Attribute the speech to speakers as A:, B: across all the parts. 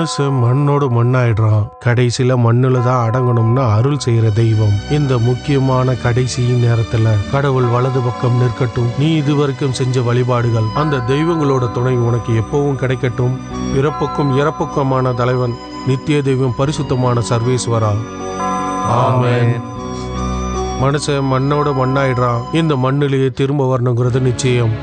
A: மனுஷன் மண்ணோட மண்ணாயிடுறான். கடைசியில மண்ணுல தான் அடங்கணும்னு அருள் செய்யற தெய்வம். இந்த முக்கியமான கடைசி நேரத்துல கடவுள் வலது பக்கம் நிற்கட்டும். நீ இதுவரைக்கும் செஞ்ச வழிபாடுகள் அந்த தெய்வங்களோட துணை உனக்கு எப்பவும் கிடைக்கட்டும். பிறப்புக்கும் இறப்புக்குமான தலைவன் நித்திய தெய்வம் பரிசுத்தமான சர்வேஸ்வரா. ஆமென். மனுஷன் மண்ணோட மண்ணாயிடுறான். இந்த மண்ணிலேயே திரும்ப வரணுங்கிறது நிச்சயம்.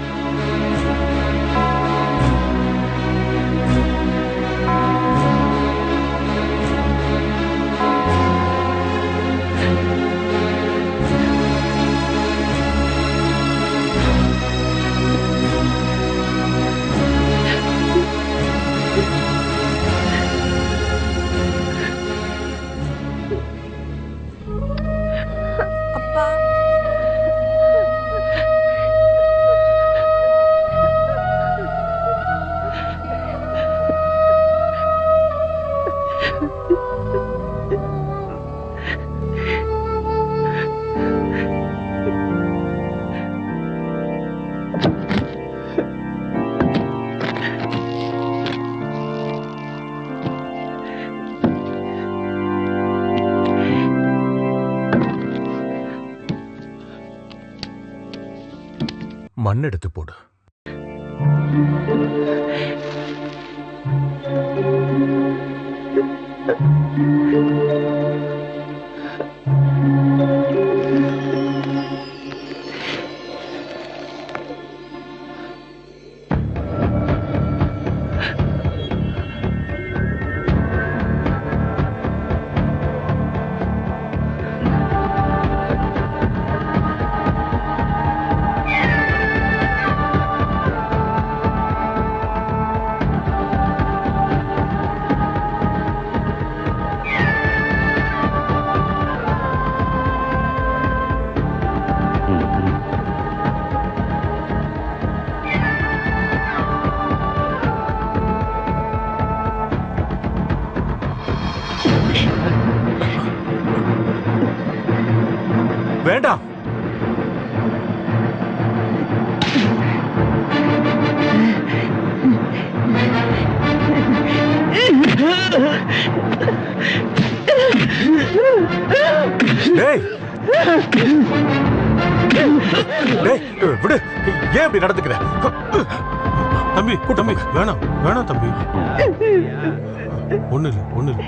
B: மண் எடுத்து போடு. வேண்டாம். விடு. ஏன் இப்படி நடந்துக்கிற?
A: தம்பி தம்பி வேணாம் வேணாம் தம்பி. ஒண்ணு இல்லை ஒண்ணு இல்லை.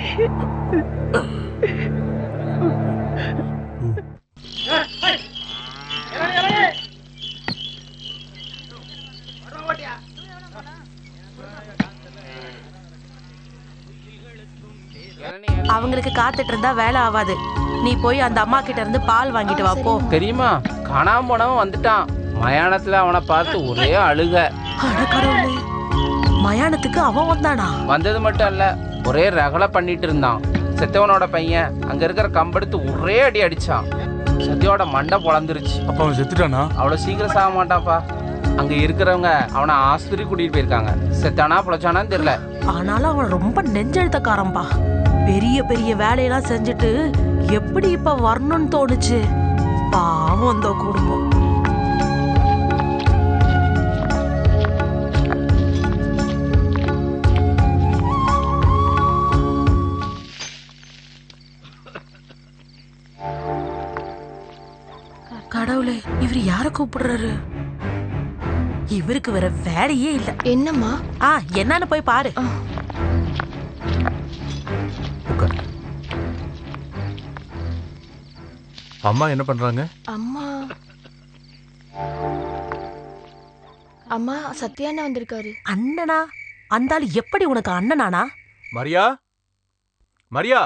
C: அவங்களுக்கு காத்துட்டு இருந்தா வேலை ஆகாது. நீ போய் அந்த அம்மா கிட்ட இருந்து பால் வாங்கிட்டு வா போ.
D: தெரியுமா, காணாம போனவன் வந்துட்டான். மயானத்துல அவனை பார்த்து ஒரே அழுக.
C: மயானத்துக்கு அவன் வந்தானா?
D: வந்தது மட்டும் இல்ல, ஒரே ரகலை பண்ணிட்டு இருந்தான். செத்தவனோட பையன் அங்க இருக்கிற கம்பெடுத்து ஒரே அடி அடிச்சான். சத்தியோட மண்டை பொழந்துருச்சு.
B: அப்ப அவன் செத்துட்டானா?
D: அவ்வளவு சீக்கிரம் சாக மாட்டாப்பா. அங்க இருக்கிறவங்க அவனை ஆஸ்பத்திரி கூட்டிட்டு போயிருக்காங்க. செத்தானா பொழைச்சானான்னு தெரியல.
C: ஆனாலும் அவன் ரொம்ப நெஞ்செழுத்தக்காரன்பா. பெரிய பெரிய வேலையெல்லாம் செஞ்சுட்டு எப்படி இப்ப வரணும்னு தோணுச்சு. பாவம் அந்த குடும்பம். கடவுளே, இவர் யார கூப்பிடுறாரு? இவருக்கு வேற வேலையே இல்ல.
E: என்னம்மா?
C: என்னன்னு போய் பாரு.
B: அம்மா என்ன பண்றாங்க?
E: அம்மா சத்யாண்ணா வந்திருக்காரு.
C: அண்ணனா? அந்தாலும் எப்படி உனக்கு அண்ணனானா?
B: மரியா, மரியா.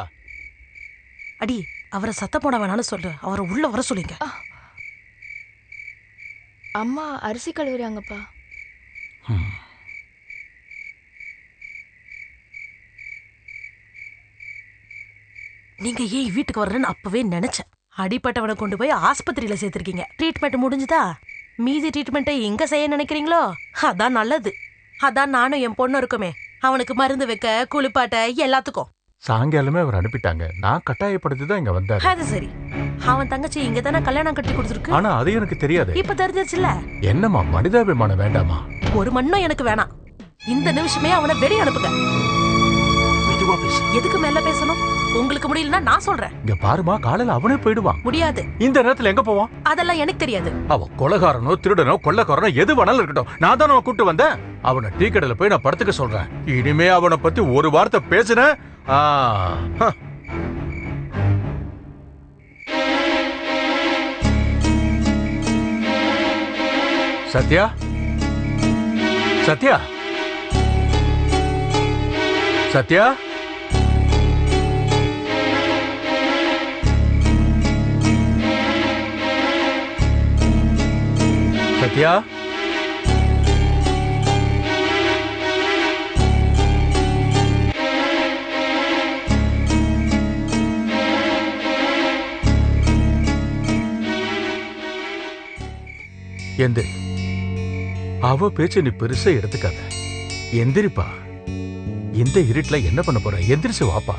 C: அடி, அவரை சத்த போட வேணான்னு சொல்லு. அவரை உள்ள வர சொல்லுங்க.
E: அம்மா அரிசி கழுவுறாங்கப்பா.
C: நீங்க ஏன் வீட்டுக்கு வர்றேன்னு அப்பவே நினைச்சேன். அடிப்பட்டவனை கொண்டு போய் ஆஸ்பத்திரியில சேர்த்திருக்கீங்க. ட்ரீட்மெண்ட் முடிஞ்சுதா? மீதி ட்ரீட்மெண்ட்டை எங்க செய்ய நினைக்கிறீங்களோ அதான் நல்லது. அதான் நானும் என் பொண்ணு இருக்குமே, அவனுக்கு மருந்து வைக்க, குளிப்பாட்ட, எல்லாத்துக்கும்.
B: சாயங்காலமே அவர் அனுப்பிட்டாங்க. நான் கட்டாயப்படுத்தி தான் இங்க வந்தாரு.
C: அது சரி. அவன் தங்கச்சி இங்க தானே கல்யாணம் கட்டி கொடுத்துருக்கு.
B: ஆனா அது எனக்கு தெரியாது.
C: இப்ப தெரிஞ்சிருச்சுல.
B: என்னம்மா, மனிதாபிமானம் வேண்டாமா?
C: ஒரு மண்ணும் எனக்கு வேணாம். இந்த நிமிஷமே அவனை வெளியே அனுப்புங்க.
B: மெதுவா பேசு.
C: எதுக்கு மேல பேசணும்? உங்களுக்கு முடியலன்னா நான் சொல்றேன்.
B: இங்க பாருமா, காலையில அவனே போயிடுவான்.
C: முடியாது.
B: இந்த நேரத்துல எங்க போவான்?
C: அதெல்லாம் எனக்கு தெரியாது.
B: அவன் கொலைகாரனோ திருடனோ கொள்ளைக்காரனோ எது வேணாலும் இருக்கட்டும், நான் தான் அவனை கூட்டு வந்தேன். அவனை டீ கடையில போய் நான் படுத்துக்க சொல்றேன். இனிமே அவனை பத்தி ஒரு வார்த்தை பேசுன சத்யா, சத்யா, சத்யா, சத்யா, எந்திரி. அவ பேச்ச நீ பெருசா எடுத்துக்காத. எந்திரிப்பா. இந்த இருட்டுல என்ன பண்ண போற? எந்திரிச்சு வாப்பா.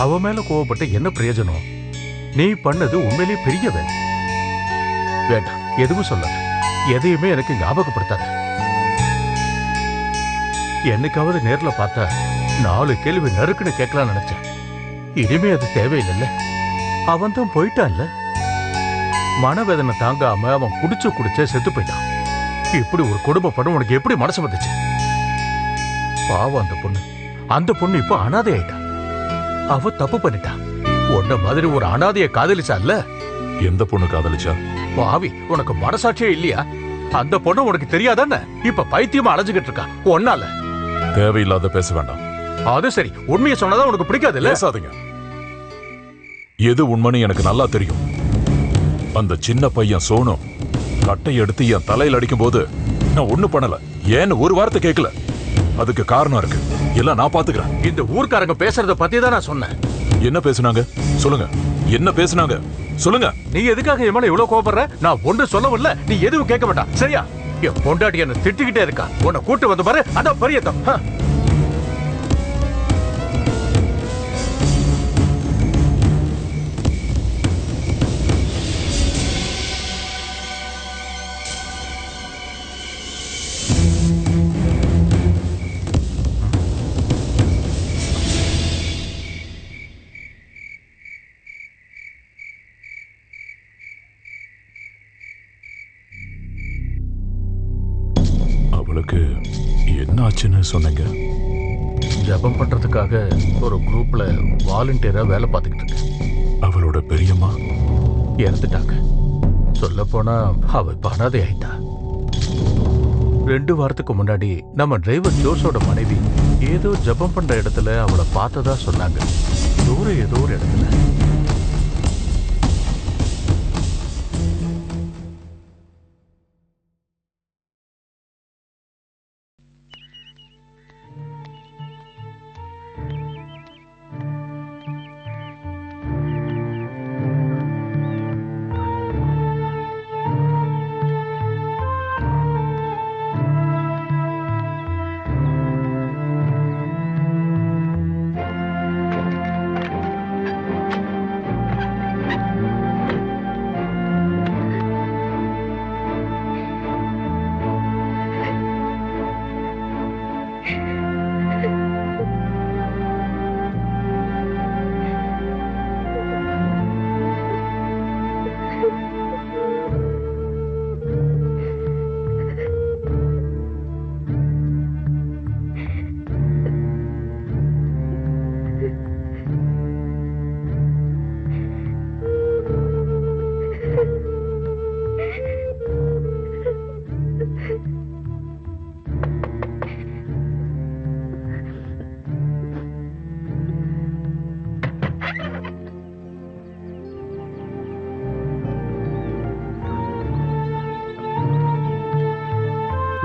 B: அவ மேல கோவப்பட்டு என்ன பிரயோஜனம்? நீ பண்ணது உண்மையிலேயே பெரிய வேலை. வேண்டாம், எதுவும் சொல்லாத. எதையுமே எனக்கு ஞாபகப்படுத்தாத. என்னைக்காவது நேர்ல பார்த்தா 4 கேள்வி நறுக்குன்னு கேட்கலாம் நினைச்சேன். இனிமே அது தேவையில்லைல்ல. அவன் தான் போயிட்டான்ல. மனவேதனை தாங்காம அவன் குடிச்ச செத்து போயிட்டான். இப்படி ஒரு குடும்ப படம் உனக்கு எப்படி மனசு வந்துச்சு? பாவம் அந்த பொண்ணு இப்ப அனாதை ஆயிட்டா. அவ தப்பு பண்ணிட்டா. உன்ன மாதிரி ஒரு அனாதைய காதலிச்சா இல்ல?
F: எந்த பொண்ணு காதலிச்சா?
B: பாவி, உனக்கு மனசாட்சியே இல்லையா? அந்த பொண்ணு உனக்கு தெரியாதானே? இப்ப பைத்தியமா அலைஞ்சுகிட்டு இருக்கா ஒன்னால.
F: தேவையில்லாத பேச வேண்டாம்.
B: அது சரி, உண்மையை சொன்னதான் உனக்கு பிடிக்காது இல்ல?
F: பேசாதீங்க. எது உண்மைன்னு எனக்கு நல்லா தெரியும். அந்த சின்ன பையன் சோனு கட்டை எடுத்து என் தலையில் அடிக்கும் போது நான் ஒண்ணு பண்ணல. ஏன்னு ஒரு வார்த்தை கேட்கல. அதுக்கு காரணம் இருக்கு. எல்லாம் நான் பாத்துக்கிறேன்.
B: இந்த ஊர்க்காரங்க பேசுறத பத்தி தான் நான் சொன்னேன்.
F: என்ன பேசுனாங்க சொல்லுங்க? என்ன பேசுனாங்க சொல்லுங்க?
B: நீ எதுக்காக என் மேல இவ்வளவு கோபப்படுற? நான் ஒன்று சொல்லவும் இல்ல, நீ எதுவும் கேட்க மாட்டா. சரியா? என் பொண்டாட்டி என்ன திட்டிக்கிட்டே இருக்கா. உன்னை கூட்டு வந்து பாரு, அதான் பரியத்தம்.
F: அவளுக்கு என்ன ஆச்சுன்னு சொன்னீங்க?
B: ஜபம் பண்றதுக்காக ஒரு குரூப்ல வாலண்டியரா வேலை பார்த்துக்கிட்டு இருக்கேன்.
F: அவளோட பெரியம்மா
B: இறந்துட்டாங்க. சொல்ல போனா அவ இப்ப அனாதை ஆயிட்டா. 2 வாரத்துக்கு முன்னாடி நம்ம டிரைவர் ஜோஸோட மனைவி ஏதோ ஜபம் பண்ற இடத்துல அவளை பார்த்ததா சொன்னாங்க. தூரம் ஏதோ ஒரு இடத்துல.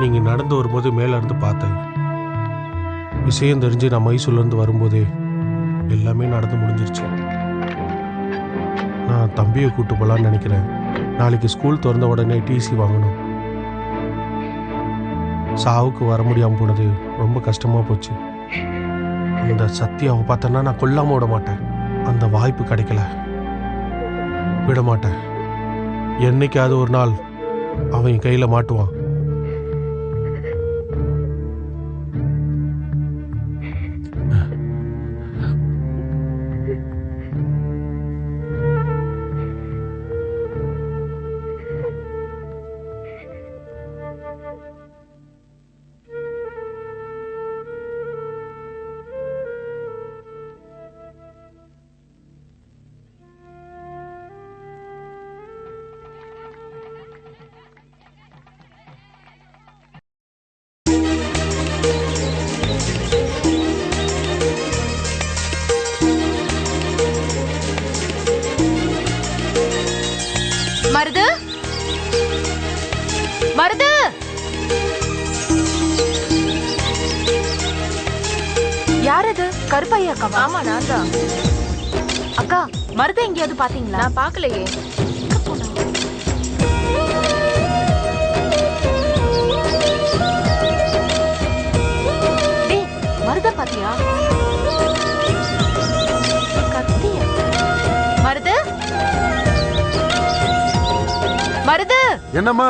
A: நீங்க நடந்து வரும்போது மேல இருந்து பார்த்தேன். விஷயம் தெரிஞ்சு நான் மைசூர்ல இருந்து வரும்போதே எல்லாமே நடந்து முடிஞ்சிருச்சு. நான் தம்பியை கூட்டு போலான்னு நினைக்கிறேன். நாளைக்கு ஸ்கூல் திறந்த உடனே டிசி வாங்கணும். சாவுக்கு வர முடியாமல் போனது ரொம்ப கஷ்டமா போச்சு. அந்த சத்தியாவை பார்த்தேன்னா நான் கொல்லாம விட மாட்டேன். அந்த வாய்ப்பு கிடைக்கல, விட மாட்டேன். என்னைக்காவது ஒரு நாள் அவன் என் கையில மாட்டுவான்.
G: கருப்பையா அக்காவா?
E: ஆமா நான் தான்.
G: அக்கா, மருத எங்கேயாவது பாத்தீங்களா?
E: நான் பார்க்கலையே.
G: எங்க போனா? டேய், மருத பாத்தியா? கத்தியா? மருது? மருது?
H: என்னம்மா?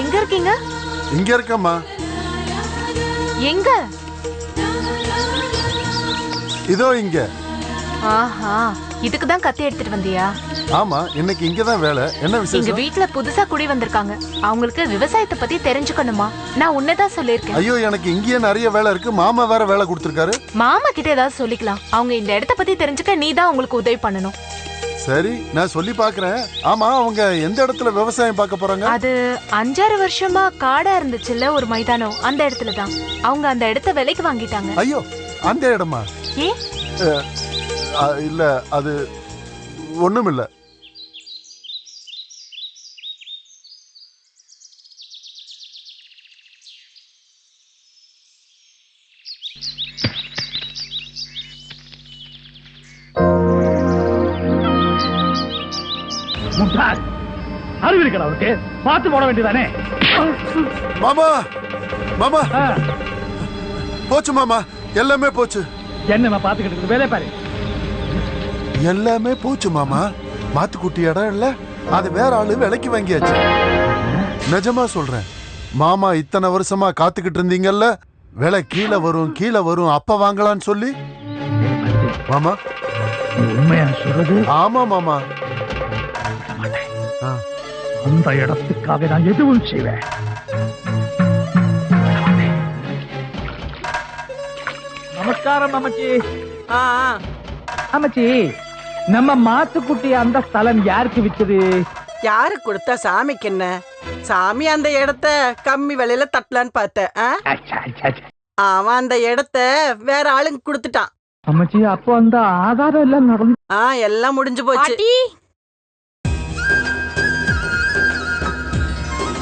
G: எங்க இருக்கீங்க?
H: இங்க இருக்கம்மா.
G: எங்க?
H: இதோ இங்க.
G: ஆஹா, இதுக்கு தான் கத்தி எடுத்துட்டு வந்தியா?
H: ஆமா, இன்னைக்கு இங்கதான் வேலை. என்ன
G: எங்க
H: விசேஷம்?
G: வீட்ல புதுசா குடி வந்திருக்காங்க. அவங்களுக்கு விவசாயத்தை பத்தி தெரிஞ்சுக்கணுமா? நான் உன்னதான் சொல்லிருக்கேன்.
H: ஐயோ, எனக்கு இங்கேயே நிறைய வேலை இருக்கு. மாமா வேற வேலை கொடுத்திருக்காரு.
G: மாமா கிட்ட ஏதாவது சொல்லிக்கலாம். அவங்க இந்த இடத்த பத்தி தெரிஞ்சுக்க நீ தான் உங்களுக்கு உதவி பண்ணணும்.
H: சரி, நான் சொல்லி பாக்குறேன். ஆமா, அவங்க எந்த இடத்துல விவசாயம் பார்க்க போறாங்க?
G: அது 5-6 வருஷமா காடா இருந்துச்சுல்ல ஒரு மைதானம், அந்த இடத்துல தான். அவங்க அந்த இடத்த விலைக்கு வாங்கிட்டாங்க.
H: ஐயோ, அந்த இடமா?
G: ஏன்?
H: இல்ல, அது ஒண்ணுமில்ல.
B: அறிவு இருக்கா அவருக்கு? பார்த்து போட வேண்டியதானே?
H: மாமா, மாமா, போச்சு மாமா, எல்லாமே போச்சு.
B: என்ன பாத்துக்கிட்டு வேலை பாரு.
H: எல்லாமே போச்சு மாமா. மாத்துக்குட்டி இடம் இல்ல, அது வேற ஆளு விலைக்கு வாங்கியாச்சு. நிஜமா சொல்றேன் மாமா, இத்தனை வருஷமா காத்துக்கிட்டு இருந்தீங்கல்ல, விலை கீழே வரும் கீழே வரும், அப்ப வாங்கலான்னு சொல்லி. மாமா,
B: உண்மையா சொல்றது?
H: ஆமா மாமா.
B: அந்த இடத்துக்காக நான் எதுவும் செய்வேன். நமஸ்காரம் அம்மச்சி. அம்மச்சி, நம்ம மாத்துக்குட்டி அந்த ஸ்தலம் யாருக்கு வித்தது?
I: யாரு கொடுத்தா? சாமிக்கு என்ன? சாமி அந்த இடத்த கம்மி விலையில தட்டலான்னு பார்த்தேன். அவன் அந்த இடத்த வேற ஆளுங்க கொடுத்துட்டான்.
B: அம்மச்சி, அப்போ அந்த ஆதாரம் எல்லாம் நடந்து
I: எல்லாம் முடிஞ்சு போச்சு.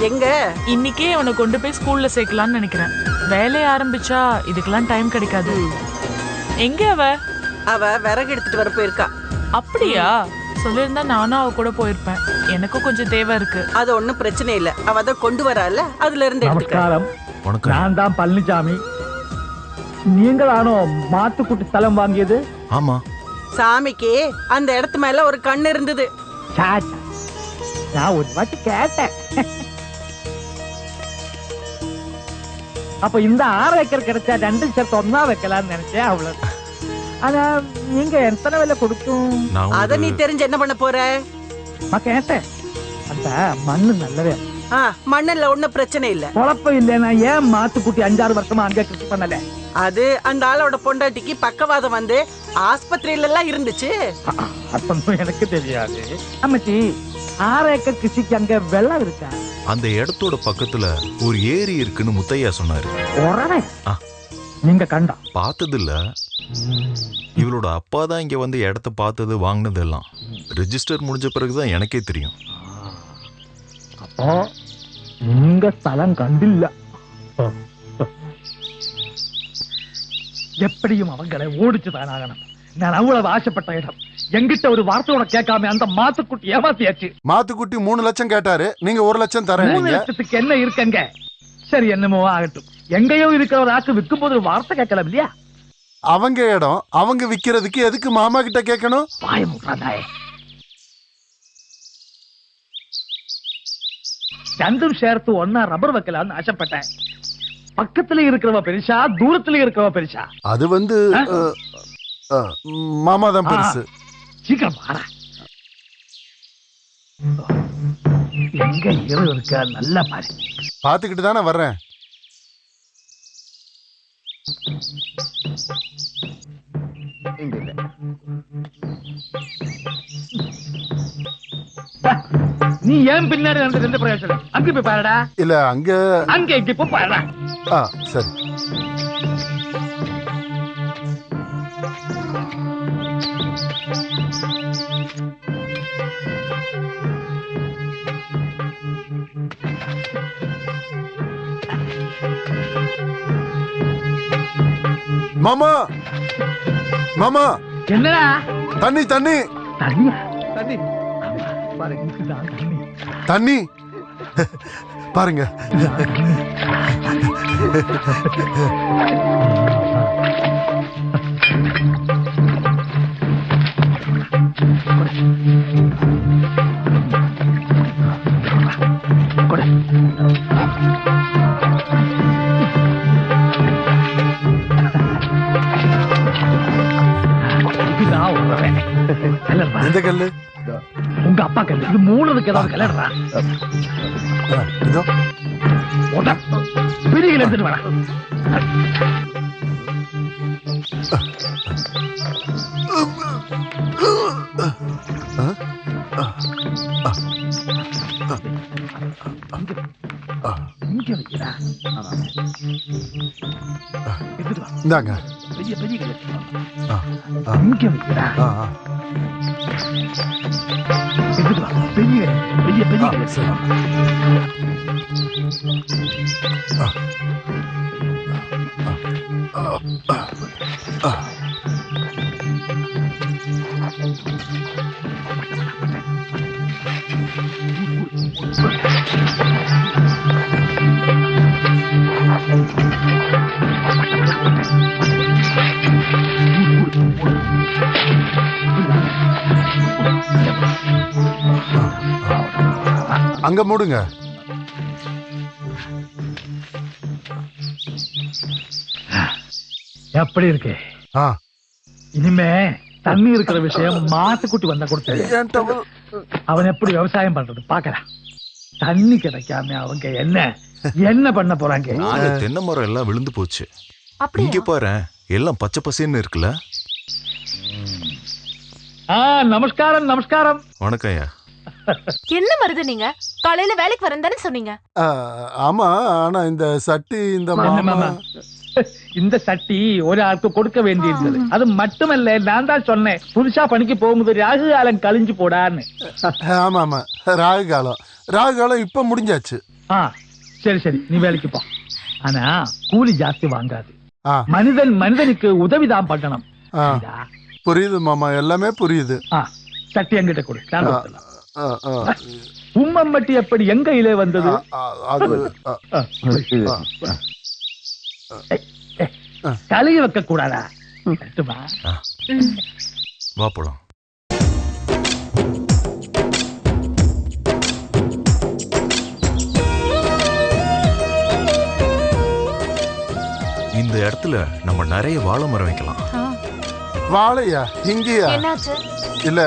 I: எங்க?
J: இன்னைக்கே அவனை கொண்டு போய் ஸ்கூல்ல சேர்க்கலாம்னு நினைக்கிறேன். வேலைய ஆரம்பிச்சா இதுக்கெல்லாம் டைம் கிடைக்காது. எங்க
I: அவ விறகு எடுத்துட்டு வர போயிருக்கா.
J: அப்படியா? சொல்லிருந்தா நானும் அவ கூட போயிருப்பேன். எனக்கும் கொஞ்சம் தேவை இருக்கு.
I: அது ஒண்ணும் பிரச்சனை இல்ல. அவ அதை கொண்டு வரல, அதுல இருந்து எடுத்துக்க.
B: நான் தான் பழனிசாமி. நீங்களானோ மாத்துக்குட்டி ஸ்தலம் வாங்கியது?
F: ஆமா.
I: சாமிக்கு அந்த இடத்து மேல ஒரு கண்ணு இருந்தது.
B: நான் ஒரு வாட்டி கேட்டேன். அப்ப இந்த 6 ஏக்கர் கிடைச்சா 2 சேர்த்து ஒன்னா வைக்கலாம்னு நினைச்சேன். அவ்வளவு. ஆனா நீங்க எத்தனை விலை கொடுக்கும்?
I: அத நீ தெரிஞ்சு என்ன பண்ண போற?
B: நான் கேட்டேன். அந்த மண்ணு நல்லவே.
I: மண்ணுல ஒண்ணும் பிரச்சனை இல்ல.
B: குழப்பம் இல்லைன்னா ஏன் மாத்துக்குட்டி 5-6 வருஷமா அங்க கிருஷி பண்ணல?
I: அது அந்த ஆளோட பொண்டாட்டிக்கு பக்கவாதம் வந்து ஆஸ்பத்திரியில எல்லாம் இருந்துச்சு.
B: அதான் எனக்கு தெரியாது. அம்மச்சி, 6 ஏக்கர் கிருஷிக்கு அங்க வெள்ளம் இருக்கா?
K: அந்த இடத்தோட பக்கத்துல ஒரு ஏரி இருக்குன்னு முத்தையா சொன்னாரு.
B: நீங்க கண்டா?
K: பார்த்தது இல்ல. இவளோட அப்பா தான் இங்க வந்து இடத்த பார்த்தது, வாங்கினது எல்லாம். ரெஜிஸ்டர் முடிஞ்ச பிறகுதான் எனக்கே தெரியும்.
B: அப்போ நீங்க ஸ்தலம் கண்டில்ல. எப்படியும் அவங்களை ஓடிச்சுதான் ஆகணும். நான் அவ்வளவு ஆசைப்பட்ட இடம். எங்கிட்ட ஒரு வார்த்தையோட கேட்காம அந்த மாத்துக்குட்டி ஏமாத்தியாச்சு.
H: மாத்துக்குட்டி 3 லட்சம் கேட்டாரு, நீங்க 1 லட்சம் தரேன்.
B: 3 லட்சத்துக்கு என்ன இருக்குங்க? சரி, என்னமோ ஆகட்டும். எங்கேயோ இருக்கிற ஒரு ஆக்கு விற்கும் போது வார்த்தை கேட்கலாம் இல்லையா?
H: அவங்க இடம் அவங்க விக்கிறதுக்கு எதுக்கு மாமா கிட்ட கேட்கணும்?
B: ரெண்டும் சேர்த்து ஒன்னா ரப்பர் வைக்கலாம்னு ஆசைப்பட்டேன். பக்கத்துல இருக்கிறவ பெருசா, தூரத்துல இருக்கிறவ பெருசா?
H: அது வந்து மாமா தான் பெருசு.
B: சீக்கிரம் பாரு. எங்க இரவு இருக்க நல்லா பாரு.
H: பாத்துக்கிட்டு தானே வர்றேன்.
B: நீ ஏன் பின்னாடி ரெண்டு பிரயோஜனம்? அங்க போய் பாருடா.
H: இல்ல, அங்க
B: இங்க போய் பாருடா.
H: சரி. மாமா மாமா
L: என்னடா
H: தண்ணி தண்ணி
L: தண்ணி
H: தண்ணி பாருங்க. எந்த கல்லு?
L: உங்க அப்பா கல்லு. இது மூணுக்கு ஏதாவது கல்லடா.
H: இதோ
L: பெரிய கல் எடுத்துட்டு வரேன்.
H: இந்தாங்க.
L: பெரிய பெரிய கல் இங்க வைக்கிறா. பெரிய பெரிய பெரிய கல்.
H: அங்க மூடுங்க.
L: எப்படி இருக்கு? இனிமே தண்ணி இருக்கிற விஷயம் மாட்டுக்குட்டி வந்தா கொடுத்து அவன் எப்படி விவசாயம் பண்றது பாக்கலாம். தண்ணி கிடைக்காம அவங்க என்ன பண்ண போறாங்க?
K: தென்னை மரம் எல்லாம் விழுந்து போச்சு. இங்க பாரு, எல்லாம் பச்சை பசேன்னு இருக்குல்ல.
L: நமஸ்காரம் நமஸ்காரம்.
K: வணக்கம் ஐயா.
G: என்ன மருது நீங்க காலையில வேலைக்கு வரேன் தானே சொன்னீங்க?
H: ஆமா, ஆனா இந்த சட்டி
L: இந்த சட்டி ஒரு ஆளுக்கு கொடுக்க வேண்டி இருந்தது. அது மட்டுமல்ல, நான் தான் சொன்னேன் புதுசா பணிக்கு போகும்போது ராகு காலம் கழிஞ்சு போடான்னு.
H: ஆமா ஆமா, ராகு காலம் இப்ப முடிஞ்சாச்சு.
L: சரி சரி, நீ வேலைக்கு போ. ஆனா கூலி ஜாஸ்தி வாங்காது. மனிதனுக்கு உதவிதான் பண்ணணும்.
H: புரியுது மாமா, எல்லாமே புரியுது.
L: சட்டி எங்கிட்ட கொடு. உம்மம்பட்டி எப்படி எங்க இலே வந்தது? கழுகி வைக்க கூடாதா?
K: வா போலாம். இந்த இடத்துல நம்ம நிறைய வாழை மரம் வைக்கலாம்.
H: வாழையா? இங்கயா? இல்ல,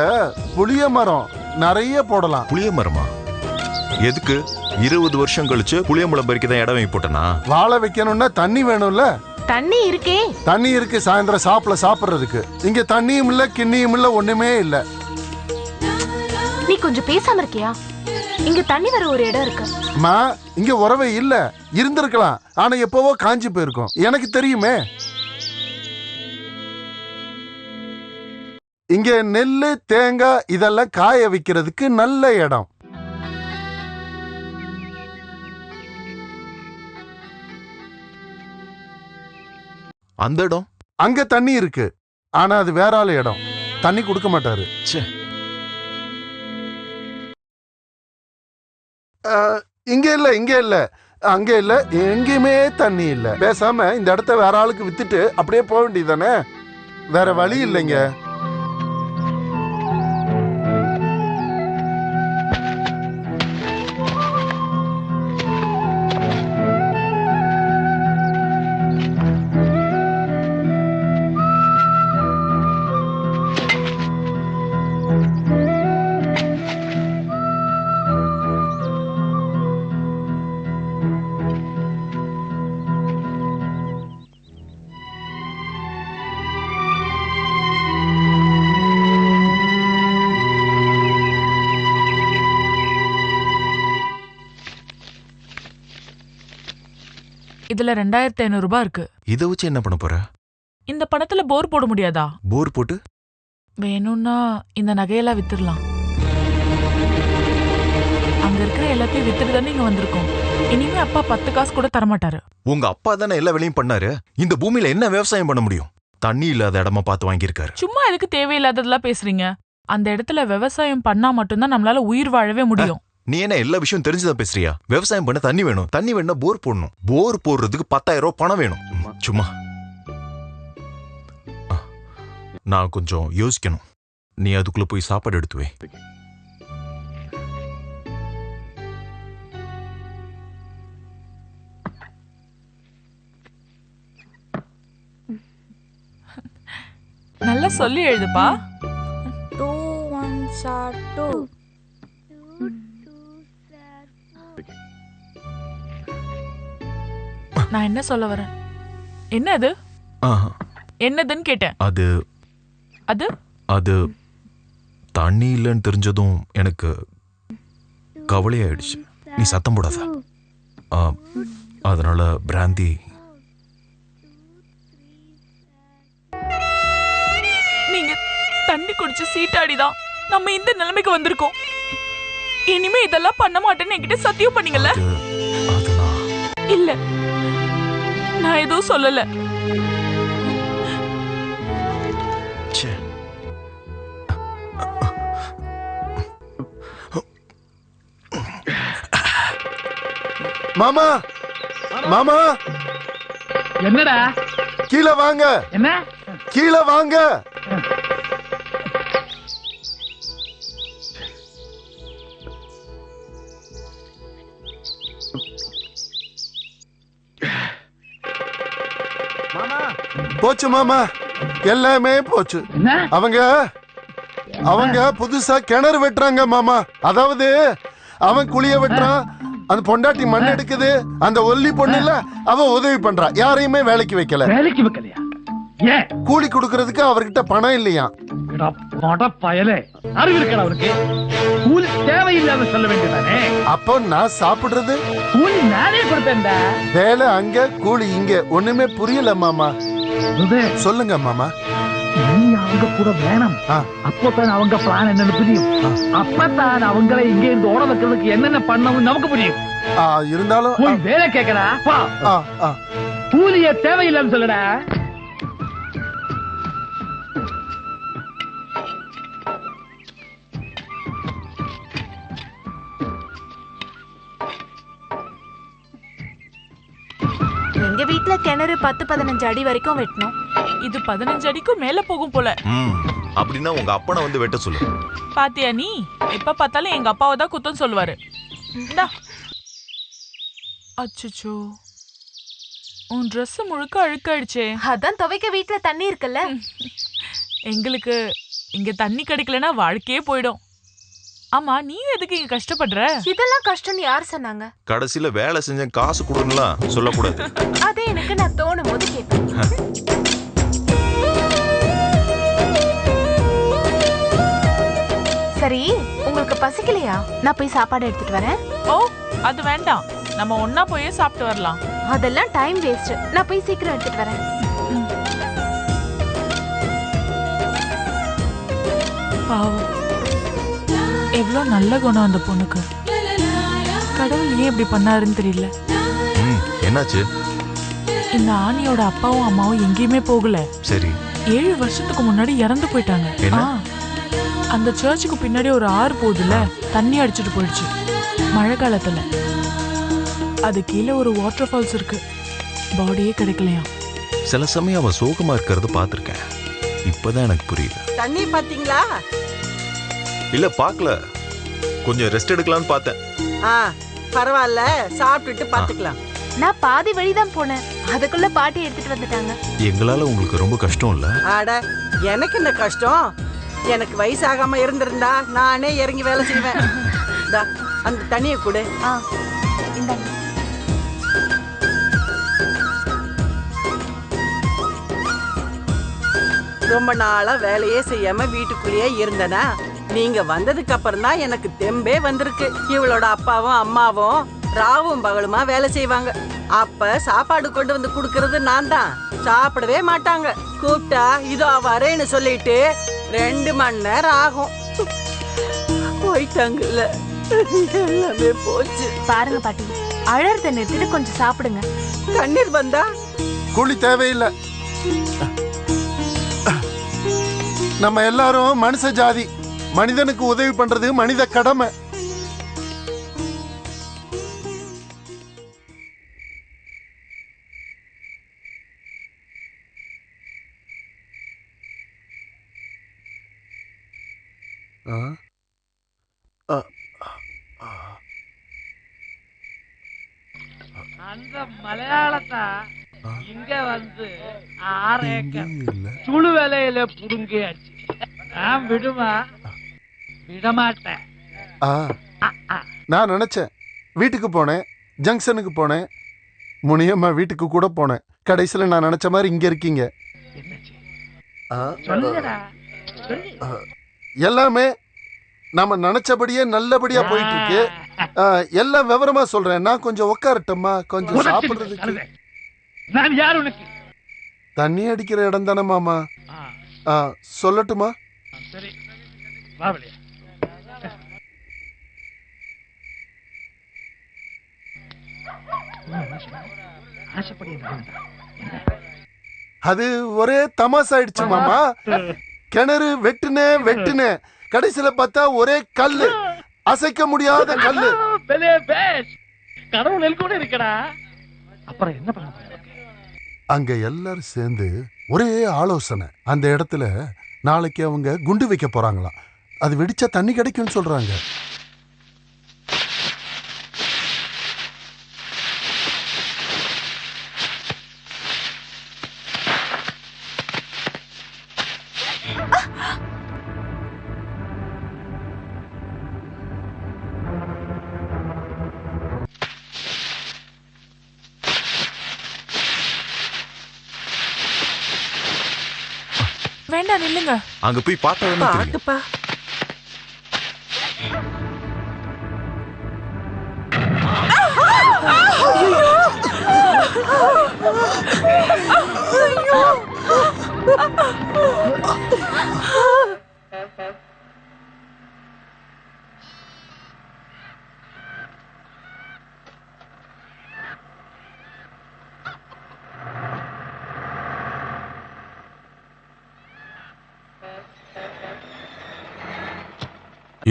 H: புளிய மரம் நிறைய போடலாம்.
K: புளிய மரமா? எதுக்கு? 20 வருஷம் கழிச்சு புளிய மரம் பறிக்கதான் இடம் வாங்கி போட்டனா?
H: வாழை வைக்கணும்னா தண்ணி வேணும்ல.
G: தண்ணி இருக்கே.
H: தண்ணி இருக்கு, சாயந்தரம் சாப்பிடுறதுக்கு. இங்க தண்ணியும் இல்ல, கிண்ணியும் இல்ல, ஒண்ணுமே இல்ல.
G: நீ கொஞ்சம் பேசாம இருக்கியா? இங்க தண்ணி வர ஒரு இடம் இருக்கு.
H: மா, இங்க உறவே இல்ல. இருந்திருக்கலாம், ஆனா எப்பவோ காஞ்சி போயிருக்கும். எனக்கு தெரியுமே. இங்க நெல்லு, தேங்காய் இதெல்லாம் காய வைக்கிறதுக்கு நல்ல இடம்.
K: அந்த இடம்
H: அங்க தண்ணி இருக்கு, ஆனா அது வேற ஆளு இடம். தண்ணி கொடுக்க மாட்டாரு. இங்க இல்ல, அங்க இல்ல, எங்கேயுமே தண்ணி இல்ல. பேசாம இந்த இடத்த வேற ஆளுக்கு வித்துட்டு அப்படியே போக வேண்டியதானே. வேற வழி இல்லைங்க.
J: இதுல 2500 ரூபாய் இருக்கு.
K: இத வச்சு என்ன பண்ண போற?
J: இந்த பணத்துல போர் போட முடியாதா?
K: போர் போட்டு
J: வேணும்னா இந்த நகையெல்லாம் வித்துடலாம். அங்க இருக்கிற எல்லாத்தையும் வித்துட்டு தானே இங்க வந்திருக்கோம். இனிமே அப்பா 10 காசு கூட தரமாட்டாரு.
K: உங்க அப்பா தானே எல்லா வேலையும் பண்ணாரு. இந்த பூமியில என்ன விவசாயம் பண்ண முடியும்? தண்ணி இல்லாத இடமா பார்த்து வாங்கியிருக்காரு.
J: சும்மா எதுக்கு தேவையில்லாததெல்லாம் பேசுறீங்க? அந்த இடத்துல விவசாயம் பண்ணா மட்டும்தான் நம்மளால உயிர் வாழவே முடியும்.
K: நீ என்ன எல்லா விஷயம் தெரிஞ்சுதான் பேசுறியா? விவசாயம் பண்ண தண்ணி வேணும். தண்ணி வேணும்னா போர் போடணும். போர் போடுறதுக்கு 10,000 ரூபாய் பணம் வேணும். சும்மா நான் கொஞ்சம் யோசிக்கணும். நீ அதுக்குள்ள போய் சாப்பாடு எடுத்து வை.
J: நல்லா சொல்லி எழுதுப்பா.
E: 2 1s are 2.
J: நான் என்ன சொல்ல வரேன்? என்னது? என்னதுன்னு கேட்டேன்.
K: அது
J: அது
K: அது தண்ணி இல்லைன்னு தெரிஞ்சதும் எனக்கு கவலையாயிடுச்சு. நீ சத்தம் போடாத. அதனால பிராந்தி.
J: நீங்க தண்ணி குடிச்சு சீட்டாடிதான் நம்ம இந்த நிலைமைக்கு வந்திருக்கோம். இனிமே இதெல்லாம் பண்ண மாட்டேன்னு என்கிட்ட சத்தியம் பண்ணீங்கல்ல? இல்ல, நான் எதுவும் சொல்லல.
H: மாமா மாமா
L: என்னடா?
H: கீழே வாங்க.
L: என்ன?
H: கீழே வாங்க. போச்சு மாமா, எல்லாமே போச்சு. அவங்க புதுசா கிணறு வெட்டுறாங்க மாமா. அதாவது அவன் குழிய வெட்டுறான், அந்த பொண்டாட்டி மண் எடுக்குது. அந்த ஒல்லி பொண்ணு இல்ல, அவ உதவி பண்றா. யாரையுமே வேலைக்கு வைக்கல.
L: வேலைக்கு வைக்கலையா? ஏன்?
H: கூலி கொடுக்கறதுக்கு அவர்கிட்ட பணம் இல்லையா?
L: கூலி தேவையில்லாம சொல்ல வேண்டியதானே.
H: அப்போ நான் சாப்பிடுறது
L: கூலி நானே கொடுத்தேன்டா.
H: வேலை அங்க, கூலி இங்க. ஒண்ணுமே புரியல மாமா. சொல்லுங்க மாமா.
L: நீ அவங்க கூட வேணும். அப்பதான் அவங்க பிளான் என்னன்னு புரியும். அப்பதான் அவங்களை இங்க இருந்து ஓட வைக்கிறதுக்கு என்னென்ன பண்ணணும் நமக்கு புரியும்.
H: இருந்தாலும்
L: வேலை கேட்கறா. கூலிய தேவையில்லைன்னு சொல்லடா.
G: எங்க வீட்ல கிணறு 10-15 அடி வரைக்கும் வெட்டணும்.
J: இது 15 அடிக்கும் மேல போகும் போல.
K: அப்படின்னா உங்க அப்பனை வந்து வெட்ட சொல்லு.
J: பாத்தியா நீ? எப்ப பார்த்தாலும் எங்க அப்பாவை தான் குத்தம் சொல்லுவாரு. அச்சச்சோ, உன் ட்ரெஸ் முழுக்க அழுக்காயிடுச்சே.
G: அதான் துவைக்க வீட்ல தண்ணி இருக்குல்ல.
J: எங்களுக்கு இங்க தண்ணி கிடைக்கலன்னா வாழ்க்கையே போயிடும். ஆமா, நீ எதுக்கு இங்க கஷ்டப்படுற?
G: இதெல்லாம் கஷ்டம்னு யார் சொன்னாங்க?
K: கடைசியில வேலை செஞ்ச காசு கொடுக்கலாம் சொல்லக்கூடாது.
G: அதே எனக்கு நான் தோணும் போது கேட்பேன். சரி, உங்களுக்கு பசிக்கலையா? நான் போய் சாப்பாடு எடுத்துட்டு வரேன்.
J: ஓ, அது வேண்டாம். நம்ம ஒன்னா போய் சாப்பிட்டு வரலாம்.
G: அதெல்லாம் டைம் வேஸ்ட். நான் போய் சீக்கிரம் எடுத்துட்டு வரேன்.
J: பாவம், எவ்வளோ நல்ல குணம் அந்த பொண்ணுக்கு. கடவுள் ஏன் இப்படி பண்ணாருன்னு தெரியல.
K: என்னாச்சு?
J: இந்த ஆணியோட அப்பாவும் அம்மாவும் எங்கேயுமே போகல.
K: சரி.
J: 7 வருஷத்துக்கு முன்னாடி இறந்து போயிட்டாங்க. அந்த சர்ச்சுக்கு பின்னாடி ஒரு ஆறு போகுதுல, தண்ணி அடிச்சுட்டு போயிடுச்சு மழை காலத்துல. அது கீழே ஒரு வாட்டர் ஃபால்ஸ் இருக்கு. பாடியே கிடைக்கலையா.
K: சில சமயம் அவ சோகமா இருக்கிறது பாத்திருக்கேன். இப்பதான் எனக்கு புரியுது.
I: தண்ணி பாத்தீங்களா?
K: இல்ல, பாக்கல. கொஞ்சம் ரெஸ்ட் எடுக்கலாம்னு பார்த்தேன்.
I: பரவாயில்ல, சாப்பிட்டுட்டு பாத்துக்கலாம்.
G: நான் பாதி வழிதான் போனேன், அதுக்குள்ள பாட்டி எடுத்துட்டு வந்துட்டாங்க.
K: எங்களால உங்களுக்கு ரொம்ப கஷ்டம் இல்ல?
I: ஆட, எனக்கு என்ன கஷ்டம்? எனக்கு வயசாகாம இருந்திருந்தா நானே இறங்கி வேலை செய்வேன். அந்த தண்ணியை கொடு. ரொம்ப நாளா வேலையே செய்யாம வீட்டுக்குள்ளேயே இருந்தனா, நீங்க வந்ததுக்கு அப்புறம் தான் எனக்கு தெம்பே வந்திருக்கு. இவளோட அப்பாவும் அம்மாவும் ராவும் பகலுமா வேலை செய்வாங்க. அப்ப சாப்பாடு கொண்டு வந்து குடுக்கறது நான் தான். சாப்பிடவே மாட்டாங்க. கூப்பிட்டா இதோ வரேன்னு சொல்லிட்டு 2 மணி நேரம் ஆகும். போயிட்டாங்கல்ல, எல்லாமே போச்சு.
G: பாருங்க பாட்டி, அழறத நிறுத்திட்டு கொஞ்சம் சாப்பிடுங்க.
I: கண்ணீர் வந்தா
H: குழி தேவையில்லை. நம்ம எல்லாரும் மனுஷ ஜாதி. மனிதனுக்கு உதவி பண்றது மனித கடமை.
L: அந்த மலையாளத்தா இங்க வந்து 6 ஏக்கர் சுழு வேலையில புடுங்கியாச்சு. நான் விடமாட்டேன்.
H: நான் நினைச்சேன், வீட்டுக்கு போனேன், ஜங்ஷனுக்கு போனேன், முனியம்மா வீட்டுக்கு கூட போனேன். கடைசியில நான் நினைச்ச மாதிரி இங்க இருக்கீங்க. எல்லாமே நாம நினைச்சபடியே நல்லபடியா போயிட்டு இருக்கு. எல்லாம் விவரமா சொல்றேன். நான் கொஞ்சம் உட்காரட்டுமா? கொஞ்சம் சாப்பிடுறதுக்கு.
L: நான் யார் உனக்கு?
H: தண்ணி அடிக்கிற இடம் தானே மாமா. சொல்லட்டுமா?
L: சரி, வா வெளியே.
H: அது ஒரே தமாசாயிடுச்சு மாமா. கிணறு வெட்டுனே கடைசியில பார்த்தா ஒரே கல்லு, அசைக்க முடியாத கல்லு.
L: கடவுள் கூட இருக்கடா. அப்புறம் என்ன பண்ண?
H: அங்க எல்லாரும் சேர்ந்து ஒரே ஆலோசனை. அந்த இடத்துல நாளைக்கு அவங்க குண்டு வைக்க போறாங்களாம். அது வெடிச்சா தண்ணி கிடைக்கும்னு சொல்றாங்க.
J: வேண்டாம், நில்லுங்க.
K: அங்க போய் பார்த்தா
I: பாட்டுப்பா.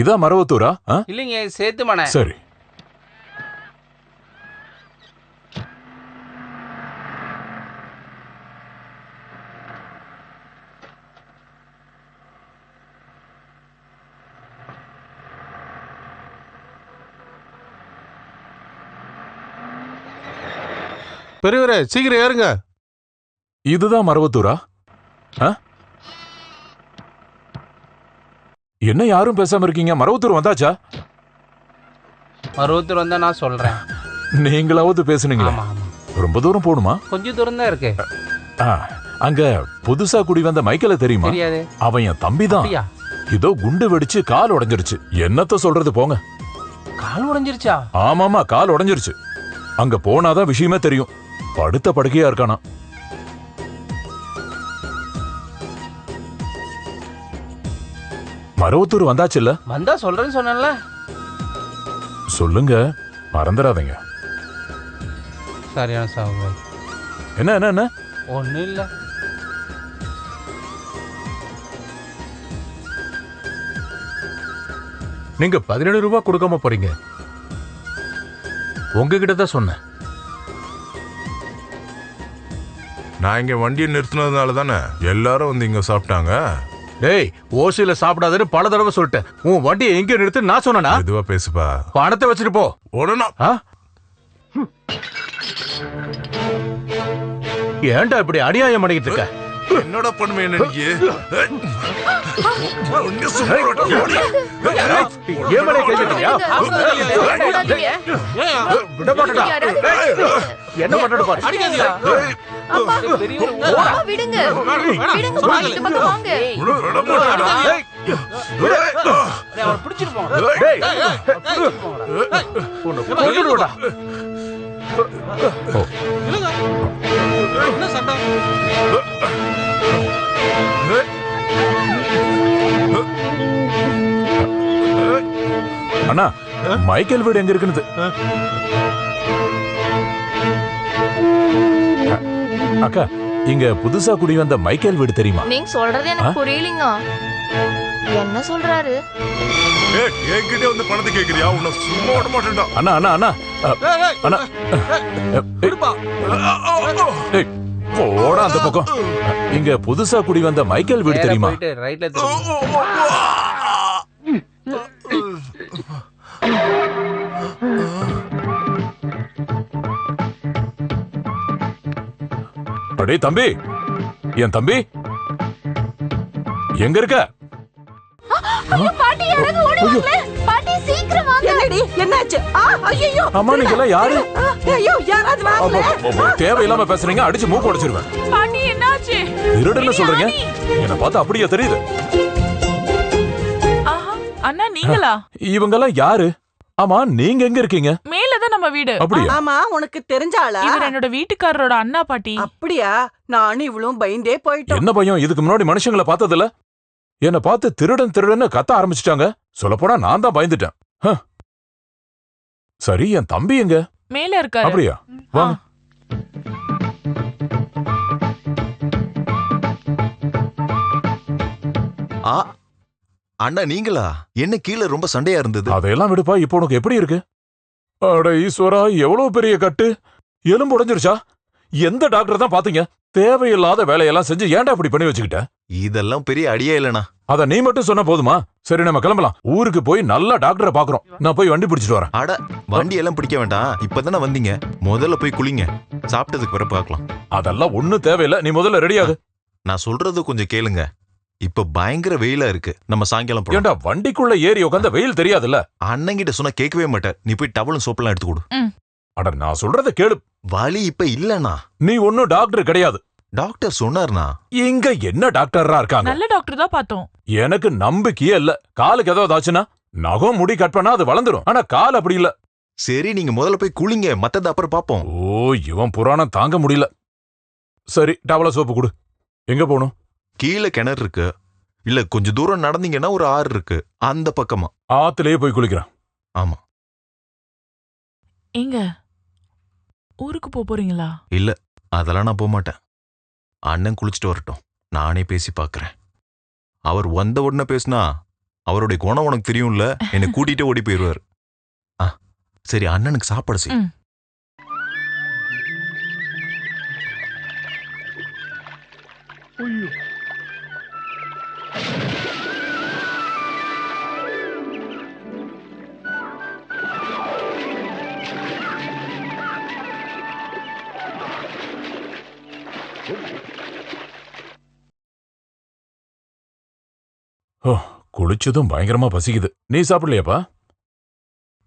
F: இதான் மரவத்தூரா?
D: இல்லைங்க, சேத்துமனை.
F: சரி.
A: பெரியவரே, சீக்கிரம் ஏறுங்க.
F: இதுதான் மரவத்தூரா? என்ன யாரும் பேசாம இருக்கீங்க? மரவத்தூர் வந்தாச்சா?
D: மரவத்தூர் வந்தா நான் சொல்றேன்.
F: நீங்களாவது பேசுனீங்களா? ரொம்ப தூரம் போகணுமா?
D: கொஞ்சம் தூரம் தான் இருக்கு.
F: அங்க புதுசா குடி வந்த மைக்கேல தெரியுமா?
D: தெரியாது.
F: அவன் என் தம்பி தான். இதோ குண்டு வெடிச்சு கால் உடைஞ்சிருச்சு. என்னத்த சொல்றது போங்க.
D: கால் உடைஞ்சிருச்சா?
F: ஆமாமா, கால் உடைஞ்சிருச்சு. அங்க போனாதான் விஷயமே தெரியும். படுத்த படுக்கையா இருக்கானா. மரவத்தூர் வந்தாச்சுல்ல?
D: வந்தா சொல்றேன்னு சொன்னேன்ல.
F: சொல்லுங்க, மறந்துடாதீங்க.
D: சரியான சாவு.
F: என்ன என்ன என்ன?
D: ஒண்ணும் இல்ல.
B: நீங்க 17 ரூபாய் கொடுக்காம போறீங்க. உங்ககிட்ட தான் சொன்னேன்.
M: நான் இங்க வண்டியை நிறுத்தினதுனால தானே எல்லாரும் வந்து இங்க சாப்பிட்டாங்க.
B: டேய், ஓசில சாப்பிடாதன்னு பல தடவை சொல்லிட்டேன். உன் வண்டியை எங்க நிறுத்து நான் சொன்னா?
M: இதுவா பேசுப்பா.
B: பணத்தை வச்சுட்டு போ.
M: ஒண்ணுனா
B: ஏன்டா இப்படி அநியாயம் பண்ணிக்கிட்டு இருக்க?
M: என்னோட பண்ணுமே என்ன நீ?
B: ஏமலே கேட்கறியா? விட மாட்டடா. என்ன பண்ணட பாரு.
G: விடுங்க. விடுங்க, இந்த பக்கம் வாங்க.
D: அவனை பிடிச்சிட்டு போங்க.
B: டேய், உன்னை கொன்னுடுடா.
D: என்ன சட்டம்?
F: அண்ணா, மைக்கேல் வீடு எங்க இருக்குன்னு அக்கா, இங்க புதுசா குடி வந்த மைக்கேல் வீடு தெரியுமா?
E: நீங்க சொல்றது எனக்கு புரியலங்க. என்ன சொல்றாரு?
M: என்கிட்ட வந்து பணத்தை கேக்குறியா? உன்னை சும்மா விட மாட்டேன்டா.
F: அண்ணா அண்ணா அண்ணா அண்ணா போடா அந்த பக்கம். இங்க புதுசா குடி வந்த மைக்கேல் வீடு தெரியுமா?
D: ரைட்ல
F: அடே தம்பி, என் தம்பி எங்க இருக்க?
E: பாட்டி யாராவது ஓடுவாங்களே. பாட்டி சீக்கிரம் வாங்க.
I: என்னடி என்னாச்சு? ஐயோ
F: அம்மா நீங்க எல்லாம் யாரு?
I: ஐயோ யாராவது வாங்க.
F: தேவையில்லாம பேசுறீங்க, அடிச்சு மூக்கு உடைச்சிருவேன்.
J: பாட்டி என்னாச்சு?
F: திருடுன்னு சொல்றீங்க? என்ன பார்த்தா அப்படியே தெரியுது.
J: அண்ணா நீங்களா?
F: இவங்க எல்லாம் யாரு? ஆமா நீங்க எங்க இருக்கீங்க?
J: மேலதான் நம்ம வீடு.
F: அப்படியா?
I: ஆமா உனக்கு தெரிஞ்சாளா?
J: இவர் என்னோட வீட்டுக்காரரோட அண்ணா பாட்டி.
I: அப்படியா? நானும் இவளும் பயந்தே போயிட்டோம்.
F: என்ன பயம்? இதுக்கு முன்னாடி மனுஷங்களை பார்த்ததில்ல. என்ன பார்த்து திருடன் திருடன்னு கத்த ஆரம்பிச்சிட்டாங்க. சொல்லப்போனா நான் தான் பயந்துட்டேன். சரி, என் தம்பி எங்க?
J: மேல இருக்காரு.
F: அப்படியா? வாங்க.
K: அண்ணா நீங்களா? என்ன கீழே ரொம்ப சண்டையா இருந்தது?
F: அதையெல்லாம் விடுப்பா. இப்போ உனக்கு எப்படி இருக்கு? அட ஈஸ்வரா, எவ்வளவு பெரிய கட்டு! எலும்பு உடைஞ்சிருச்சா? எந்த டாக்டர் தான் பாத்தீங்க? தேவையில்லாத வேலையெல்லாம் செஞ்சு ஏன்டா இப்படி பண்ணி வச்சுக்கிட்ட?
K: இதெல்லாம் பெரிய அடியா இல்லனா?
F: அத நீ மட்டும் சொன்ன போதுமா? சரி நம்ம கிளம்பலாம். ஊருக்கு போய் நல்ல டாக்டரை பாக்குறோம். நான் போய் வண்டி பிடிச்சிட்டு வரேன்.
K: அட வண்டி எல்லாம் பிடிக்க வேண்டாம். இப்பதானே வந்தீங்க. முதல்ல போய் குளிங்க. சாப்பிட்டதுக்கு பிறகு பார்க்கலாம்.
F: அதெல்லாம் ஒண்ணும் தேவையில்லை. நீ முதல்ல ரெடியாகு.
K: நான் சொல்றது கொஞ்சம் கேளுங்க. இப்ப பயங்கர வெயிலா இருக்கு. நம்ம சாயங்காலம் போலாம்.
F: ஏண்டா வண்டிக்குள்ள ஏறி உட்கார்ந்த வெயில் தெரியாதுல்ல?
K: அண்ணங்கிட்ட சொன்னா கேட்கவே மாட்டேன். நீ போய் டவலும் சோப்பெல்லாம் எடுத்து கொடு.
F: அட நான் சொல்றத கேளு.
K: வலி இப்ப இல்லனா?
F: நீ ஒன்னும் டாக்டர் கிடையாது.
K: டாக்டர் சொன்னார்னா?
F: இங்க என்ன டாக்டர்ரா இருக்காங்க?
J: நல்ல டாக்டர் தான் பார்த்தோம்.
F: எனக்கு நம்பிக்கையே இல்ல. காலுக்கு ஏதாவது ஆச்சுன்னா நகம் முடி கட் பண்ணா அது வளர்ந்துரும். ஆனா கால் அப்படி இல்ல.
K: சரி நீங்க முதல்ல போய் குளிங்க. மத்தத அப்புறம் பாப்போம்.
F: ஓ, இவன் புராணம் தாங்க முடியல. சரி, டவல சோப்பு கொடு. எங்க போகணும்?
K: கீழே கிணறு இருக்கு. இல்ல கொஞ்சம் தூரம் நடந்தீங்கன்னா ஒரு ஆறு இருக்கு. அந்த பக்கமா.
F: ஆத்திலேயே போய் குளிக்கிறேன்.
K: ஆமா.
J: எங்க ஊருக்கு போறீங்களா?
K: இல்ல அதெல்லாம் நான் போக மாட்டேன். அண்ணன் குளிச்சுட்டு வரட்டும். நானே பேசி பாக்குறேன். அவர் வந்த உடனே பேசினா அவருடைய குணம் உனக்கு தெரியும்ல. என்னை கூட்டிட்டு ஓடி போயிருவார். சரி அண்ணனுக்கு சாப்பாடு செய்.
F: குளிச்சதும் பயங்கரமா பசிக்குது. நீ சாப்பிடலையாப்பா?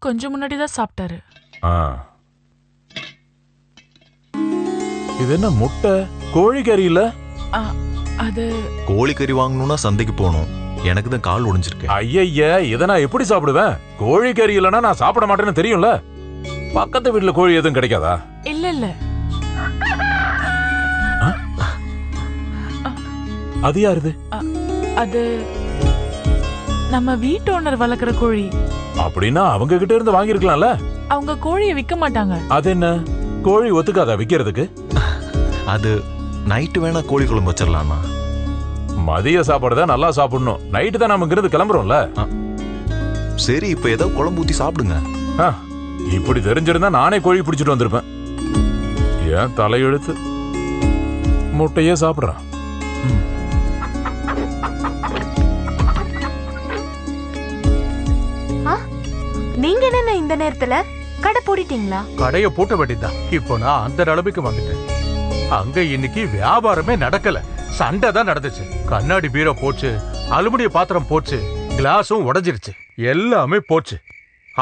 J: கொஞ்சம் முன்னாடி தான் சாப்பிட்டாரு.
F: இது என்ன முட்டை? கோழிக்கறி இல்ல?
J: அது
K: கோழிக்கறி வாங்கணும்னா சந்தைக்கு போகணும். எனக்கு தான் கால் உடைஞ்சிருக்கு.
F: ஐய, இதை நான் எப்படி சாப்பிடுவேன்? கோழிக்கறி இல்லனா நான் சாப்பிட மாட்டேன்னு தெரியும்ல. பக்கத்து வீட்டுல கோழி எதுவும் கிடைக்காதா?
J: இல்ல இல்ல.
F: அது யாருது?
J: அது நம்ம வீட்டு ஓனர் வளர்க்குற கோழி.
F: அப்படின்னா அவங்க கிட்ட இருந்து வாங்கிருக்கலாம்ல.
J: அவங்க கோழியை விற்க மாட்டாங்க.
F: அது என்ன, கோழி ஒத்துக்காதா விக்கிறதுக்கு?
K: அது நைட்டு வேணா கோழி குழம்பு வச்சிடலாமா?
F: மதிய சாப்பாடு தான் நல்லா சாப்பிடணும். நைட்டு தான் நம்ம இங்கிருந்து கிளம்புறோம்ல.
K: சரி இப்ப ஏதோ குழம்பு ஊத்தி சாப்பிடுங்க.
F: இப்படி தெரிஞ்சிருந்தா நானே கோழி பிடிச்சிட்டு வந்திருப்பேன். ஏன் தலையெழுத்து? முட்டையே சாப்பிடுறான்.
G: நீங்க என்ன இந்த நேரத்துல கடை போடிட்டீங்களா?
B: கடைய பூட்ட வேண்டியதான். இப்போ நான் அந்த நிலைமைக்கு வந்துட்டேன். அங்க இன்னைக்கு வியாபாரமே நடக்கல. சண்டை தான் நடந்துச்சு. கண்ணாடி பீரோ போச்சு, அலுமினிய பாத்திரம் போச்சு, கிளாஸும் உடைஞ்சிருச்சு, எல்லாமே போச்சு.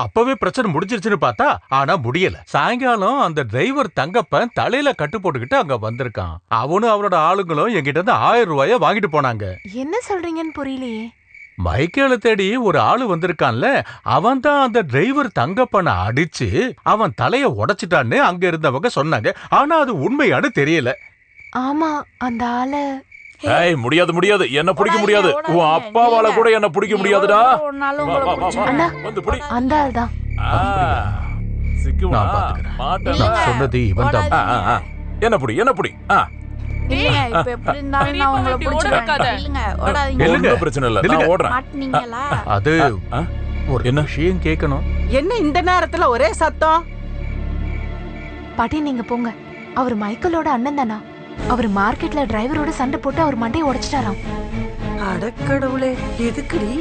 B: அப்பவே பிரச்சனை முடிஞ்சிருச்சுன்னு பார்த்தா ஆனா முடியல. சாயங்காலம் அந்த டிரைவர் தங்கப்பன் தலையில கட்டு போட்டுக்கிட்டு அங்க வந்திருக்கான். அவனும் அவனோட ஆளுங்களும் என்கிட்ட இருந்து 1000 ரூபாய வாங்கிட்டு போனாங்க.
G: என்ன சொல்றீங்கன்னு புரியலையே.
B: மைக்கேல தேடி ஒரு ஆளு வந்திருக்கான்ல, அவன் தான் அந்த டிரைவர் தங்கப்பனை அடிச்சு அவன் தலைய உடைச்சிட்டான்னு அங்க இருந்தவங்க சொன்னாங்க. ஆனா அது உண்மையானு தெரியல.
G: ஆமா, அந்த ஆளு
F: முடியாது முடியாது, என்ன பிடிக்க முடியாது. உன் அப்பாவால கூட என்ன பிடிக்க முடியாதுடா.
G: அந்த ஆள் தான்.
B: நான் பாத்துக்கிறேன். நான் சொன்னது இவன் தான்.
F: என்ன புடி என்ன புடி
E: இல்லைங்க, இப்ப எப்படி இருந்தாலும் நான் உங்களை பிடிச்சிருக்கேன். இல்லைங்க, ஓடாதீங்க.
F: ஒண்ணும் பிரச்சனை இல்ல, நான் ஓடுறேன்.
E: மாட்டீங்களா?
B: அது ஒரு என்ன விஷயம் கேட்கணும்.
I: என்ன இந்த நேரத்துல ஒரே சத்தம்?
G: பாட்டி நீங்க போங்க. அவர் மைக்கேலோட அண்ணன் தானா? அவர் மார்க்கெட்ல டிரைவரோட சண்டை போட்டு அவர் மண்டையை உடைச்சிட்டாராம்.
I: அடக்கடவுளே, எதுக்குடி?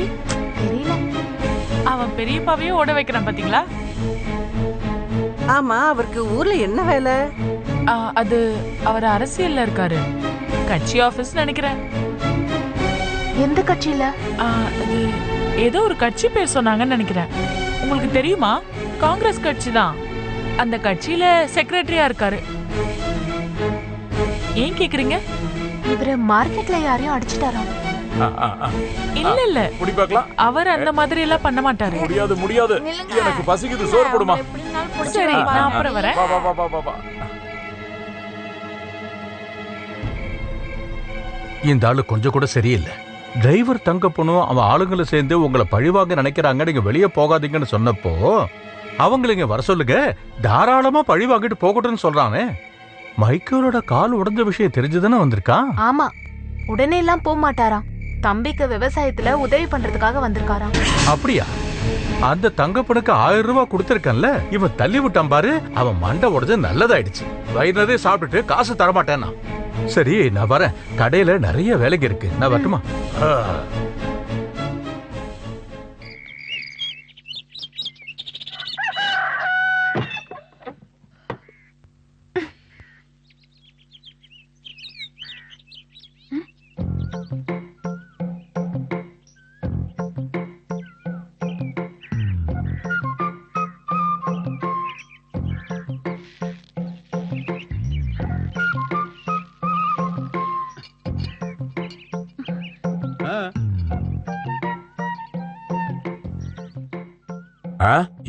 G: தெரியல.
J: அவன் பெரியப்பாவையே ஓட வைக்கிறான் பாத்தீங்களா?
I: ஆமா, அவருக்கு ஊர்ல என்ன வேலை?
J: அது அவர் அரசியல்ல இருக்காரு. கட்சி ஆபீஸ் நினைக்கிறேன்.
G: எந்த கட்சியில?
J: ஏதோ ஒரு கட்சி பேர் சொன்னாங்கன்னு நினைக்கிறேன். உங்களுக்கு தெரியுமா? காங்கிரஸ் கட்சி தான். அந்த கட்சியில செக்ரட்டரியா இருக்காரு. ஏன் கேக்குறீங்க?
G: இவரு மார்க்கெட்ல யாரையும் அடிச்சிட்டாராம்.
J: இல்ல இல்ல,
F: புடி பார்க்கலாம்.
J: அவர் அந்த மாதிரி எல்லாம் பண்ண மாட்டாரு.
F: முடியாது முடியாது, எனக்கு பசிக்குது, சோறு போடுமா.
J: சரி, நான் அப்புறம் வரேன்.
F: வா வா வா வா வா.
B: இந்த ஆளு கொஞ்சம் கூட சரியில்லை. டிரைவர் தங்க பொண்ணும் அவன் ஆளுங்களை சேர்ந்து உங்களை பழிவாங்க நினைக்கிறாங்க, நீங்க வெளியே போகாதீங்கன்னு சொன்னப்போ அவங்களை இங்க வர சொல்லுங்க, தாராளமா பழி வாங்கிட்டு போகட்டும்னு சொல்றானே. மைக்கேலோட கால் உடைஞ்ச விஷயம் தெரிஞ்சுதானே வந்திருக்கான்.
G: ஆமா, உடனே எல்லாம் போக மாட்டாராம். தம்பிக்கு விவசாயத்துல உதவி பண்றதுக்காக வந்திருக்காராம்.
B: அப்படியா? அந்த தங்கப்பனுக்கு 1000 ரூபாய் கொடுத்திருக்கன்ல, இவன் தள்ளி விட்டான் பாரு. அவன் மண்டை உடைஞ்சு நல்லதாயிடுச்சு. வயிறதே சாப்பிட்டுட்டு காசு தரமாட்டேன்னா. சரி, நான் வரேன். கடையில நிறைய வேலைக்கு இருக்கு, நான் வரட்டுமா?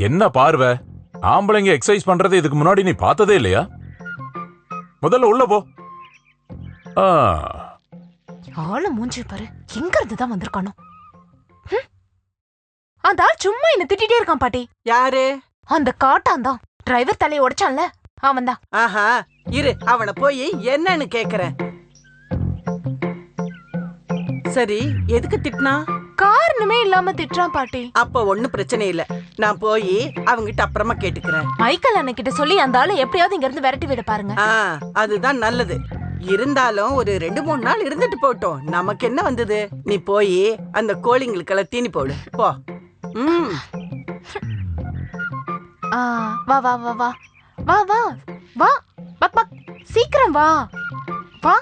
F: என்ன பார்வை? ஆம்பளைங்க எக்ஸசைஸ் பண்றது இதுக்கு முன்னாடி நீ பார்த்ததே இல்லையா? முதல்ல உள்ள போ.
G: ஆள மூஞ்சி பாரு, எங்க இருந்து தான் வந்திருக்கானோ. அந்த ஆள் சும்மா என்ன திட்டிட்டே இருக்கான் பாட்டி.
I: யாரு?
G: அந்த காட்டான் தான், டிரைவர் தலையை உடைச்சான்ல அவன் தான்.
I: ஆஹா, இரு, அவனை போய் என்னன்னு கேக்குறேன். சரி, எதுக்கு திட்டினா?
G: காரணமே இல்லாம திட்டுறான் பாட்டி.
I: அப்ப ஒண்ணும் பிரச்சனை இல்ல, நான் போய் அவங்கிட்ட அப்புறமா கேட்டுக்கிறேன்.
G: மைக்கேல் அண்ணன்கிட்ட சொல்லி அந்த ஆளை எப்படியாவது இங்க இருந்து விரட்டி விட பாருங்க.
I: அதுதான் நல்லது. இருந்தாலும் ஒரு 2-3 நாள் இருந்துட்டு போட்டோம், நமக்கு என்ன வந்தது? நீ போய் அந்த கோழிங்களுக்கெல்லாம் தீனி போடு போ.
G: வா வா வா வா வா வா வா பக் பக், சீக்கிரம் வா வா.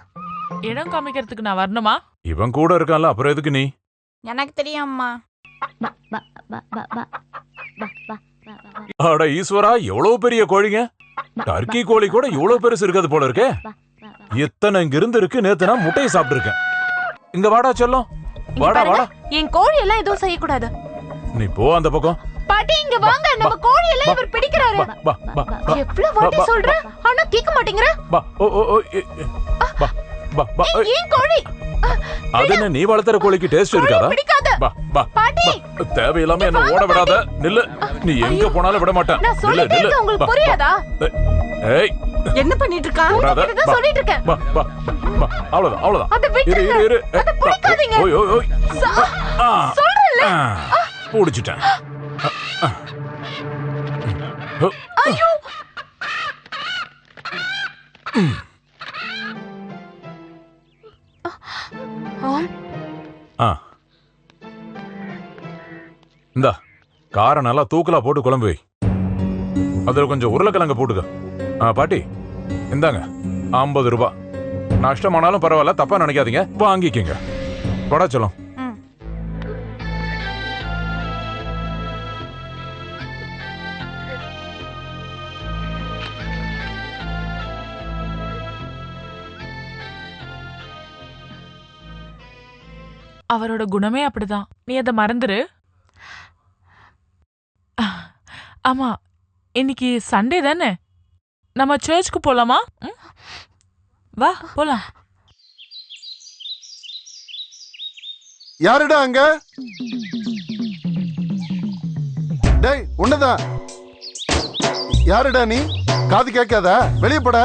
J: இடம் காமிக்கிறதுக்கு நான் வரணுமா?
F: இவன் கூட இருக்கான்ல, அப்புறம் எதுக்கு நீ?
E: எனக்கு தெரியும்மா.
F: அட ஈஸ்வரா, எவ்வளவு பெரிய கோழிங்க! டர்க்கி கோழி கூட இவ்வளவு பெருசு இருக்காது போல இருக்கே. எத்தனை இங்க இருந்து இருக்கு. நேத்து நான் முட்டையை சாப்பிட்டு இருக்கேன். இங்க வாடா செல்லம், வாடா வாடா.
G: என் கோழி எல்லாம் எதுவும் செய்யக்கூடாது.
F: நீ போ அந்த பக்கம்.
G: பாட்டி இங்க வாங்க, நம்ம கோழி எல்லாம் இவர் பிடிக்கிறாரு. எவ்வளவு வாட்டி சொல்றேன், ஆனா கேட்க மாட்டேங்கற. ஏன் கோழி?
F: அது என்ன, நீ வளர்த்துற கோழிக்கு டேஸ்ட் இருக்காதா?
G: பாட்டி
F: தேவையில்லாம என்ன ஓட விடாத, நில்லு. நீ எங்க போனாலும் விட மாட்டேன்.
G: நான் சொல்லிட்டே இருக்கேன், உங்களுக்கு புரியாதா?
F: ஏய்,
I: என்ன பண்ணிட்டு இருக்கான்?
G: நான் சொல்லிட்டு இருக்கேன்.
F: அவ்வளவுதான் அவ்வளவுதான்.
G: இரு இரு இரு, அத பிடிக்காதீங்க.
F: ஓய் ஓய் ஓய்,
G: சொல்றேன்ல.
F: புடிச்சிட்டேன்.
G: ஐயோ,
F: இந்தா காரை நல்லா தூக்கலா போட்டு குழம்பு வை. அதுல கொஞ்சம் உருளைக்கிழங்க போட்டுக்க. பாட்டி இந்தாங்க 50 ரூபாய். நஷ்டமானாலும் பரவாயில்ல, தப்பா நினைக்காதீங்க, வாங்கிக்கங்க. வடா சொல்லும்.
J: அவரோட குணமே அப்படிதான். நீ அதை மறந்துரு. ஆமா, இன்னைக்கு சண்டே தானே, நம்ம சர்ச்சுக்கு போலாமா? வா போலாம்.
H: யாருடா அங்க? டேய், உன்னதான். யாருடா நீ? காது கேட்காதா? வெளியே போட.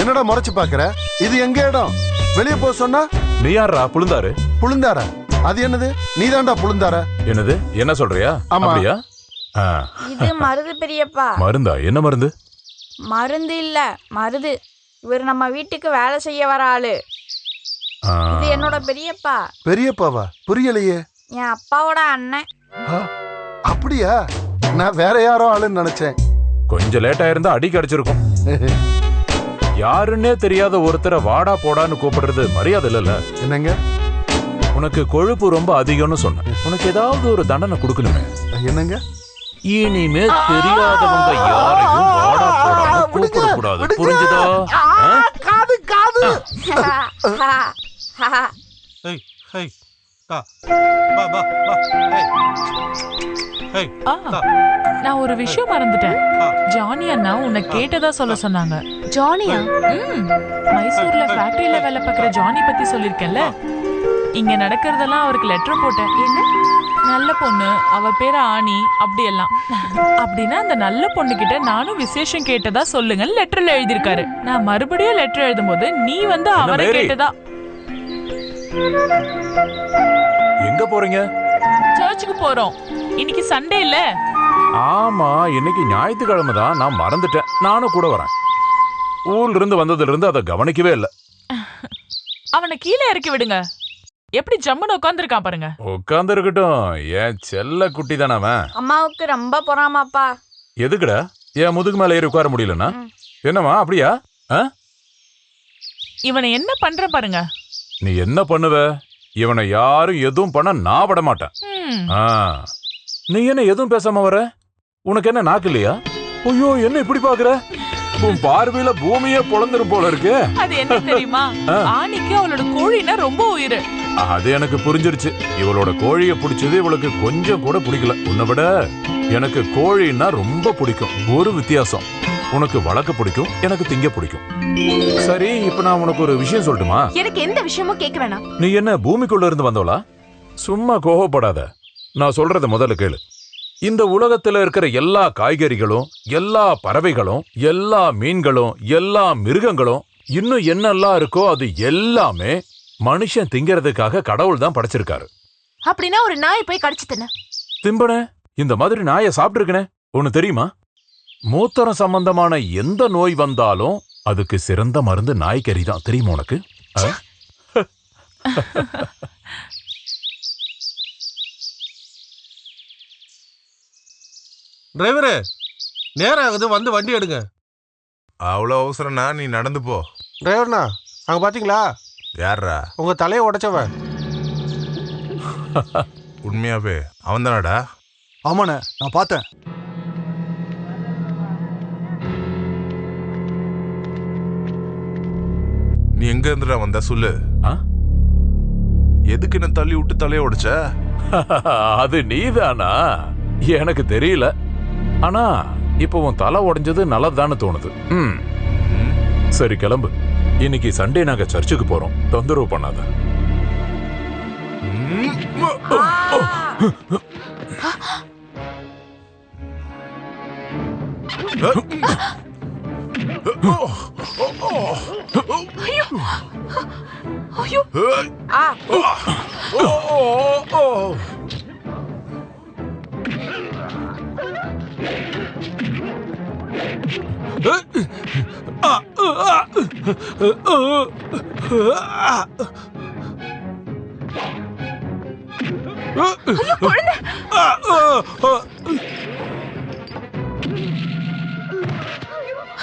H: என்னடா முறைச்சு பாக்குற? இது எங்க இடம்? வெளியே போ சொன்னா
F: நீ யாரா புழுந்தாரு?
H: புழுந்தாரா? அது என்னது? நீதான்டா புழுந்தாரா?
F: என்னது? என்ன சொல்றியா? அப்படியா?
E: இது மருது பெரியப்பா.
F: மருந்தா? என்ன மருந்து?
E: மருந்து இல்ல, மருது. இவர் நம்ம வீட்டுக்கு வேலை செய்ய வர ஆளு. இது என்னோட பெரியப்பா.
H: பெரியப்பாவா? புரியலையே.
E: என் அப்பாவோட அண்ணன்.
H: அப்படியா? நான் வேற யாரோ ஆளுன்னு நினைச்சேன்.
F: கொஞ்சம் லேட்டா இருந்தா அடி கிடைச்சிருக்கும். யாருன்னே தெரியாத ஒருத்தரை வாடா போடான்னு கூப்பிடுறது மரியாதை இல்ல.
H: என்னங்க?
F: உனக்கு கொழுப்பு ரொம்ப அதிகம்னு சொன்னேன். உனக்கு ஏதாவது ஒரு தண்டனை கொடுக்கணுமே.
H: என்னங்க?
F: இனிமே தெரியாதவங்க யாரையும் வாடா போடான்னு கூப்பிட கூடாது. புரிஞ்சுதா?
H: காது காது.
J: நான் ஒரு விஷயம் மறந்துட்டேன். ஜானி அண்ணா உன்னை கேட்டதா சொல்ல சொன்னாங்க.
G: ஜானியா?
J: மைசூர்ல ஃபேக்டரியில வேலை பார்க்குற ஜானி பத்தி சொல்லிருக்கேன்ல. இங்க நடக்கிறதெல்லாம் அவருக்கு லெட்டர் போட்டேன். என்ன நல்ல பொண்ணு, அவ பேரு ஆனி, அப்படியெல்லாம். அப்படின்னா அந்த நல்ல பொண்ணு கிட்ட நானும் விசேஷம் கேட்டதா சொல்லுங்கன்னு லெட்டர்ல எழுதியிருக்காரு. நான் மறுபடியும் லெட்டர் எழுதும்போது நீ வந்து அவரை கேட்டதா.
F: எங்க போறீங்க?
J: சர்ச்சுக்கு போறோம். இன்னைக்கு சண்டே இல்ல?
F: ஆமா, இன்னைக்கு ஞாயிற்றுக்கிழமை தான். நான் மறந்துட்டேன். நானும் கூட வரேன். ஊர்ல இருந்து வந்ததுல இருந்து அதை கவனிக்கவே இல்லை.
J: அவனை கீழே இறக்கி விடுங்க. எப்படி ஜம்முன்னு உட்காந்துருக்கான் பாருங்க.
F: உட்கார்ந்து இருக்கட்டும். ஏன் செல்ல குட்டி தானே அவன்.
E: அம்மாவுக்கு ரொம்ப பொறாமாப்பா.
F: எதுக்குடா? ஏன் முதுகு மேல ஏறி உட்கார முடியலன்னா? என்னமா அப்படியா?
J: இவனை என்ன பண்ற பாருங்க.
F: நீ என்ன பண்ணுவ? இவனை யாரும் எதுவும் பண்ண நான் விட மாட்டேன். நீ என்ன எதுவும் பேசாம வர? உனக்கு என்ன நாக்கு இல்லையா? ஐயோ, என்ன இப்படி பாக்குற? உன் பார்வையில பூமியே பொளந்துரும் போல இருக்கு.
J: அது என்ன தெரியுமா? ஆனிக்கு அவளோட கோழினா ரொம்ப உயிர்.
F: அது எனக்கு புரிஞ்சிருச்சு. இவளோட கோழிய பிடிச்சது இவளுக்கு கொஞ்சம் கூட பிடிக்கல. உன்னை விட எனக்கு கோழின்னா ரொம்ப பிடிக்கும். ஒரு வித்தியாசம், உனக்கு வளர்க்க பிடிக்கும், எனக்கு திங்க பிடிக்கும். சரி, இப்ப நான் உனக்கு ஒரு விஷயம் சொல்லட்டுமா?
G: எனக்கு எந்த விஷயமும் கேட்க வேணாம்.
F: நீ என்ன பூமிக்குள்ள இருந்து வந்தவளா? சும்மா கோபப்படாத. நான் சொல்றத முதல்ல கேளு. இந்த உலகத்துல இருக்கிற எல்லா காய்கறிகளும், எல்லா பறவைகளும், எல்லா மீன்களும், எல்லா மிருகங்களும், இன்னும் என்னெல்லாம் இருக்கோ அது எல்லாமே மனுஷன் திங்கிறதுக்காக கடவுள் தான் படைச்சிருக்காரு.
G: அப்படின்னா ஒரு நாயை போய் கடிச்சு தின்ன.
F: திம்பன இந்த மாதிரி நாயை சாப்பிட்டுருக்கனே. ஒன்னு தெரியுமா? மூத்தரம் சம்பந்தமான எந்த நோய் வந்தாலும் அதுக்கு சிறந்த மருந்து நாய்க்கறி தான். தெரியுமா உனக்கு?
A: டிரைவரு, நேரம் ஆகுது, வந்து வண்டி எடுங்க.
M: அவ்வளோ அவசரம்னா நீ நடந்து போ.
A: டிரைவர்னா, அங்க பாத்தீங்களா?
M: யாரா?
A: உங்க தலையை உடைச்சவன்.
M: உண்மையாவே அவன் தானடா?
H: ஆமாண்ணே, நான் பார்த்தேன்.
M: நீ எங்க இருந்துடா வந்த சொல்லு. எதுக்கு என்ன தள்ளி விட்டு தலையை உடைச்ச?
F: அது நீதானா? எனக்கு தெரியல. ஆனா இப்ப உன் தலை உடைஞ்சது நல்லதான்னு தோணுது. சரி, கிளம்பு. இன்னைக்கு சண்டே நாங்க சர்ச்சுக்கு போறோம். தொந்தரவு பண்ணாத.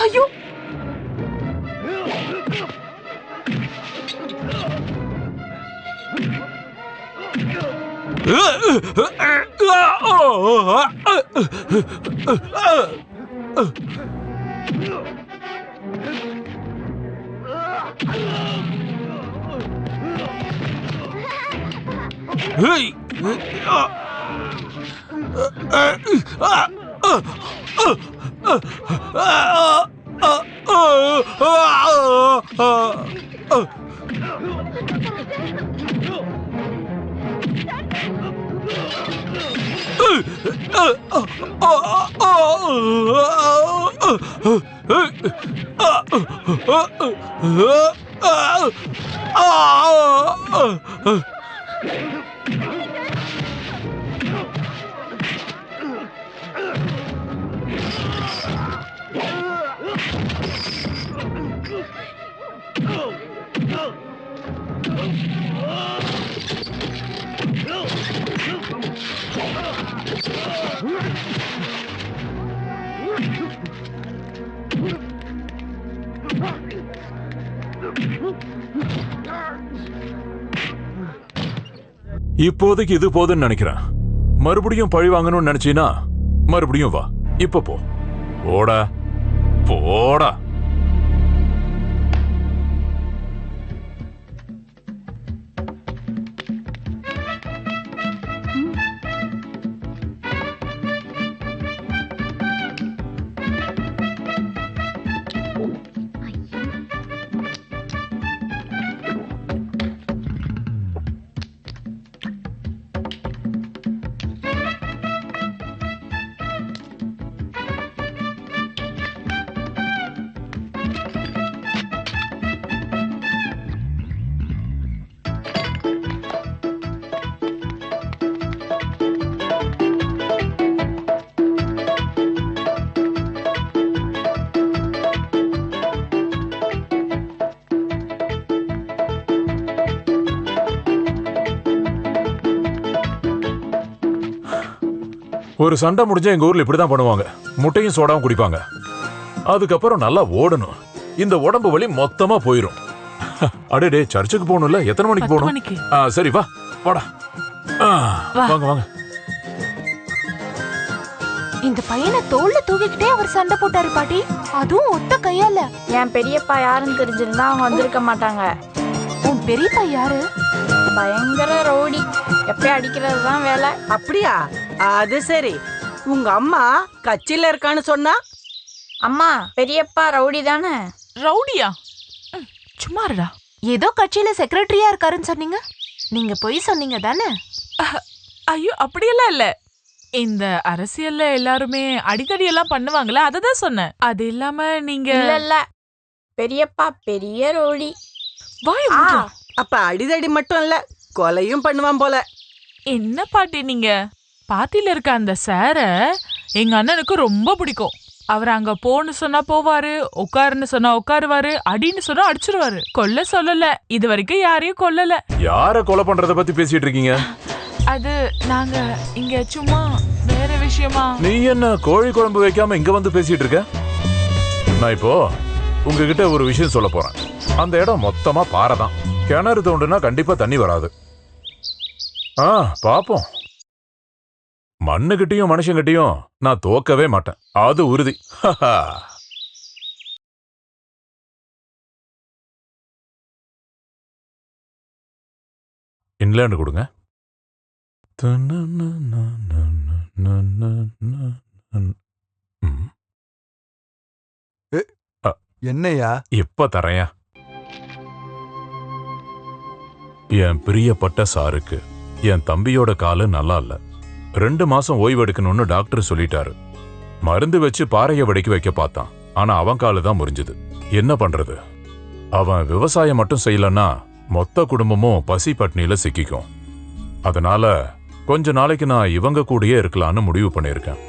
G: ஐயோ,
F: இப்போதைக்கு இது போதுன்னு நினைக்கிறேன். மறுபடியும் பழி வாங்கணும்னு நினைச்சீனா மறுபடியும் வா. இப்ப போ. போடா போடா. ஒரு சண்டை முடிஞ்சா எங்க ஊர்ல இப்படிதான் பண்ணுவாங்க. முட்டையும் சோடாவும் குடிப்பாங்க. அதுக்கப்புறம் நல்லா ஓடணும். இந்த உடம்பு வலி மொத்தமா போயிரும். அடே சர்ச்சுக்கு போகணும்ல. எத்தனை மணிக்கு போகணும்? சரி வா வாடா. வாங்க வாங்க.
G: இந்த பையனை தோல்ல தூக்கிக்கிட்டே அவர் சண்டை போட்டாரு பாட்டி. அதுவும் ஒத்த கையால.
E: என் பெரியப்பா யாருன்னு தெரிஞ்சிருந்தா அவங்க வந்திருக்க மாட்டாங்க.
G: உன் பெரியப்பா யாரு?
E: பயங்கர ரவுடி. எப்பயும் அடிக்கிறது தான் வேலை.
I: அப்படியா? அது சரி. உங்க அம்மா கட்சியில இருக்கான்னு சொன்னா?
E: அம்மா பெரியப்பா ரவுடி தானே?
J: ரவுடியா? சும்மாருடா.
G: ஏதோ கட்சியில செக்ரட்டரியா இருக்காருன்னு சொன்னீங்க. நீங்க போய் சொன்னீங்க தானே?
J: ஐயோ அப்படியெல்லாம் இல்ல. இந்த அரசியல்ல எல்லாருமே அடிக்கடி எல்லாம் பண்ணுவாங்களே, அததான் சொன்னேன். அது இல்லாம நீங்க
E: இல்ல பெரியப்பா பெரிய ரவுடி.
I: அப்ப அடிதடி மட்டும் இல்ல, கொலையும் பண்ணுவான் போல.
J: என்ன பாட்டி நீங்க? பாத்தியில இருக்க அந்த சார எங்க அண்ணனுக்கு ரொம்ப பிடிக்கும். அவர் அங்க போன்னு சொன்னா போவாரு, உட்காருன்னு சொன்னா உட்காருவாரு, அடின்னு சொன்னா அடிச்சிருவாரு. கொல்ல சொல்லல, இது வரைக்கும் யாரையும் கொல்லல.
F: யார கொலை பண்றத பத்தி பேசிட்டு இருக்கீங்க?
J: அது நாங்க இங்க சும்மா வேற விஷயமா.
F: நீ என்ன கோழி குழம்பு வைக்காம இங்க வந்து பேசிட்டு இருக்க? நான் இப்போ உங்ககிட்ட ஒரு விஷயம் சொல்ல போறேன். அந்த இடம் மொத்தமா பாறை தான். கிணறு தோண்டுனா கண்டிப்பா தண்ணி வராது. பாப்போம். மண்ணுகிட்டையும் மனுஷங்கிட்டையும் நான் தோக்கவே மாட்டேன், அது உறுதி. இங்கிலாந்து கொடுங்க.
H: என்னையா?
F: இப்ப தரையா? என் பிரியப்பட்ட சாருக்கு என் தம்பியோட காலு நல்லா இல்ல. 2 மாசம் ஓய்வு எடுக்கணும்னு டாக்டர் சொல்லிட்டாரு. மருந்து வச்சு பாறைய வடிக்க வைக்க பார்த்தான். ஆனா அவன் காலு தான் முறிஞ்சது. என்ன பண்றது? அவன் விவசாயம் மட்டும் செய்யலன்னா மொத்த குடும்பமும் பசி பட்னியில சிக்கிக்கும். அதனால கொஞ்ச நாளைக்கு நான் இவங்க கூடயே இருக்கலான்னு முடிவு பண்ணிருக்கேன்.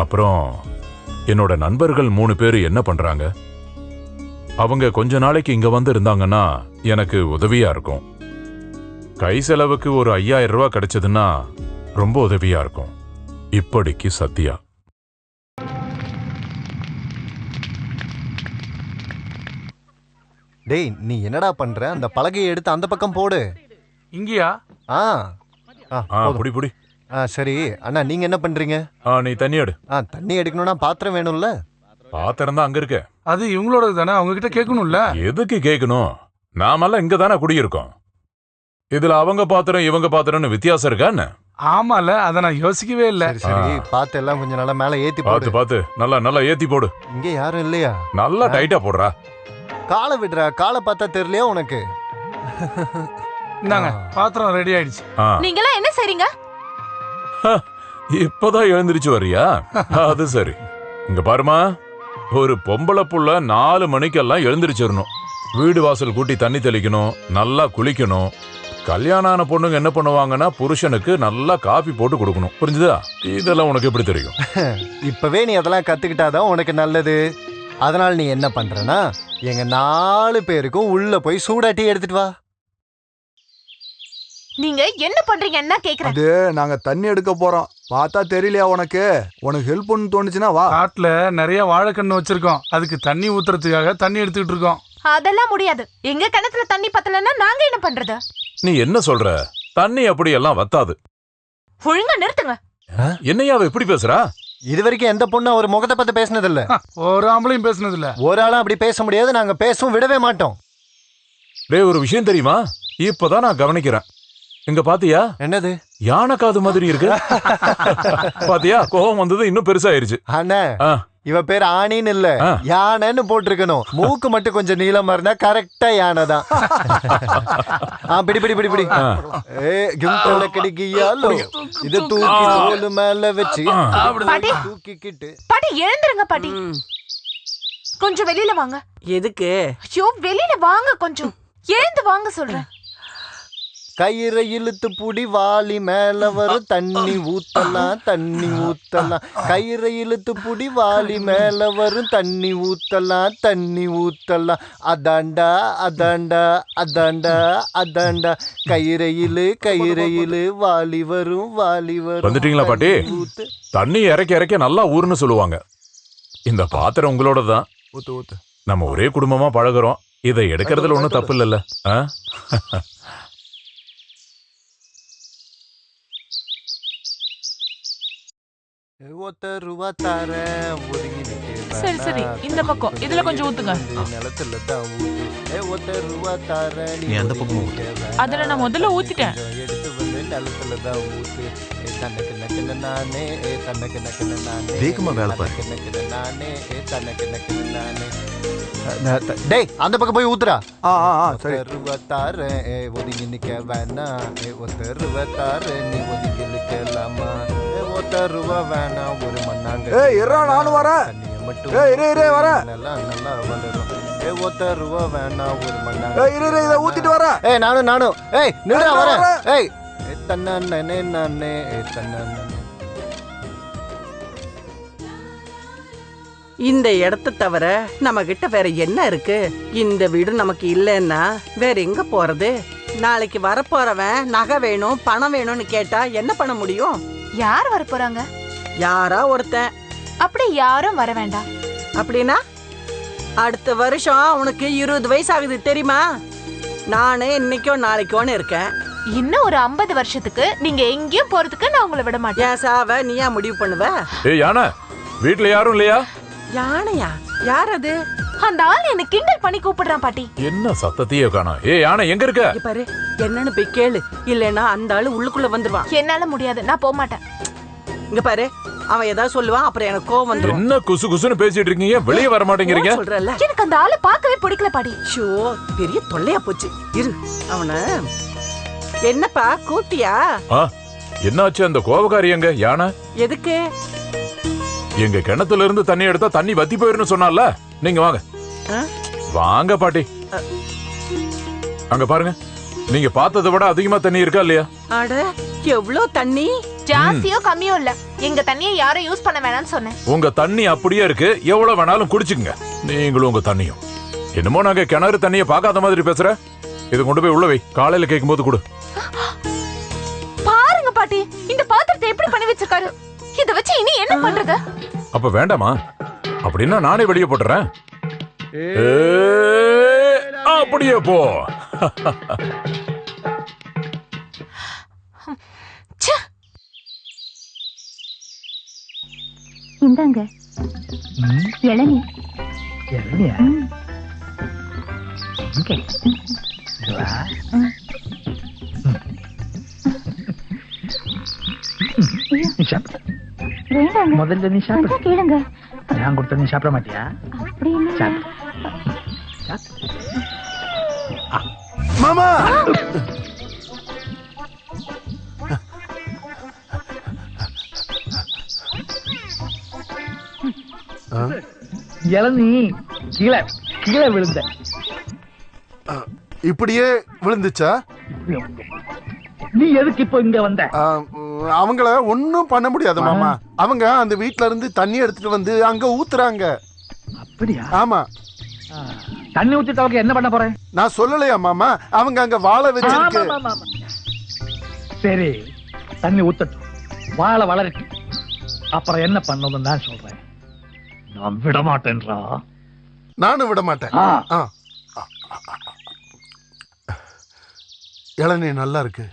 F: அப்புறம் என்னோட நண்பர்கள் 3 பேர் என்ன பண்றாங்க? அவங்க கொஞ்ச நாளைக்கு இங்க வந்து இருந்தாங்கன்னா எனக்கு உதவியா இருக்கும். கை செலவுக்கு ஒரு 5000 ரூபாய் கிடைச்சதுன்னா ரொம்ப உதவியா இருக்கும். இப்படிக்கு சத்யா.
N: டேய், நீ என்னடா பண்ற? அந்த பலகையை எடுத்து அந்த பக்கம் போடு.
B: இங்கயா?
F: புடி புடி.
N: சரி அண்ணா, நீங்க என்ன பண்றீங்க?
F: நீ தண்ணி எடு.
N: தண்ணி எடுக்கணும்னா பாத்திரம் வேணும்ல?
F: பாத்திரம் தான் அங்க இருக்கு.
B: அது இவங்களோட தானே, அவங்க கிட்ட கேட்கணும்ல.
F: எதுக்கு கேட்கணும்? நாமெல்லாம் இங்க தானே குடியிருக்கோம். இதுல அவங்க பாத்திரம் இவங்க பாத்திரம்னு வித்தியாசம் இருக்கா என்ன?
B: ஆமால, அத நான் யோசிக்கவே இல்ல.
N: சரி, பாத்து எல்லாம் கொஞ்சம் நல்லா மேல ஏத்தி போடு.
F: பாத்து நல்லா நல்லா ஏத்தி போடு.
N: இங்க யாரும் இல்லையா?
F: நல்லா டைட்டா போடுறா.
N: காலை விடுறா. காலை பார்த்தா தெரியலையா உனக்கு?
B: இந்தாங்க, பாத்திரம் ரெடி ஆயிடுச்சு.
G: நீங்க எல்லாம் என்ன செய்றீங்க?
F: இப்பதான் எழுந்திருச்சு வரியா? அது சரி. இங்க பாருமா, ஒரு பொம்பளை புள்ள 4 மணிக்கெல்லாம் எழுந்திருச்சிடணும். வீடு வாசல் கூட்டி தண்ணி தெளிக்கணும், நல்லா குளிக்கணும். கல்யாணம் ஆன பொண்ணுங்க என்ன பண்ணுவாங்கன்னா புருஷனுக்கு நல்லா காபி போட்டு கொடுக்கணும். புரிஞ்சுதா? இதெல்லாம் உனக்கு எப்படி தெரியும்?
N: இப்பவே நீ அதெல்லாம் கத்துக்கிட்டாதான் உனக்கு நல்லது. அதனால நீ என்ன பண்றனா, எங்க 4 பேருக்கும் உள்ள போய் சூடாட்டி எடுத்துட்டு வா.
G: நீங்க என்ன பண்றீங்க என்ன கேக்குறேன்?
O: அது நாங்க தண்ணி எடுக்க போறோம். பார்த்தா தெரியலையா உனக்கு? உனக்கு ஹெல்ப் பண்ணு தோணுச்சுன்னா வா.
A: காட்டுல நிறைய வாழைக்கண்ணு வச்சிருக்கோம், அதுக்கு தண்ணி ஊத்துறதுக்காக தண்ணி எடுத்துக்கிட்டு இருக்கோம்.
G: அதெல்லாம் முடியாது. எங்க கிணத்துல தண்ணி பத்தலன்னா நாங்க என்ன பண்றது?
F: நீ என்ன சொல்ற? தண்ணி அப்படி எல்லாம் வத்தாது.
G: ஒழுங்கா நிறுத்துங்க.
F: என்னையா அவ இப்படி பேசுறா?
N: இது வரைக்கும் எந்த பொண்ணு அவர் முகத்தை பார்த்து பேசினது இல்ல.
A: ஒரு ஆம்பளையும் பேசினது இல்ல.
N: ஒரு ஆளும் அப்படி பேச முடியாது. நாங்க பேசவும் விடவே மாட்டோம்.
F: டேய், ஒரு விஷயம் தெரியுமா? இப்பதான் நான் கவனிக்கிறேன். இங்க பாத்தியா?
N: என்னது?
F: யானை காது மாதிரி இருக்கு. பாத்தியா? கோபம் வந்தது இன்னும் பெருசாயிருச்சு.
N: அண்ணா, இவ பேர் ஆணின்னு இல்ல, யானைன்னு போட்டிருக்கணும். மூக்கு மட்டும் கொஞ்சம் நீளமா இருந்தா கரெக்டா யானை தான். பிடி பிடி பிடி பிடி. கிடைக்கியாலோ இது தூக்கி தோல் மேல வச்சு தூக்கிக்கிட்டு.
G: பாட்டி எழுந்துருங்க பாட்டி. கொஞ்சம் வெளியில வாங்க.
I: எதுக்கு?
G: ஐயோ வெளியில வாங்க, கொஞ்சம் எழுந்து வாங்க சொல்றேன்.
N: கயிறை இழுத்து புடி வாளி மேல வரும் தண்ணி ஊத்தலாம் தண்ணி ஊத்தலாம். கயிறை இழுத்து புடி வாளி மேல வரும் தண்ணி ஊத்தலாம் தண்ணி ஊத்தலாம். அதாண்டா அதாண்டா அதாண்டா அதாண்டா. கயிறையிலு வாளி வரும் வாளி வரும்.
F: வந்துட்டீங்களா பாட்டி? தண்ணி இறக்க இறக்க நல்லா ஊருன்னு சொல்லுவாங்க. இந்த பாத்திரம் உங்களோட தான். நம்ம ஒரே குடும்பமா பழகுறோம். இதை எடுக்கிறதுல ஒன்றும் தப்பு இல்லைல்ல?
J: சரி சரி, இந்த பக்கம் இதுல கொஞ்சம் ஊத்துங்க.
K: நீ அந்த பக்கம் ஊத்து.
J: அதுல நான் முதல்ல ஊத்திட்டேன்.
K: வேகமா வேலை பாரு.
N: டேய், அந்த பக்கம் போய் ஊத்துறா.
O: சரி.
N: ஒதுங்கி நிக்க வேணா, ஒருத்தருவத்தாரு நீ ஒதுங்கி நிக்கலாமா. ஒருத்தருவா வேணா ஒரு மண்ணாங்க.
O: நானும் வரேன்.
N: நல்லா நல்லா வளரும். ஒருத்தருவா வேணா ஒரு மண்ணாங்க.
O: இதை ஊத்திட்டு வரேன்.
N: நானும் நின்றா வரேன். தன்னே நானே தன்னே.
I: இந்த இடத்த தவிர நம்ம கிட்ட வேற என்ன இருக்கு? இந்த வீடு நமக்கு இல்லைன்னா வேற எங்க போறது? நாளைக்கு வரப்போறவன் நகை வேணும் பணம் வேணும்னு கேட்டா என்ன பண்ண முடியும்?
G: யார் வர போறாங்க?
I: யாரா ஒருத்தன்.
G: அப்படி யாரும் வர வேண்டாம்.
I: அப்படின்னா அடுத்த வருஷம் உனக்கு 20 வயசு ஆகுது தெரியுமா? நானே இன்னைக்கோ நாளைக்கோன்னு இருக்கேன்.
G: இன்னும் ஒரு 50 வருஷத்துக்கு நீங்க எங்கேயும் போறதுக்கு நான் உங்களை விட மாட்டேன்.
I: ஏன் சாவ நீயா முடிவு பண்ணுவ?
F: ஏய் யானை, வீட்ல யாரும் இல்லையா?
I: யானையா? யார் அது?
G: அந்த ஆள் என்ன கிண்டல் பண்ணி கூப்பிடுறான் பாட்டி.
F: என்ன சத்தத்தையே காணோம். ஏய் யானை எங்க இருக்க?
I: பாரு, என்னன்னு போய் கேளு. இல்லைன்னா அந்த ஆளு உள்ளுக்குள்ள வந்துருவான்.
G: என்னால முடியாது, நான் போக மாட்டேன்.
I: இங்க பாரு, அவன் ஏதாவது சொல்லுவான், அப்புறம் எனக்கு கோவம் வந்துரும்.
F: என்ன குசு குசுன்னு பேசிட்டு இருக்கீங்க? வெளியே வர மாட்டேங்கிறீங்க.
I: சொல்றல,
G: எனக்கு அந்த ஆளை பார்க்கவே பிடிக்கல பாட்டி.
I: ஷோ, பெரிய தொல்லையா போச்சு. இரு, அவன என்னப்பா கூட்டியா?
F: என்னாச்சு? அந்த கோபக்காரி எங்க? யானை
I: எதுக்கு?
F: எங்க கிணத்துல இருந்து தண்ணி எடுத்தா தண்ணி வத்தி போயிருன்னு சொன்னால. நீங்க வாங்க வாங்க பாட்டி. அங்க பாருங்க, நீங்க பார்த்ததை விட அதிகமா தண்ணி இருக்கா இல்லையா?
I: அட, எவ்வளவு தண்ணி?
G: ஜாஸ்தியோ கம்மியோ இல்ல. எங்க தண்ணியை யாரும் யூஸ் பண்ண வேணாம்னு சொன்னேன்.
F: உங்க தண்ணி அப்படியே இருக்கு, எவ்வளவு வேணாலும் குடிச்சுங்க. நீங்களும் உங்க தண்ணியும். என்னமோ நாங்க கிணறு தண்ணியை பார்க்காத மாதிரி பேசுற. இது கொண்டு போய் உள்ள வை, காலையில கேட்கும் போது கொடு.
G: பாருங்க பாட்டி, இந்த பாத்திரத்தை எப்படி பண்ணி வச்சிருக்காரு. இத வச்சு இனி என்ன பண்றது?
F: அப்ப வேண்டாமா? அப்படின்னா நானே வெளியே போட்டுறேன். அப்படியே போ.
P: இந்தாங்க இளநீ.
L: இளநியா?
P: வேண்டாங்க,
L: முதல்ல நீ சாப்பிடு.
P: கேளுங்க.
L: நான் கொடுத்த நீ சாப்பிட மாட்டியா?
H: மாமா,
L: இளநீ கீழே கீழே விழுந்த.
H: இப்படியே விழுந்துச்சா?
L: நீ எதுக்கு இப்போ இங்க வந்த?
H: அவங்கள ஒன்னும் பண்ண முடியாது மாமா. அவங்க அந்த வீட்ல இருந்து தண்ணி எடுத்துட்டு வந்து அங்க ஊத்துறாங்க.
L: அப்படியா?
H: ஆமா.
L: தண்ணி ஊத்திட்டவங்க என்ன பண்ண போறேன்?
H: நான் சொல்லலையா மாமா, அவங்க அங்க வாழை வச்சிருக்கு.
L: சரி, தண்ணி ஊத்தட்டும், வாழை வளரட்டு. அப்புறம் என்ன பண்ணணும் நான் சொல்றேன். நான் விட மாட்டேன்றா.
H: நானும் விட மாட்டேன். இளநீ நல்லா இருக்கு.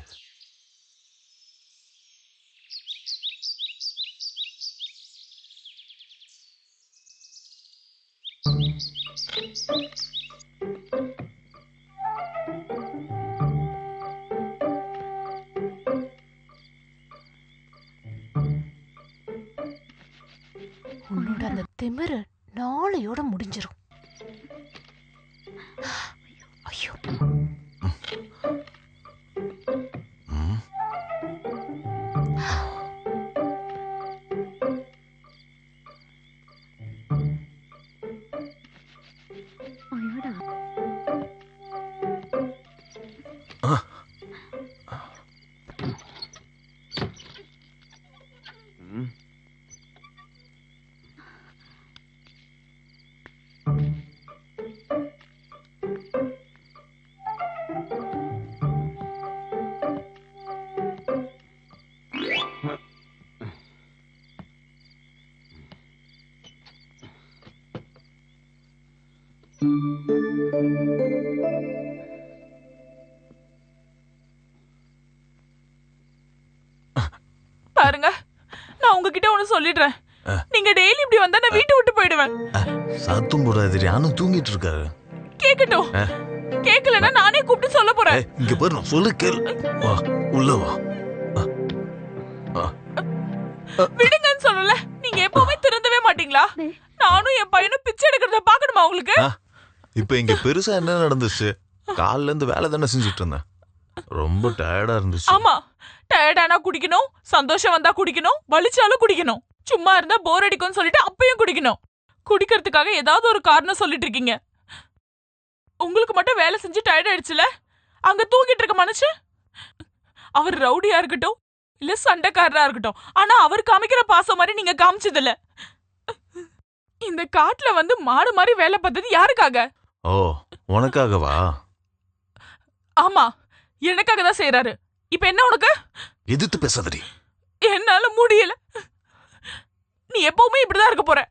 G: உன்னோட அந்த திமிரு நாளையோட முடிஞ்சிரும். ஐயோ,
J: பாருங்க, நான் உங்ககிட்ட ஒண்ணு சொல்லிடுறேன். நீங்க டெய்லி இப்படி வந்தா நான் வீட்டை விட்டு போயிடுவேன்.
K: சத்தம் போடாதே, நானும் தூங்கிட்டு இருக்காரு.
J: கேக்கட்டும், கேக்கலன்னா நானே கூப்பிட்டு சொல்ல போறேன்.
K: இங்க பாரு, நான் சொல்லு கேள். வா, உள்ள வா.
J: விடுங்கன்னு சொல்லல. நீங்க எப்பவுமே திருந்தவே மாட்டீங்களா? நானும் என் பையனும் பிச்சை எடுக்கிறத பாக்கணுமா உங்களுக்கு?
K: இப்ப இங்க பெருசா என்ன நடந்துச்சு? காலைல இருந்து வேலை தானே செஞ்சுட்டு இருந்தேன். ரொம்ப டயர்டா இருந்துச்சு.
J: ஆமா, டயர்டானா குடிக்கணும், சந்தோஷம் வந்தா குடிக்கணும், வலிச்சாலும் குடிக்கணும், சும்மா இருந்தா போர் அடிக்கும்னு சொல்லிட்டு அப்பயும் குடிக்கணும். குடிக்கிறதுக்காக ஏதாவது ஒரு காரணம் சொல்லிட்டு இருக்கீங்க. உங்களுக்கு மட்டும் வேலை செஞ்சு டயர்ட் ஆயிடுச்சுல, அங்க தூங்கிட்டு இருக்க மனுஷன் அவர் ரவுடியா இருக்கட்டும் இல்ல சண்டைக்காரரா இருக்கட்டும், ஆனா அவர் காமிக்கிற பாசம் மாதிரி நீங்க காமிச்சது இல்ல. இந்த காட்டுல வந்து மாடு மாதிரி வேலை பார்த்தது யாருக்காக?
K: ஓ, உனக்காகவா?
J: ஆமா, எனக்காக தான் செய்யறாரு. இப்ப என்ன உனக்கு?
K: எதிர்த்து பேசாதடி.
J: என்னால முடியல. நீ எப்பவுமே இப்படிதான் இருக்க போற.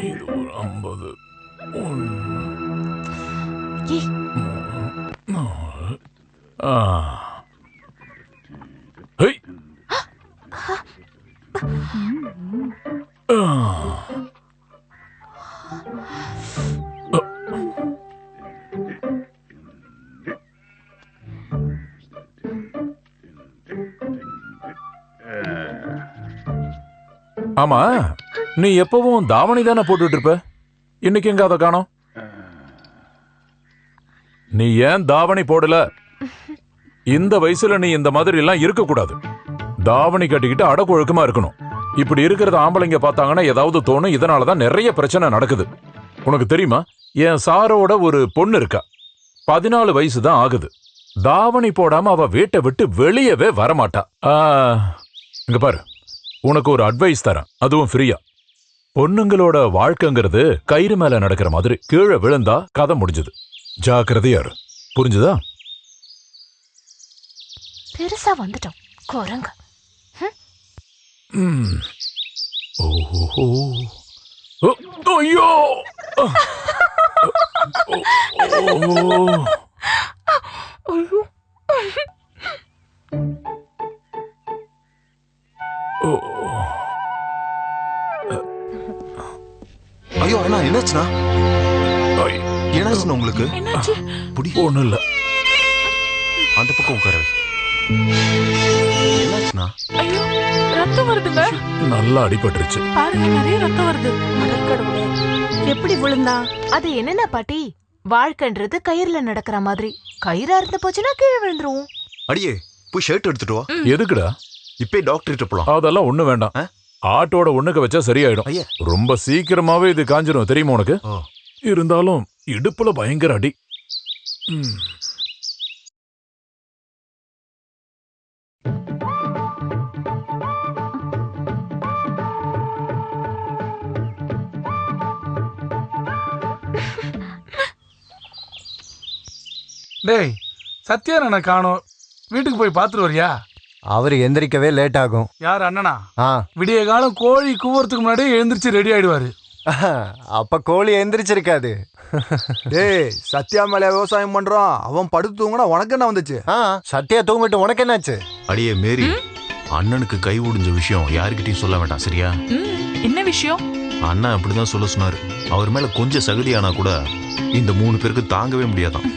F: இது ஒரு 50.
Q: ஆமா, நீ எப்பவும் தாவணி தானே போட்டுட்டு இருப்ப, இன்னைக்கு எங்க அதை காணோம்? நீ ஏன் தாவணி போடல? இந்த வயசுல நீ இந்த மாதிரி எல்லாம் இருக்க கூடாது. தாவணி கட்டிக்கிட்டு அடக்கொழுக்கமா இருக்கணும். இப்படி இருக்கிறத ஆம்பளைங்க பார்த்தாங்கன்னா ஏதாவது தோணும். இதனாலதான் நிறைய பிரச்சனை நடக்குது. உனக்கு தெரியுமா, என் சாரோட ஒரு பொண்ணு இருக்கா, 14 வயசு தான் ஆகுது. தாவணி போடாம அவ வீட்டை விட்டு வெளியவே வரமாட்டா. இங்க பாரு, உனக்கு ஒரு அட்வைஸ் தரேன், அதுவும் ஃப்ரீயா. பொண்ணுங்களோட வாழ்க்கைங்கிறது கயிறு மேல நடக்கிற மாதிரி. கீழே விழுந்தா கதை முடிஞ்சது. ஜாக்கிரதையா இரு, புரிஞ்சுதா?
G: பெருசா வந்துட்டோம் குரங்க.
Q: ஓஹோ, ஐயோ,
K: ஐயோ அண்ணா, என்னாச்சுண்ணா? என்னாச்சுண்ணா உங்களுக்கு?
J: என்னாச்சு?
Q: ஒண்ணும் இல்ல.
K: அந்த பக்கம் உட்கார. என்னாச்சுண்ணா?
J: ஐயோ ரத்தம் வருதுங்க.
Q: நல்லா அடிபட்டுருச்சு.
J: பாருங்க நிறைய ரத்தம் வருது.
E: அடக்கடவுளே, எப்படி விழுந்தா?
G: அது என்னன்னா பாட்டி, வாழ்க்கைன்றது கயிறுல நடக்கிற மாதிரி. கயிறா இருந்து போச்சுன்னா கீழே விழுந்துருவோம்.
K: அடியே போய் ஷர்ட் எடுத்துட்டு வா.
Q: எதுக்குடா?
K: இப்பே டாக்டர் கிட்ட போலாம்.
Q: அதெல்லாம் ஒண்ணு வேண்டாம். ஆட்டோட ஒண்ணுக்கு வச்சா சரியாயிடும். ரொம்ப சீக்கிரமாவே இது காஞ்சிரும், தெரியுமா உனக்கு? இருந்தாலும் இடுப்புல பயங்கர அடி.
R: டேய் சத்யா நான் காணோம். வீட்டுக்கு போய் பார்த்துட்டு வரியா?
N: அவர் எந்திரிக்கவே லேட் ஆகும்.
R: யார் அண்ணனா?
N: ஆ
R: விடிய காலம் கோழி கூவறதுக்கு முன்னாடியே எழுந்திரிச்சு ரெடி ஆயிடுவாரு.
N: அப்ப கோழி எந்திரிச்சிருக்காது.
O: டேய் சத்யா மேல விவசாயம் பண்றோம், அவன் படுத்து தூங்கினா உனக்கு என்ன வந்துச்சு?
N: சத்யா தூங்கிட்டு உனக்கு என்னாச்சு?
K: அடியே மேரி, அண்ணனுக்கு கை ஒடிஞ்ச விஷயம் யாருக்கிட்டையும் சொல்ல வேண்டாம், சரியா?
J: என்ன விஷயம்?
K: அண்ணன் அப்படிதான் சொல்ல சொன்னாரு. அவர் மேல கொஞ்சம் சகதியானா கூட இந்த 3 பேருக்கு தாங்கவே முடியாதான்.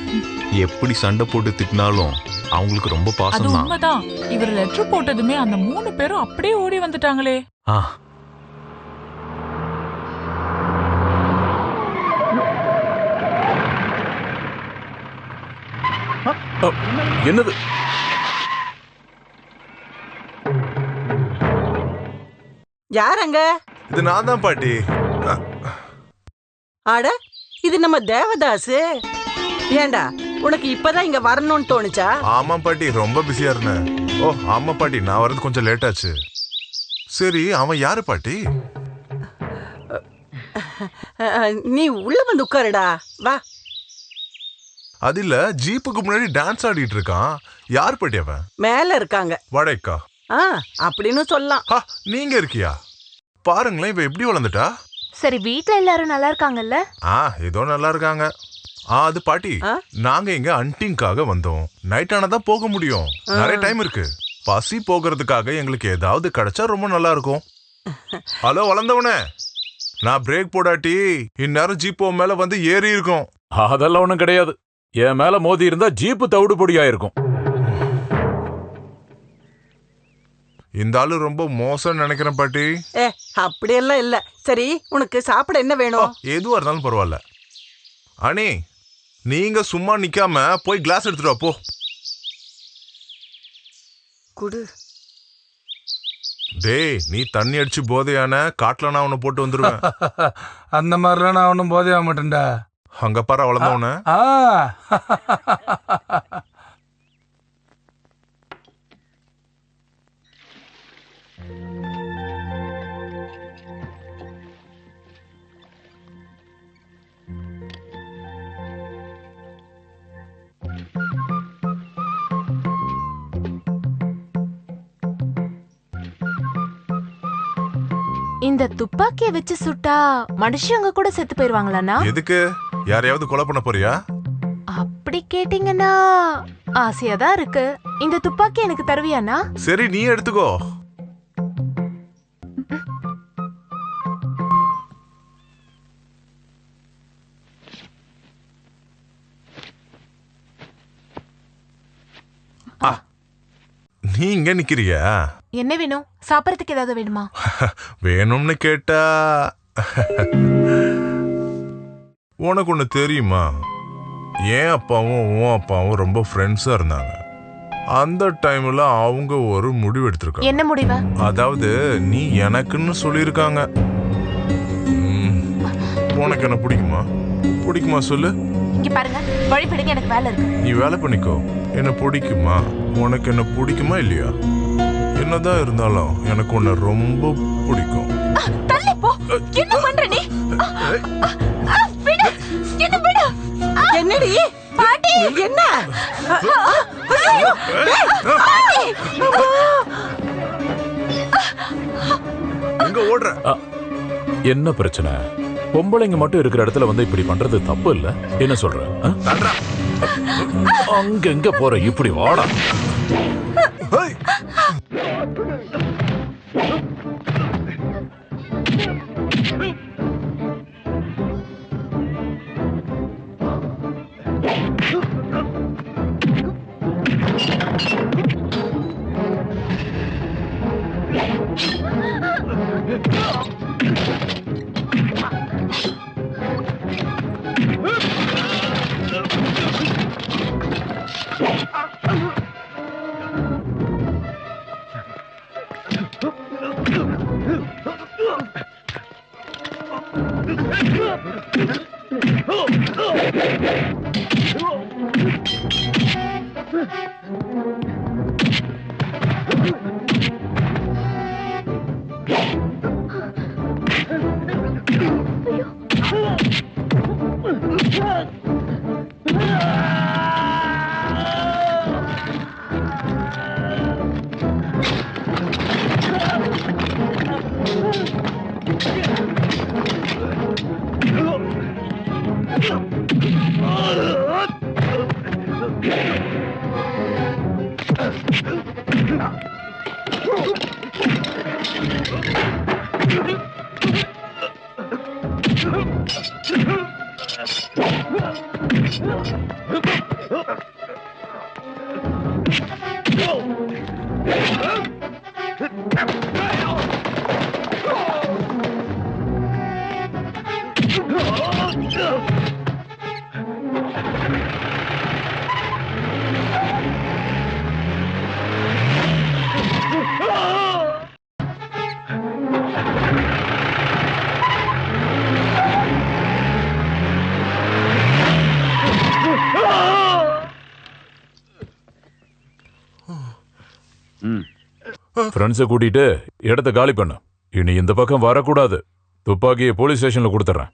K: எப்படி சண்டை போட்டு திட்டினாலும் அவங்களுக்கு ரொம்ப
J: அது
K: பாசம் தான்.
J: உண்மைதான். இவர் லெட்டர் போட்டதுமே அந்த 3 பேரும் அப்படியே ஓடி வந்துட்டாங்களே.
Q: என்னது?
I: யாரங்க?
M: இது நான் தான் பாட்டி.
I: ஆட, இது நம்ம தேவதாசு. ஏண்டா உனக்கு இப்பதான் இங்க வரணும்னு தோணுச்சா?
M: ஆமா பாட்டி, ரொம்ப பிஸியா இருந்தேன். ஓ ஆமா பாட்டி, நான் வரது கொஞ்சம் லேட் ஆச்சு. சரி, அவன் யாரு பாட்டி?
I: நீ உள்ள வந்து உட்காருடா, வா.
M: அது இல்ல, ஜீப்புக்கு முன்னாடி டான்ஸ் ஆடிட்டு இருக்கான். யார் பாட்டி அவன்?
I: மேல இருக்காங்க.
M: வடைக்கா?
I: அப்படின்னு சொல்லலாம்.
M: நீங்க இருக்கியா? பாருங்களேன், இவ எப்படி வளர்ந்துட்டா.
G: சரி, வீட்ல எல்லாரும் நல்லா இருக்காங்கல்ல?
M: ஏதோ நல்லா இருக்காங்க. அது பாட்டி, நாங்க இங்க ஹண்டிங்காக வந்தோம். நைட் ஆனதான் போக முடியும், நிறைய டைம் இருக்கு. பசி போகிறதுக்காக எங்களுக்கு ஏதாவது கிடைச்சா ரொம்ப நல்லா இருக்கும். ஹலோ வளர்ந்தவனே, நான் பிரேக் போடாட்டி இந்நேரம் ஜீப்போ மேல வந்து ஏறி இருக்கும்.
Q: அதெல்லாம் ஒண்ணும் கிடையாது. என் மேல மோதி இருந்தா ஜீப்பு தவிடு பொடியாயிருக்கும்.
M: இந்த ஆளு ரொம்ப மோசம் நினைக்கிறேன் பாட்டி.
I: அப்படியெல்லாம் இல்ல. சரி, உனக்கு சாப்பிட என்ன வேணும்?
M: எதுவா இருந்தாலும் பரவாயில்ல. அண்ணி, நீங்க சும்மா நிக்காம போய் கிளாஸ் எடுத்துட்டு வா, போ.
I: குடு.
M: டேய், நீ தண்ணி அடிச்சு போதையான காட்டுல நான் உன்னை போட்டு வந்துருவேன்.
R: அந்த மாதிரிலாம் நான் ஒன்றும் போதையாக மாட்டேன்டா.
M: அங்க பாரு வளர்ந்தவன.
G: இந்த துப்பாக்கிய வச்சு சுட்டா மனுஷங்க கூட செத்து போயிருவாங்களாண்ணா?
M: எதுக்கு? யாரையாவது கொலை பண்ண போறியா?
G: அப்படி கேட்டீங்கன்னா ஆசையா தான் இருக்கு. இந்த துப்பாக்கி எனக்கு தருவியாண்ணா?
M: சரி, நீ எடுத்துக்கோ. நீ இங்க நிக்கிறியா?
G: என்ன வேணும்? சாப்பிடறதுக்கு ஏதாவது வேணுமா?
M: வேணும்னு கேட்டா உனக்கு ஒண்ணு தெரியுமா? என் அப்பாவும் உன் அப்பாவும் ரொம்ப ஃப்ரெண்ட்ஸா இருந்தாங்க. அந்த டைம்ல அவங்க ஒரு முடிவு எடுத்திருக்காங்க.
G: என்ன முடிவு?
M: அதாவது நீ எனக்குன்னு சொல்லியிருக்காங்க. உனக்கு என்ன பிடிக்குமா? பிடிக்குமா சொல்லு.
G: இங்க பாருங்க, வழி விடுங்க, எனக்கு வேலை இருக்கு.
M: நீ வேலை பண்ணிக்கோ. என்ன பிடிக்குமா? உனக்கு என்ன பிடிக்குமா இல்லையா? என்னதான் இருந்தாலும் எனக்கு உன்னை ரொம்ப பிடிக்கும்.
G: தள்ளி போ. என்ன பண்ற நீ? விடு. என்ன விடு.
I: என்னடி?
G: பாட்டி,
I: என்ன?
G: ஐயோ! பாட்டி!
M: எங்க ஓடுற?
Q: என்ன பிரச்சனை? பொம்பளைங்க மட்டும் இருக்கிற இடத்துல வந்து இப்படி பண்றது தப்பு இல்ல? என்ன சொல்ற? அங்க எங்க போற? இப்படி வாடா. ஃப்ரெண்ட்ஸை கூட்டிட்டு இடத்த காலி பண்ண. இனி இந்த பக்கம் வரக்கூடாது. துப்பாக்கியை போலீஸ் ஸ்டேஷன்ல கொடுத்துறேன்.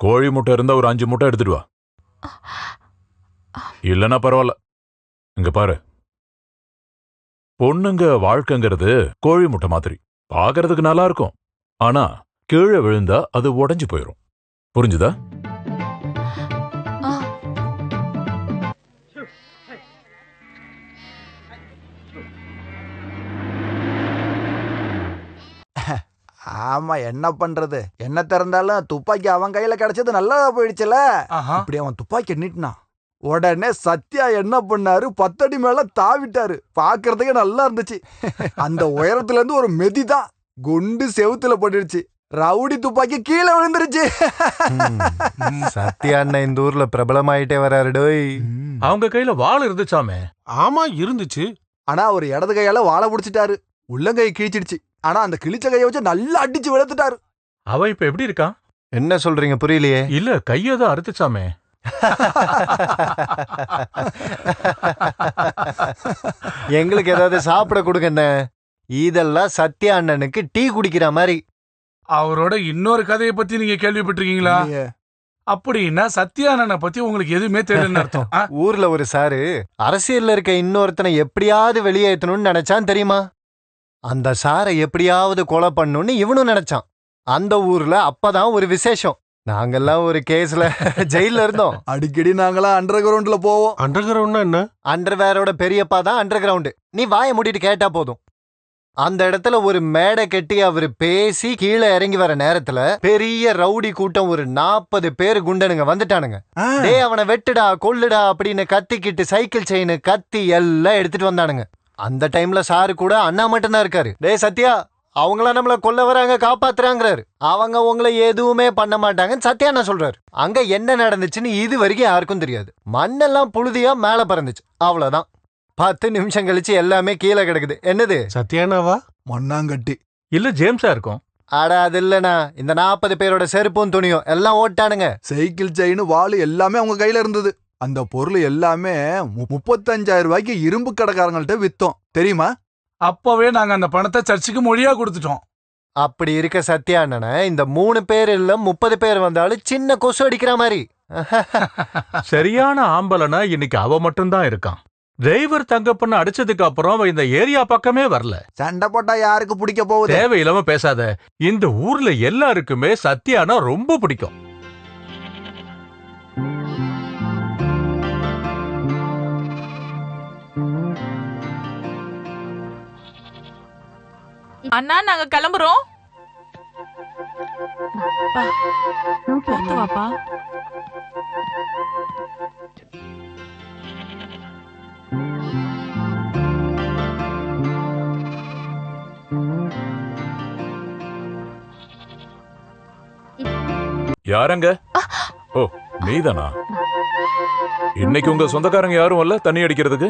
Q: கோழி முட்டை இருந்தா ஒரு 5 முட்டை எடுத்துட்டு வா. இல்லைன்னா பரவாயில்ல. இங்க பாரு, பொண்ணுங்க வாழ்க்கைங்கிறது கோழி முட்டை மாதிரி. பாக்குறதுக்கு நல்லா இருக்கும், ஆனா கீழே விழுந்தா அது உடைஞ்சு போயிடும். புரிஞ்சுதா?
O: ஆமா, என்ன பண்றது? என்ன திறந்தாலும் துப்பாக்கி அவன் கையில கிடைச்சது நல்லதா போயிடுச்சுல. இப்படி அவன் துப்பாக்கி நீட்டினான். உடனே சத்யா என்ன பண்ணாரு, 10 அடி மேல தாவிட்டாரு. பாக்குறதுக்கு நல்லா இருந்துச்சு. அந்த உயரத்துல இருந்து ஒரு மெதிதான் குண்டு செவுத்துல போட்டுருச்சு. ரவுடி துப்பாக்கி கீழே விழுந்துருச்சு.
N: சத்யா அண்ணன் இந்த ஊர்ல பிரபலமாயிட்டே வராரு டோய்.
B: அவங்க கையில வாள் இருந்துச்சாமே.
A: ஆமா இருந்துச்சு.
O: ஆனா ஒரு இடது கையால வாழை புடிச்சிட்டாரு. உள்ளங்கை கிழிச்சிடுச்சு. ஆனா அந்த கிழிச்ச கையை வச்சு நல்லா அடிச்சு விழுத்துட்டாரு.
B: அவன் இப்ப எப்படி இருக்கான்?
N: என்ன சொல்றீங்க புரியலையே.
B: இல்ல, கையதான் அறுத்துச்சாமே.
N: எங்களுக்கு ஏதாவது சாப்பிட கொடுங்க. இதெல்லாம் சத்யா அண்ணனுக்கு டீ குடிக்கிற மாதிரி.
R: அவரோட இன்னொரு கதையை பத்தி நீங்க கேள்விப்பட்டிருக்கீங்களா? அப்படின்னா சத்யானனை பத்தி உங்களுக்கு எதுவுமே தெரியலன்னு அர்த்தம்.
N: ஊர்ல ஒரு சாரு அரசியல்ல இருக்க இன்னொருத்தனை எப்படியாவது வெளியேற்றணும்னு நினைச்சான் தெரியுமா? அந்த சாரை எப்படியாவது கொலை பண்ணணும்னு இவனும் நினைச்சான். அந்த ஊர்ல அப்பதான் ஒரு விசேஷம். நாங்கெல்லாம் ஒரு கேஸ்ல ஜெயில இருந்தோம்.
O: அடிக்கடி நாங்களாம் அண்டர் கிரவுண்ட்ல போவோம்.
A: அண்டர் கிரவுண்ட்னா என்ன?
N: அண்டர்வேரோட பெரியப்பா தான் அண்டர் கிரவுண்டு. நீ வாயை மூடிட்டு கேட்டா போதும். அந்த இடத்துல ஒரு மேடை கட்டி அவரு பேசி கீழே இறங்கி வர நேரத்துல பெரிய ரவுடி கூட்டம் ஒரு 40 பேர் குண்டனுங்க வந்துட்டானுங்க. டே அவனை வெட்டுடா கொல்லுடா அப்படின்னு கத்திக்கிட்டு சைக்கிள் செயின் கத்தி எல்லாம் எடுத்துட்டு வந்தானுங்க. அந்த டைம்ல சாரு கூட அண்ணா மட்டும்தான் இருக்காரு. டே சத்யா, அவங்கள நம்மள கொல்ல வராங்க காப்பாத்துறாங்கிறாரு. அவங்க உங்களை எதுவுமே பண்ண மாட்டாங்கன்னு சத்யா அண்ணா சொல்றாரு. அங்க என்ன நடந்துச்சுன்னு இது வரைக்கும் யாருக்கும் தெரியாது. மண்ணெல்லாம் புழுதியா மேல பறந்துச்சு, அவ்வளவுதான். 10 நிமிஷம் கழிச்சு எல்லாமே கீழே கிடக்குது. என்னது
A: சத்யானாவா?
O: மண்ணாங்கட்டி.
B: இல்ல ஜேம்ஸா இருக்கும்.
N: அட அது இல்லனா, இந்த 40 பேரோட செருப்பும் துணியும் எல்லாம் ஓட்டானுங்க.
O: சைக்கிள் செயின் வாளு எல்லாமே அவங்க கையில இருந்தது. அந்த பொருள் எல்லாமே 35,000 ரூபாய்க்கு இரும்பு கடைக்காரங்கள்ட்ட வித்தோம் தெரியுமா?
R: அப்பவே நாங்க அந்த பணத்தை சர்ச்சுக்கு மொழியா கொடுத்துட்டோம்.
N: அப்படி இருக்க சத்யா அண்ணனை இந்த 3 பேர் இல்ல 30 பேர் வந்தாலும் சின்ன கொசு அடிக்கிற மாதிரி.
B: சரியான ஆம்பலனா இன்னைக்கு அவ மட்டும்தான் இருக்கான். டிரைவர் தங்கப்பண்ண அடிச்சதுக்கு அப்புறம் அவன் இந்த ஏரியா பக்கமே வரல.
O: சண்டை போட்டா யாருக்கு பிடிக்க போகுது?
B: தேவையில்லாம பேசாத. இந்த ஊர்ல எல்லாருக்குமே சத்யானா ரொம்ப பிடிக்கும்.
J: அண்ணா நாங்க கிளம்புறோம். பார்த்து வாப்பா.
Q: யாரங்க? ஓ, நீதானா? இன்னைக்கு உங்க சொந்தக்காரங்க யாரும் வரல தண்ணி அடிக்கிறதுக்கு?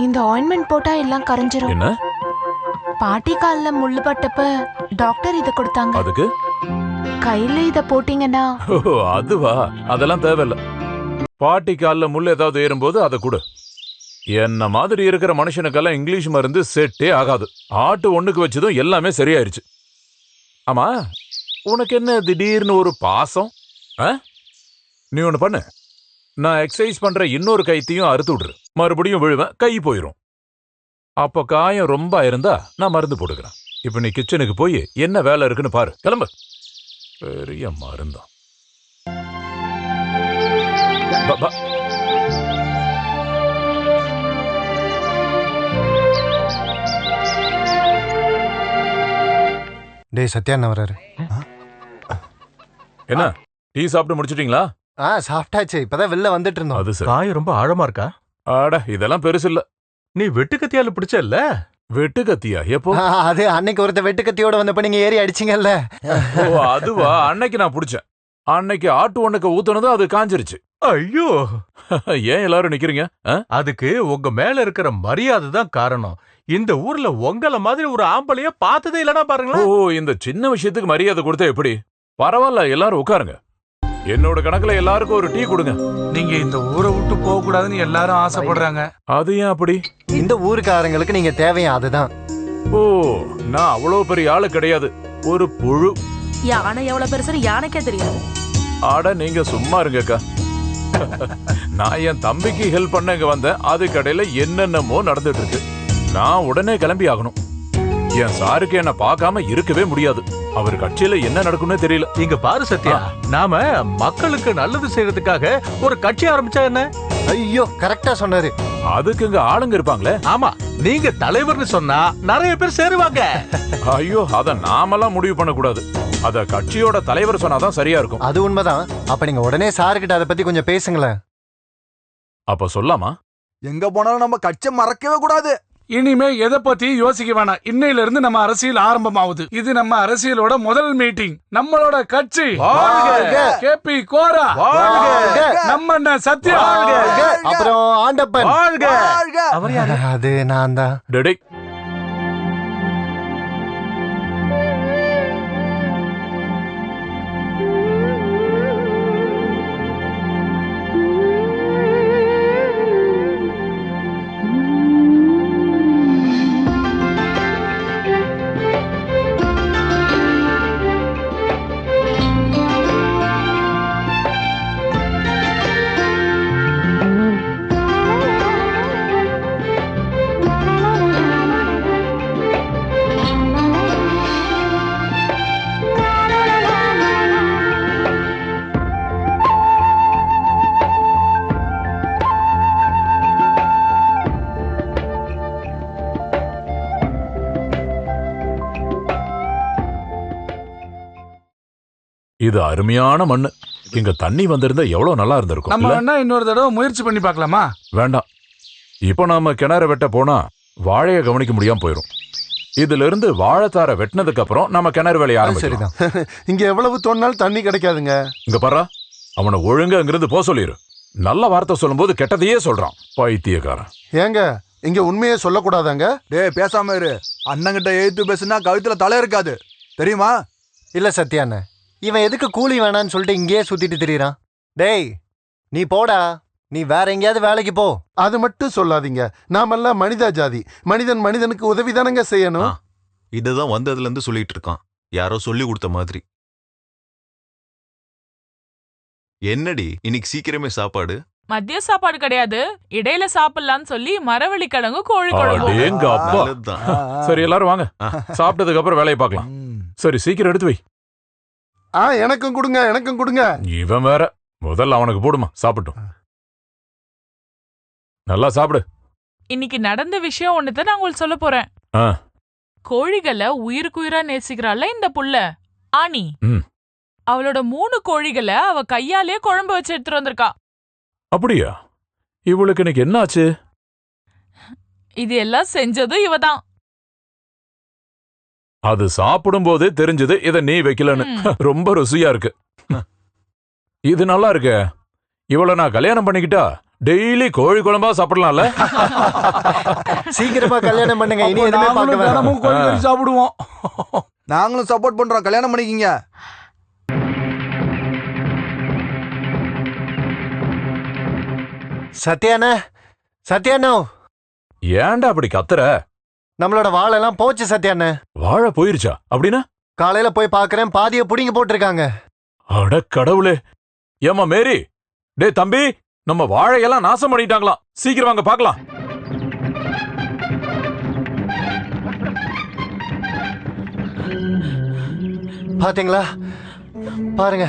G: இந்த ஆயின்மெண்ட் போட்டா எல்லாம் கரைஞ்சிரும்.
Q: என்ன?
G: பாட்டி கால்ல முள்ளு பட்டப்ப டாக்டர் இத கொடுத்தாங்க.
Q: அதுக்கு
G: கையில இத போட்டீங்கன்னா.
Q: ஓ, அதுவா? அதெல்லாம் தேவையில்ல. பாட்டி கால்ல முள் ஏதாவது ஏறும்போது அதை கொடு. என்ன மாதிரி இருக்கிற மனுஷனுக்கெல்லாம் இங்கிலீஷ் மருந்து செட்டே ஆகாது. ஆட்டு ஒண்ணுக்கு வச்சதும் எல்லாமே சரியாயிருச்சு. ஆமா, உனக்கு என்ன திடீர்னு ஒரு பாசம்? நீ ஒண்ணு பண்ணு, நான் எக்ஸசைஸ் பண்ற இன்னொரு கைத்தையும் அறுத்து விடுற, மறுபடியும் விழுவேன், கை போயிரும். அப்ப காயம் ரொம்ப இருந்தா நான் மருந்து போட்டுக்கிறேன். இப்ப நீ கிச்சனுக்கு போய் என்ன வேலை இருக்குன்னு பாரு, கிளம்பு. பெரிய மருந்தா.
N: டேய் சத்யா அண்ணா வராரு.
Q: என்ன டீ சாப்பிட்டு முடிச்சிட்டீங்களா?
N: சாப்பிட்டாச்சு, இப்பதான் வெளில வந்துட்டு இருந்தோம்.
Q: அது சரி.
B: காயம் ரொம்ப ஆழமா இருக்கா?
Q: ஆட, இதெல்லாம் பெருசு இல்ல.
B: நீ வெட்டுக்கத்தியால பிடிச்சல்ல?
Q: வெட்டுக்கத்தியா? எப்போ?
N: அது அன்னைக்கு ஒருத்த வெட்டுக்கத்தியோட வந்தப்ப நீங்க ஏறி அடிச்சீங்கல்ல.
Q: ஓ, அதுவா? அன்னைக்கு நான் பிடிச்சேன். அன்னைக்கு ஆட்டு ஒண்ணுக்கு ஊத்துனதும் அது காஞ்சிருச்சு.
B: ஐயோ,
Q: ஏன் எல்லாரும் நிக்கிறீங்க?
B: அதுக்கு உங்க மேல இருக்கிற மரியாதை தான் காரணம். இந்த ஊர்ல உங்கள மாதிரி ஒரு ஆம்பளைய பார்த்ததே இல்லனா பாருங்களேன்.
Q: ஓ, இந்த சின்ன விஷயத்துக்கு மரியாதை கொடுத்தா எப்படி? பரவாயில்ல, எல்லாரும் உட்காருங்க. என்னோட கணக்குல எல்லாருக்கும் ஒரு டீ கொடுங்க.
R: நீங்க இந்த ஊரை விட்டு போக கூடாதுன்னு எல்லாரும் ஆசைப்படுறாங்க.
Q: அது ஏன் அப்படி?
N: இந்த ஊருக்காரங்களுக்கு நீங்க தேவையா? அதுதான்.
Q: ஓ, நான் அவ்வளவு பெரிய ஆளு கிடையாது, ஒரு புழு.
C: யானை எவ்வளவு பெருசு யானைக்கே தெரியாது.
Q: ஆட, நீங்க சும்மா இருங்கக்கா. நான் என் தம்பிக்கு ஹெல்ப் பண்ண இங்க வந்தேன். அது கடையில என்னென்னமோ நடந்துட்டு இருக்கு. நான் உடனே கிளம்பி ஆகணும். என் சாருக்கு என்ன பார்க்காம இருக்கவே முடியாது. அவர் கட்சியில என்ன நடக்கும்னே தெரியல.
B: இங்க பாரு சத்யா, நாம மக்களுக்கு நல்லது செய்யறதுக்காக ஒரு கட்சி ஆரம்பிச்சா என்ன?
N: ஐயோ, கரெக்டா சொன்னாரு.
Q: அதுக்கு இங்க ஆளுங்க இருப்பாங்களே.
B: ஆமா, நீங்க தலைவர்னு சொன்னா நிறைய பேர் சேருவாங்க.
Q: ஐயோ, அத நாமெல்லாம் முடிவு பண்ண கூடாது. அத கட்சியோட தலைவர் சொன்னாதான் சரியா இருக்கும்.
N: அது உண்மைதான். அப்ப நீங்க உடனே சாருக்கிட்ட அதை பத்தி கொஞ்சம் பேசுங்களேன்.
Q: அப்ப சொல்லாமா?
O: எங்க போனாலும் நம்ம கட்சி மறக்கவே கூடாது.
R: இனிமே எதை பத்தி யோசிக்க வேணாம். இன்னையில இருந்து நம்ம அரசியல் ஆரம்பமாகுது. இது நம்ம அரசியலோட முதல் மீட்டிங். நம்மளோட கட்சி கேபி கோரா, நம்ம சத்யா,
N: அப்புறம் ஆண்டப்பன்.
B: அவர் யாரு?
N: அது நான் தான்.
Q: டேய், இது அருமையான மண்ணு. இங்க தண்ணி வந்திருந்தா எவ்வளவு நல்லா இருந்திருக்கும்.
R: நம்ம வேணா இன்னொரு தடவை முயற்சி பண்ணி பார்க்கலாமா?
Q: வேண்டாம். இப்போ நாம கிணறு வெட்ட போனா வாழைய கவனிக்க முடியாம போயிரும். இதுல இருந்து வாழைத்தார வெட்டினதுக்கு அப்புறம் நம்ம கிணறு வேலைய ஆரம்பிச்சிடலாம்.
H: இங்க எவ்வளவு தோண்டினாலும் தண்ணி கிடைக்காதுங்க.
Q: இங்க பாரா, அவனை ஒழுங்கா அங்கிருந்து போக சொல்லிரு. நல்ல வார்த்தை சொல்லும் போது கெட்டதையே சொல்றான், பைத்தியக்காரன்.
H: ஏங்க, இங்க உண்மையே சொல்லக்கூடாதாங்க?
O: டேய் பேசாம இரு. அண்ணங்கிட்ட எழுத்து பேசுனா கழுத்துல தலை இருக்காது, தெரியுமா?
N: இல்ல சத்யாண்ண, இவன் எதுக்கு கூலி வேணான்னு சொல்லிட்டு இங்கேயே சுத்திட்டு திரியறான்? டேய், நீ போடா, நீ வேற எங்கேயாவது வேலைக்கு போ.
H: அது மட்டும் சொல்லாதீங்க. நாமெல்லாம் மனித ஜாதி. மனிதன் மனிதனுக்கு உதவி தானங்க செய்யணும்.
K: இதுதான் வந்ததுல இருந்து சொல்லிட்டு இருக்கான், யாரோ சொல்லி கொடுத்த மாதிரி. என்னடி இன்னைக்கு சீக்கிரமே சாப்பாடு?
J: மதிய சாப்பாடு கிடையாது, இடையில சாப்பிடலாம்னு சொல்லி மரவள்ளி கிழங்கு கோழி குழம்பு.
Q: சரி, எல்லாரும் வாங்க, சாப்பிட்டதுக்கு அப்புறம் வேலையை பார்க்கலாம். சரி, சீக்கிரம் எடுத்து வை.
H: எனக்கும் கொடுங்க, எனக்கும் கொடுங்க.
Q: இவன் வேற, முதல்ல அவனுக்கு போடுமா, சாப்பிட்டோம். நல்லா சாப்பிடு.
J: இன்னைக்கு நடந்த விஷயம் ஒண்ணுதான் நான் உங்களுக்கு சொல்ல போறேன். கோழிகளை உயிருக்குயிரா நேசிக்கிறாள் இந்த புள்ள ஆனி. அவளோட 3 கோழிகளை அவ கையாலே குழம்பு வச்சு எடுத்துட்டு வந்திருக்கா.
Q: அப்படியா? இவளுக்கு இன்னைக்கு என்ன ஆச்சு?
J: இது எல்லாம் செஞ்சதும் இவதான்.
Q: அது சாப்பிடும் போதே தெரிஞ்சது இத நீ வைக்கலன்னு. ரொம்ப ருசியா இருக்கு. இது நல்லா இருக்கு. இவள நான் கல்யாணம் பண்ணிக்கிட்டா டெய்லி கோழி குழம்பா சாப்பிடலாம்ல.
N: சீக்கிரமா கல்யாணம் பண்ணுங்க. இனி எதுவுமே பார்க்க வேணாம்.
R: கோழி கறி சாப்பிடுவோம்.
O: நாங்களும் சப்போர்ட் பண்றோம். கல்யாணம் பண்ணிக்கிங்க.
N: சத்யாண்ணா, சத்யாண்ணா,
Q: ஏன்டா அப்படி கத்துற?
N: நம்மளோட வாழை எல்லாம் போச்சு சத்யாண்ணா.
Q: வாழை போயிருச்சா? அப்படின்னா
N: காலையில போய் பாக்குறேன், பாதிய புடிங்கி போட்டிருக்காங்க.
Q: அட கடவுளே. ஏமா மேரி, டே தம்பி, நம்ம வாழையெல்லாம் நாசம் பண்ணிட்டாங்களாம். சீக்கிரம் வாங்க பார்க்கலாம்.
N: பாத்தீங்களா? பாருங்க.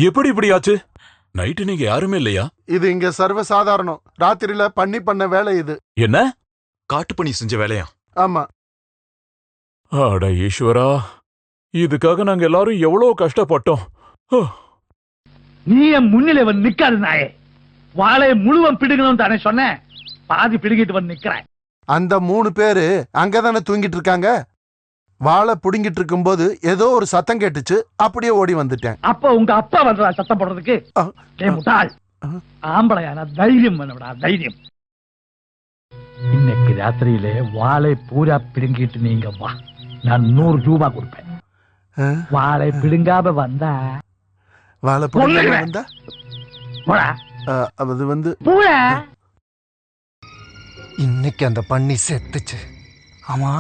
Q: எப்படி இப்படி ஆச்சு? நைட்டு நீங்க யாருமே இல்லையா?
H: இது இங்க சர்வ சாதாரணம். ராத்திரியில பண்ண வேலை இது.
Q: என்ன?
K: காட்டு பண்ணி செஞ்ச வேலையா?
H: ஆமா.
Q: அட ஈஸ்வரா, இதுக்காக நாங்க எல்லாரும் எவ்வளவு கஷ்டப்பட்டோம்.
L: நீ என் முன்னிலை வந்து நிக்காது நாயே. வாழையை முழுவன் பிடுங்கணும் தானே சொன்னேன். பாதி பிடுங்கிட்டு வந்து நிக்கிறேன்.
H: அந்த 3 பேரு அங்கதானே தூங்கிட்டு இருக்காங்க. வாழை புடுங்கிட்டு இருக்கும் போது ஏதோ ஒரு சத்தம் கேட்டுச்சு. அப்படியே ஓடி வந்துட்டேன்.
L: அப்ப உங்க அப்பா வந்தா சத்தம் போடுறதுக்கு? முட்டாள், ஆம்பளையான தைரியம் வேணும்டா, தைரியம். இன்னைக்கு ராத்திரியிலே வாழை பூரா பிடுங்கிட்டு நீங்க வா. நான் 100 ரூபாய் கொடுப்பேன். வாழை பிடுங்காம வந்தா
H: வாழை புடுங்காம வந்தா அது வந்து
N: இன்னைக்கு அந்த பண்ணி செத்துச்சு.
R: ஆமா,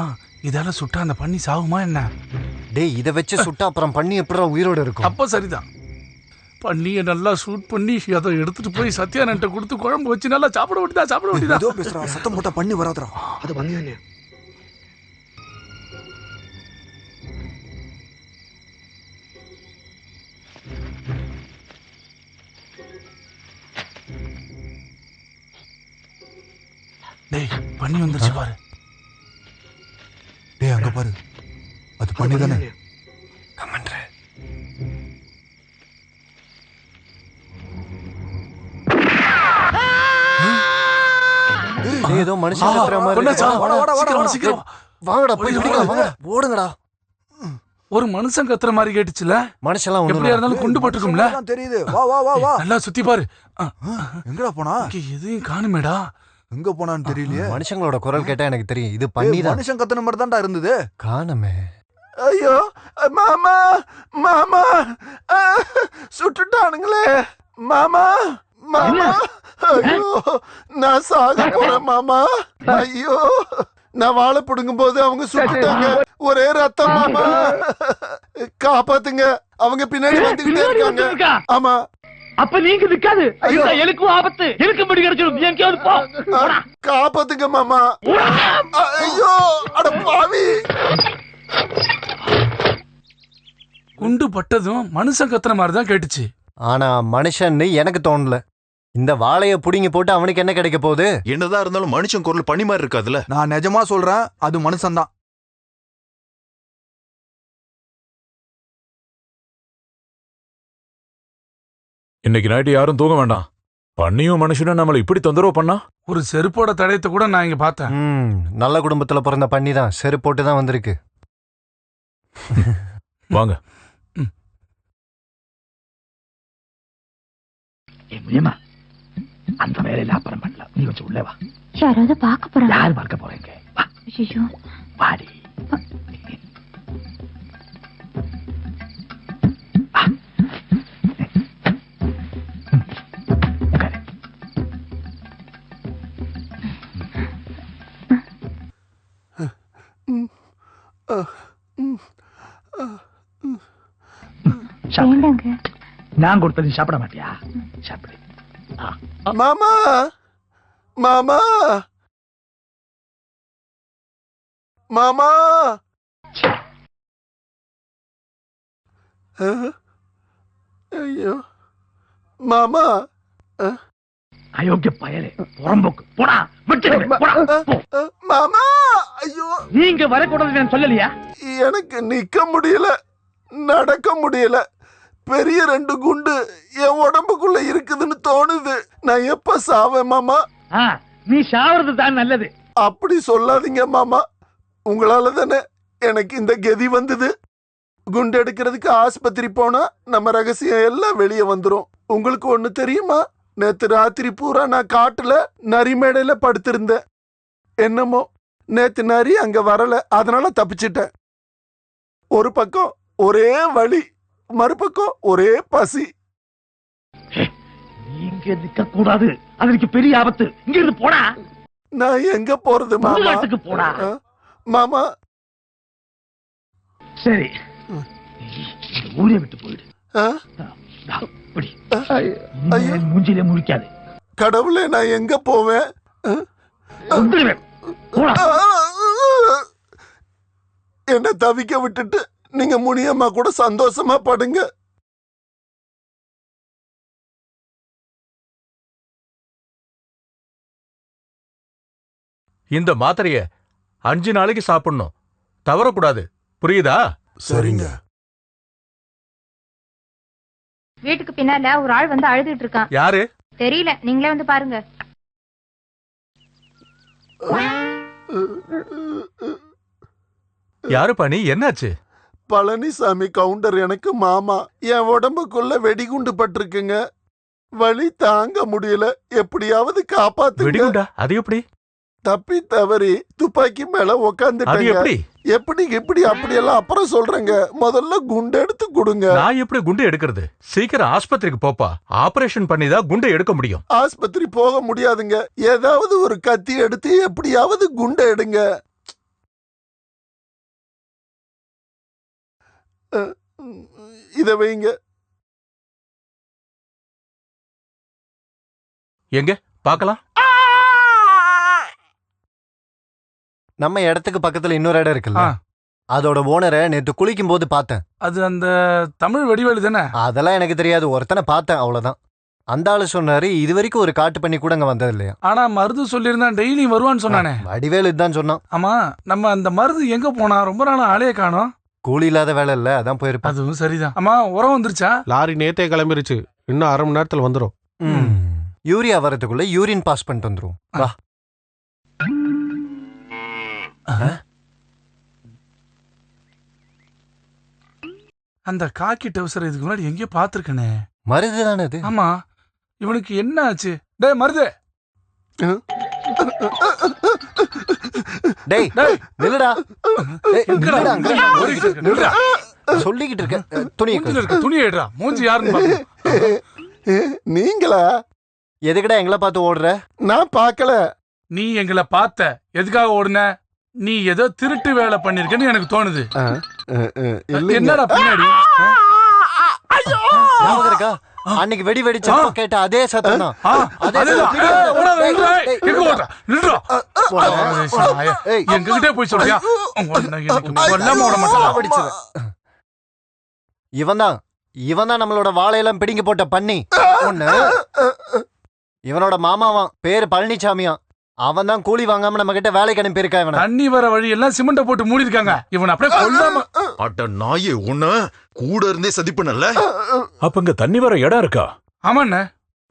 R: இதெல்லாம் சுட்டா அந்த பண்ணி சாகுமா என்ன?
N: டேய், இத வச்சு சுட்டா அப்புறம் பண்ணி எப்படா உயிரோட இருக்கும்?
R: அப்ப சரிதான். பண்ணியை நல்லா ஷூட் பண்ணி அதை எடுத்துட்டு போய் சத்யானன்ட்ட கொடுத்து குழம்பு வச்சு நல்லா சாப்பிட வேண்டியதா, சாப்பிட வேண்டியதா.
O: ஏதோ பேசுறா, சத்தம் போட்டா பண்ணி வராதுடா. அது பண்ணியானே.
R: டேய், பண்ணி வந்துருச்சு பாரு.
O: டேய், அங்க பாரு. அது பண்ணி தானே.
N: கமன்ற. ஏதோ மனுஷன் கத்துற மாதிரி. வாங்கடா, போய் பிடிக்கலாம், வாங்கடா, ஓடுங்கடா.
R: ஒரு மனுஷன் கத்துற மாதிரி கேட்டுச்சுல.
N: மனுஷன்லாம்
R: எப்படியா இருந்தாலும் கொண்டு போட்டுக்கும்ல.
O: தெரியுது. வா வா வா வா.
R: நல்லா சுத்தி பாரு.
O: எங்கடா போனா?
R: எதையும் காணுமேடா.
O: எங்க போனான்னு தெரியலையே.
N: மனுஷங்களோட குரல் கேட்டா எனக்கு தெரியும். இது பண்ணிதான்.
O: மனுஷன் கத்துன மாதிரி தான்டா இருந்தது.
N: காணமே.
H: ஐயோ மாமா, மாமா, சுட்டுட்டானுங்களே மாமா, மாமா. ஐயோ, நான் சாக போறேன் மாமா. ஐயோ, நான் வாழை புடுங்கும் போது அவங்க சுட்டுட்டாங்க. ஒரே ரத்தம் மாமா. காப்பாத்துங்க, அவங்க பின்னாடி வந்துகிட்டே இருக்காங்க. ஆமா.
L: அப்ப நீங்க நிக்காது. எனக்கும் ஆபத்து. எனக்கு முடி கிடைச்சிடும். எங்கேயாவது போ.
H: காப்பாத்துங்க மாமா. ஐயோ, அட பாவி.
R: குண்டு பட்டதும் மனுஷன் கத்துற மாதிரி தான் கேட்டுச்சு.
N: ஆனா மனுஷன்னு எனக்கு தோணல. இந்த வாழைய புடிங்கி போட்டு அவனுக்கு என்ன கிடைக்க போகுது?
K: என்னதான் இருந்தாலும் மனுஷன் குரல் பண்ணி மாதிரி இருக்காதுல்ல.
O: நான் நிஜமா சொல்றேன், அது மனுஷன் தான்.
Q: இன்னைக்கு நைட்டு யாரும் தூங்க வேண்டாம். பண்ணியும் மனுஷனும் நம்மள இப்படி தொந்தரவு பண்ணா?
R: ஒரு செருப்போட தடயத்தை கூட நான் இங்க பார்த்தேன்.
N: நல்ல குடும்பத்துல பிறந்த பண்ணி தான் செருப்பு போட்டு தான் வந்திருக்கு.
Q: வாங்க.
L: அந்த வேலையில அப்புறம் பண்ணலாம். நீ கொஞ்சம் உள்ள வா.
P: யாராவது பார்க்க போறாங்க.
L: யார் பார்க்க போறீங்க?
P: ஐயோ,
L: வாடி. நான் கொடுத்த நீ சாப்பிட மாட்டியா? சாப்பிடு.
H: மாமா, மாமா, மாமா. ஐயோ மாமா.
L: அயோக்கிய பயலே, புறம்போக்கு. போடா,
H: மாமா. ஐயோ,
L: நீங்க வரக்கூடாது நான் சொல்லலையா?
H: எனக்கு நிக்க முடியல, நடக்க முடியல. பெரிய 2 குண்டு என் உடம்புக்குள்ள இருக்குதுன்னு தோணுது. நான் எப்ப சாவேன் மாமா?
L: நீ சாவறது தான் நல்லது.
H: அப்படி சொல்லாதீங்க மாமா. உங்களால தானே எனக்கு இந்த கதி வந்தது. குண்டு எடுக்கிறதுக்கு ஆஸ்பத்திரி போனா நம்ம ரகசியம் எல்லாம் வெளியே வந்துரும். உங்களுக்கு ஒண்ணு தெரியுமா? நேத்து ராத்திரி பூரா நான் காட்டுல நரிமேடையில படுத்திருந்தேன். என்னமோ நேத்து நரி அங்க வரல, அதனால தப்பிச்சிட்டேன். ஒரு பக்கம் ஒரே வலி, மறுபக்கம் ஒரே பசி.
L: இங்க நிக்க கூடாது, அதற்கு பெரிய ஆபத்து. இங்க இருந்து போடா.
H: நான் எங்க போறது மாமா?
L: போடா
H: மாமா.
L: சரி, ஊரை விட்டு போயிடு. மூஞ்சிலே முழிக்காது.
H: கடவுளே, நான் எங்க போவேன்? என்ன தவிக்க விட்டுட்டு நீங்க முனியம்மா கூட சந்தோஷமா படுங்க.
B: இந்த மாத்திரைய 5 நாளைக்கு சாப்பிடணும், தவறக்கூடாது. புரியுதா?
H: சரிங்க.
P: வீட்டுக்கு பின்னால ஒரு ஆள் வந்து அழுதுட்டு இருக்கான்.
B: யாரு?
P: தெரியல, நீங்களே வந்து பாருங்க.
B: யாரு பண்ணி? என்னாச்சு?
H: பழனிசாமி கவுண்டர் எனக்கு மாமா. என் உடம்புக்குள்ள வெடிகுண்டு பட்டிருக்குங்க. வலி தாங்க முடியல, எப்படியாவது காப்பாத்து.
B: வெடிகுண்டா? அது எப்படி?
H: தப்பி தவறி துப்பாக்கி மேல உக்காந்துட்டேன். எப்படி இப்படி அப்படியெல்லாம் அப்புறம் சொல்றேங்க. முதல்ல குண்டு எடுத்து கொடுங்க.
B: நான் எப்படி குண்டு எடுக்கிறது? சீக்கிரம் ஆஸ்பத்திரிக்கு போப்பா. ஆபரேஷன் பண்ணிதான் குண்டை எடுக்க முடியும்.
H: ஆஸ்பத்திரி போக முடியாதுங்க. ஏதாவது ஒரு கத்தி எடுத்து எப்படியாவது குண்டை எடுங்க. இத வைங்க.
B: எங்க பார்க்கலாம்?
N: நம்ம இடத்துக்கு பக்கத்துல இன்னொரு இடம் இருக்குல்ல, அதோட ஓனரை நேத்து குளிக்கும் போது பார்த்தேன்.
R: அது அந்த தமிழ் வெடிவேலு தானே?
N: அதெல்லாம் எனக்கு தெரியாது, ஒருத்தனை பார்த்தேன், அவ்வளவுதான். அந்த ஆளு சொன்னாரு இது வரைக்கும் ஒரு காட்டு பண்ணி கூட அங்க வந்தது இல்லையா.
R: ஆனா மருது சொல்லியிருந்தான் டெய்லி வருவான்னு சொன்னானே.
N: வடிவேலு தான் சொன்னான்.
R: ஆமா, நம்ம அந்த மருது எங்க போனா? ரொம்ப நாள் ஆளே காணோம்.
N: கூலி இல்லாத வேலை இல்ல, அதான் போயிருப்பான்.
R: அதுவும் சரிதான். ஆமா, உரம் வந்துருச்சா?
A: லாரி நேத்தே கிளம்பிருச்சு, இன்னும் 1/2 மணி நேரத்துல வந்துடும்.
N: யூரியா வரதுக்குள்ள யூரின் பாஸ் பண்ணிட்டு வந்துரும். வா.
R: அந்த காக்கி டவுசர் இதுக்கு முன்னாடி எங்கேயோ பாத்துருக்கனே.
N: மருது தானே அது?
R: ஆமா, இவனுக்கு என்ன ஆச்சு? டேய் மருது,
N: டேய் நில்லுடா. சொல்லிக்கிட்டு இருக்க.
R: துணி எடுறா. மூஞ்சி யாருன்னு
H: நீங்களா?
N: எதுக்குடா எங்களை பார்த்து ஓடுற?
H: நான் பார்க்கல.
R: நீ எங்களை பார்த்த, எதுக்காக ஓடுன? நீ ஏதோ திருட்டு வேலை பண்ணிருக்கன்னு எனக்கு தோணுது. என்னடா பின்னாடி?
N: இருக்கா? அன்னைக்கு வெடி வெடிச்சா கேட்ட அதே சத்தம் தான்.
R: எங்ககிட்ட போய் சொல்றியா?
N: இவன் தான் நம்மளோட வாழையெல்லாம் பிடிங்கி போட்ட பண்ணி ஒண்ணு. இவனோட மாமாவான், பேரு பழனிசாமியா. அவன் தான் கூலி வாங்காம நம்ம கிட்ட வேலைக்கு அனுப்பி இருக்கா.
R: தண்ணி வர வழி எல்லாம் சிமெண்ட போட்டு மூடி இருக்காங்க. இவன் அப்படியே கொல்லாம.
K: அட நாயே, உன்ன கூட இருந்தே சதி பண்ணல.
Q: அப்ப இங்க தண்ணி வர இடம் இருக்கா?
R: ஆமாண்ணே,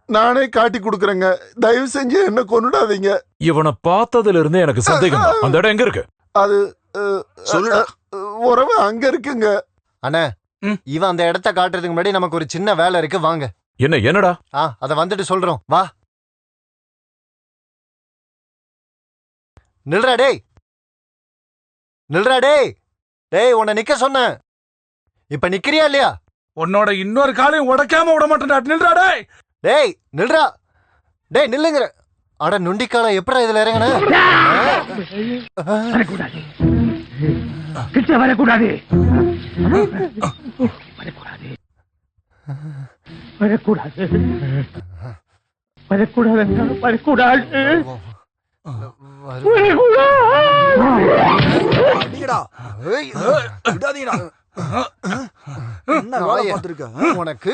H: நானே காட்டி கொடுக்குறேங்க. தயவு செஞ்சு என்ன கொன்னுடாதீங்க.
Q: இவனை பார்த்ததுல இருந்தே எனக்கு சந்தேகம். அந்த இடம் எங்க இருக்கு?
H: அது உறவு அங்க இருக்குங்க.
N: அண்ணா, இவன் அந்த இடத்த காட்டுறதுக்கு முன்னாடி நமக்கு ஒரு சின்ன வேலை இருக்கு, வாங்க.
Q: என்னடா?
N: அத வந்துட்டு சொல்றோம், வா. நில்றா டேய், நில்றா டேய். டேய், உன்னை நிக்க சொன்ன, இப்ப நிக்கிறியா இல்லையா?
R: உன்னோட இன்னொரு காலையும் உடைக்காம விட மாட்டேன்டா. நில்றா டேய்.
N: டேய் நில்றா. டேய் நில்லுங்கிற. அட நுண்டிக்கால எப்படா இதுல இறங்கின?
L: கிட்ட வரக்கூடாது, வரக்கூடாது, வரக்கூடாது, வரக்கூடாது.
N: உனக்கு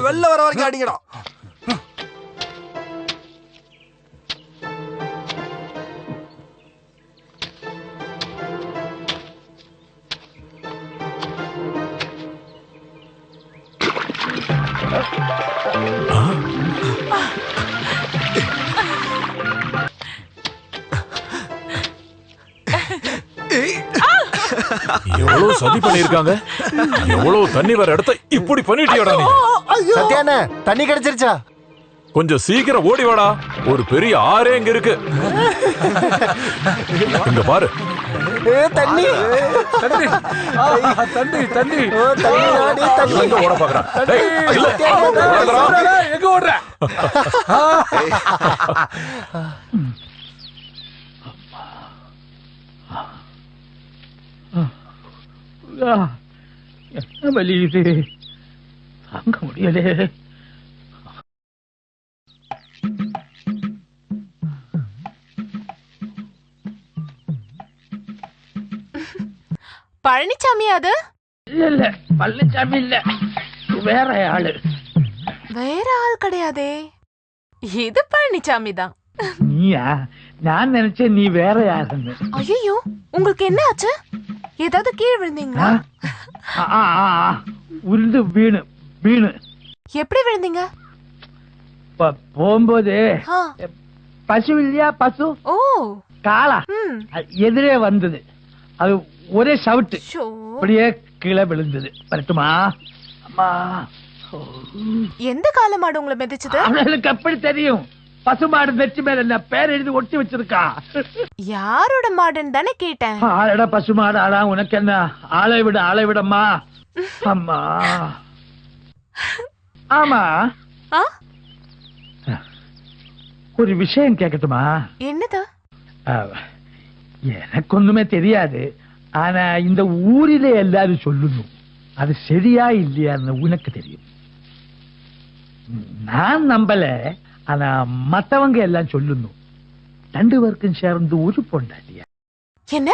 O: வெளில வர வரைக்கும் அடிங்கடா.
Q: எவ்வளவு சதி பண்ணிருக்காங்க, எவ்வளவு தண்ணி வர இடத்த இப்படி பண்ணிட்டியாடா நீ?
N: சத்யாண்ணே தண்ணி கிடைச்சிருச்சா?
Q: கொஞ்சம் சீக்கிரம் ஓடி வாடா, ஒரு பெரிய ஆறே இங்க இருக்கு. இங்க பாரு.
N: தண்ணி
R: தண்ணி தண்ணி தண்ணி
Q: எங்க ஓட பாக்குறான்?
R: எங்க ஓடுற?
L: என்ன வலி இது, தாங்க முடியலே.
G: பழனிசாமி அது?
L: இல்ல பழனிசாமி இல்ல, வேற ஆளு.
G: வேற ஆள் கிடையாதே, இது பழனிசாமி தான்.
L: நீயா? நான் நினைச்சேன் நீ வேற யாருன்னு.
G: ஐயோ, உங்களுக்கு என்ன ஆச்சு? ஏதாவது கீழே விழுந்தீங்களா?
L: உருண்டு வீணு வீணு.
G: எப்படி விழுந்தீங்க?
L: போகும்போது பசு இல்லையா, பசு
G: ஓ
L: காளா எதிரே வந்தது, அது ஒரே சவுட்டு, அப்படியே கீழே விழுந்தது. வரட்டுமா? அம்மா.
G: எந்த கால மாடு உங்களை மிதிச்சது?
L: அவளுக்கு அப்படி தெரியும், பசுமாடு நெச்சி மேல என்ன பேர் எழுதி ஒட்டி வச்சிருக்கா.
G: யாரோட மாடுன்னு தானே கேட்டேன்.
L: ஆளடா பசுமாடு ஆளா, உனக்கு என்ன? ஆளை விட ஆளை விடம்மா. அம்மா. ஆமா, ஒரு விஷயம் கேட்கட்டுமா?
G: என்னது?
L: எனக்கு ஒண்ணுமே தெரியாது, ஆனா இந்த ஊரிலே எல்லாரும் சொல்லணும், அது சரியா இல்லையான்னு உனக்கு தெரியும். நான் நம்பல, ஆனா மத்தவங்க எல்லாம் சொல்லணும். 2 பேருக்கும் சேர்ந்து ஒரு பொண்டாட்டியா?
G: என்ன?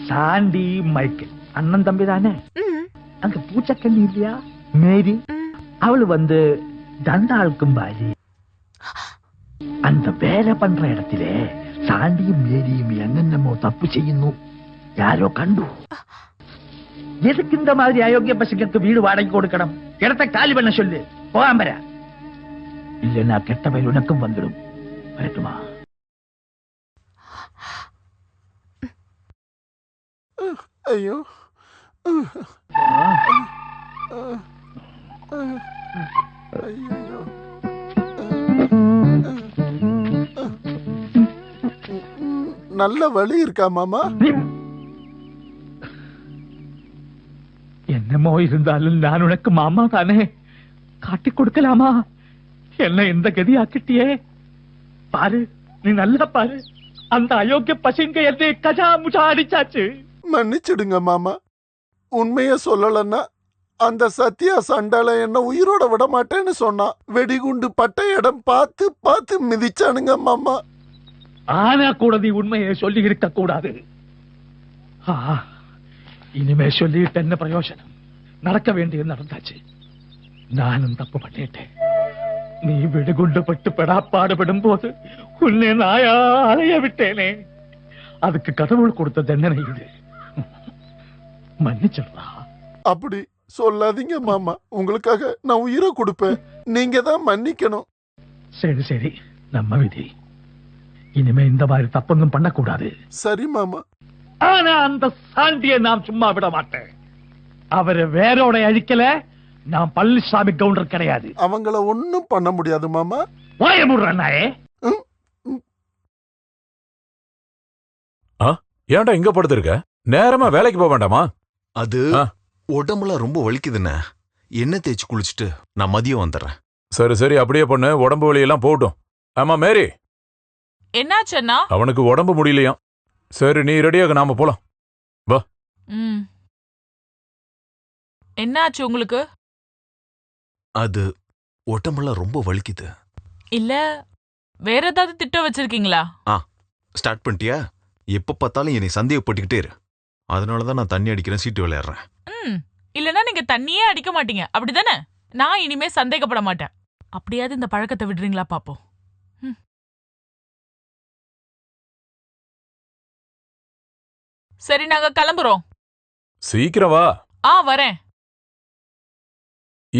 L: சாண்டி மைக்கேல் அண்ணன் தம்பி தானே? அங்க பூச்சக்கண்ணி இல்லையா, மேரி, அவளு வந்து தண்டாளுக்கும் பாரி. அந்த வேலை பண்ற இடத்துல சாண்டியும் மேரியும் என்னென்னமோ தப்பு செய்யணும், யாரோ கண்டு. எதுக்கு இந்த மாதிரி அயோக்கிய பசங்களுக்கு வீடு வாடகை கொடுக்கணும்? இடத்தை காலி பண்ண சொல்லு, போகாமற. இல்லைன்னா கெட்ட பயில் உனக்கும் வந்துடும். வரட்டுமா?
H: ஐயோ, நல்ல வலி இருக்கா மாமா?
L: என்னமோ இருந்தாலும் நான் உனக்கு மாமா தானே, காட்டி கொடுக்கலாமா? என்ன இந்த கதி ஆக்கிட்டியே? பாரு, நீ நல்லா பாரு, அந்த அயோக்கிய பசங்க என்னை கஜா முஜா அடிச்சாச்சு.
H: மன்னிச்சிடுங்க மாமா, உண்மைய சொல்லலன்னா அந்த சத்யா சண்டால என்ன உயிரோட விட மாட்டேன்னு சொன்னா. வெடிகுண்டு பட்ட இடம் பார்த்து பார்த்து மிதிச்சானுங்க மாமா.
L: ஆனா கூட நீ உண்மையை சொல்லி இருக்க கூடாது. இனிமே சொல்லிட்டு என்ன பிரயோஜனம்? நடக்க வேண்டியது நடந்தாச்சு, நானும் தப்பு பண்ணிட்டேன். நீ வெடிகுண்டு பட்டு பெடாப்பாடுபடும் போது உன்னை நாயா அலைய விட்டேனே, அதுக்கு கடவுள் கொடுத்த தண்டனை இது. மன்னிச்சிடா.
H: அப்படி சொல்லாதீங்க மாமா, உங்களுக்காக நான் உயிரை கொடுப்பேன், நீங்க தான் மன்னிக்கணும்.
L: சரி சரி, நம்ம விதி. இனிமே இந்த மாதிரி தப்பொன்னும் பண்ணக்கூடாது.
H: சரி மாமா.
L: ஆனா அந்த சாண்டியை நான் சும்மா விட மாட்டேன். அவரை வேரோட அழிக்கல, நான் பழனிசாமி கவுண்டர் கிடையாது.
H: அவங்கள ஒண்ணும் பண்ண முடியாது மாமா.
L: வாயமுடுறானே.
Q: ஏன்டா இங்க படுத்திருக்க? நேரமா வேலைக்கு போக வேண்டாமா?
K: அது உடம்புலாம் ரொம்ப வலிக்குதுண்ணே, எண்ணெய் தேய்ச்சி குளிச்சுட்டு நான் மதியம் வந்துடுறேன்.
Q: சரி சரி, அப்படியே பண்ணு, உடம்பு வலியெல்லாம் போகட்டும். ஆமா மேரி,
J: என்னாச்சண்ணா?
Q: அவனுக்கு உடம்பு முடியலையாம். சரி நீ ரெடியாக, நாம போலாம் வா.
J: என்னாச்சு உங்களுக்கு?
K: அது உடம்புலாம் ரொம்ப வலிக்குது.
J: இல்ல வேற ஏதாவது திட்டம் வச்சிருக்கீங்களா?
K: ஸ்டார்ட் பண்ணிட்டியா? எப்ப பார்த்தாலும் என்னை சந்தேகப்பட்டுக்கிட்டே இரு. அதனாலதான் நான் தண்ணி அடிக்கிறேன், சீட்டு விளையாடுறேன்.
J: இல்லனா நீங்க தண்ணியே அடிக்க மாட்டீங்க, அப்படிதானே? நான் இனிமே சந்தேகப்பட மாட்டேன். அப்படியாவது இந்த பழக்கத்தை விடுறீங்களா பாப்போம். சரி நாங்க கிளம்புறோம்.
Q: சீக்கிரம் வா.
J: வரேன்.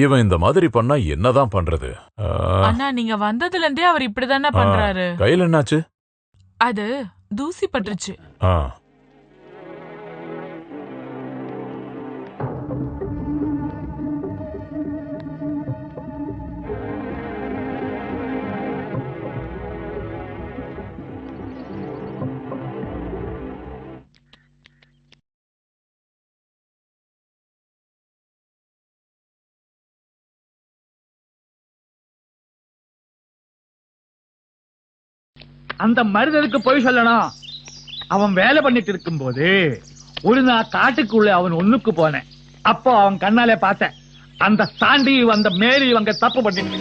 Q: இவன் இந்த மாதிரி பண்ணா என்னதான் பண்றது?
J: அண்ணா நீங்க வந்ததுல இருந்தே அவர் இப்படிதானே பண்றாரு.
Q: கையில என்னாச்சு?
J: அது தூசி பட்டுருச்சு.
L: அந்த மருதனுக்கு போய் சொல்லணும். அவன் வேலை பண்ணிட்டு இருக்கும் போது ஒரு நாள் காட்டுக்குள்ள அவன் ஒண்ணுக்கு போனேன். அப்போ அவன் கண்ணாலே பார்த்தேன் அந்த சாண்டி அந்த மேரி இவங்க தப்பு பண்ணிட்டு.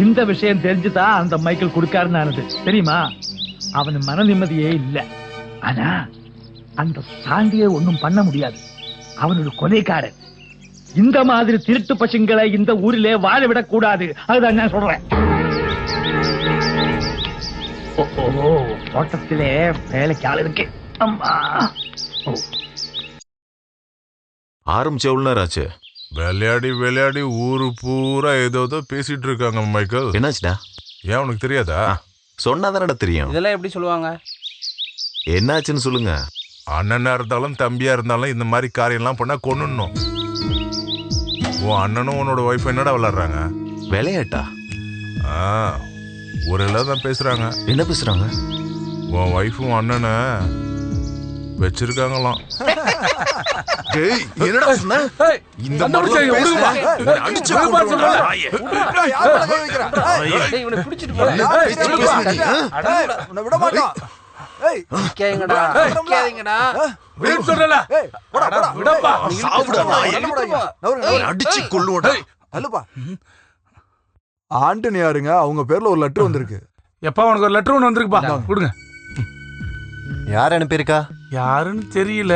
L: இந்த விஷயம் தெரிஞ்சுதான் அந்த மைக்கேல் கொடுக்காருன்னு ஆனது தெரியுமா? அவன் மன நிம்மதியே இல்ல. ஆனா அந்த சாண்டியை ஒண்ணும் பண்ண முடியாது. அவன் ஒரு கொலைக்காரன். இந்த மாதிரி திருட்டு பசுங்களை இந்த ஊரிலே வாழ விடக் கூடாது. அதுதான் நான் சொல்றேன். தோட்டத்திலே வேலைக்கு ஆள் இருக்கு.
K: ஆரம்பிச்ச எவ்வளவு நேரம் ஆச்சு?
M: விளையாடி விளையாடி ஊரு பூரா ஏதோ பேசிட்டு இருக்காங்க மைக்கேல்.
K: என்னாச்சுடா?
M: ஏன் உனக்கு தெரியாதா?
K: சொன்னாதானடா தெரியும்.
D: இதெல்லாம் எப்படி சொல்லுவாங்க?
K: என்னாச்சுன்னு சொல்லுங்க.
M: அண்ணனா இருந்தாலும் தம்பியா இருந்தாலும் இந்த மாதிரி காரியம்லாம் பண்ணா கொன்னுடணும். உன் அண்ணனும் உன்னோட ஒய்ஃப் என்னடா விளையாடுறாங்க?
K: விளையாட்டா?
M: ஊரெல்லாம் தான் பேசுறாங்க.
K: என்ன பேசுறாங்க?
M: உன் ஒய்ஃபும் அண்ணனை வச்சிருக்காங்களாம்.
K: என்னடா சொன்ன? இந்த
O: ஆண்டனி யாருங்க? அவங்க பேர்ல ஒரு லெட்டர் வந்திருக்கு.
R: எப்பா உனக்கு ஒரு லெட்டர் ஒன்று வந்திருக்குப்பா, கொடுங்க.
N: யார் அனுப்பியிருக்கா?
R: யாருன்னு தெரியல.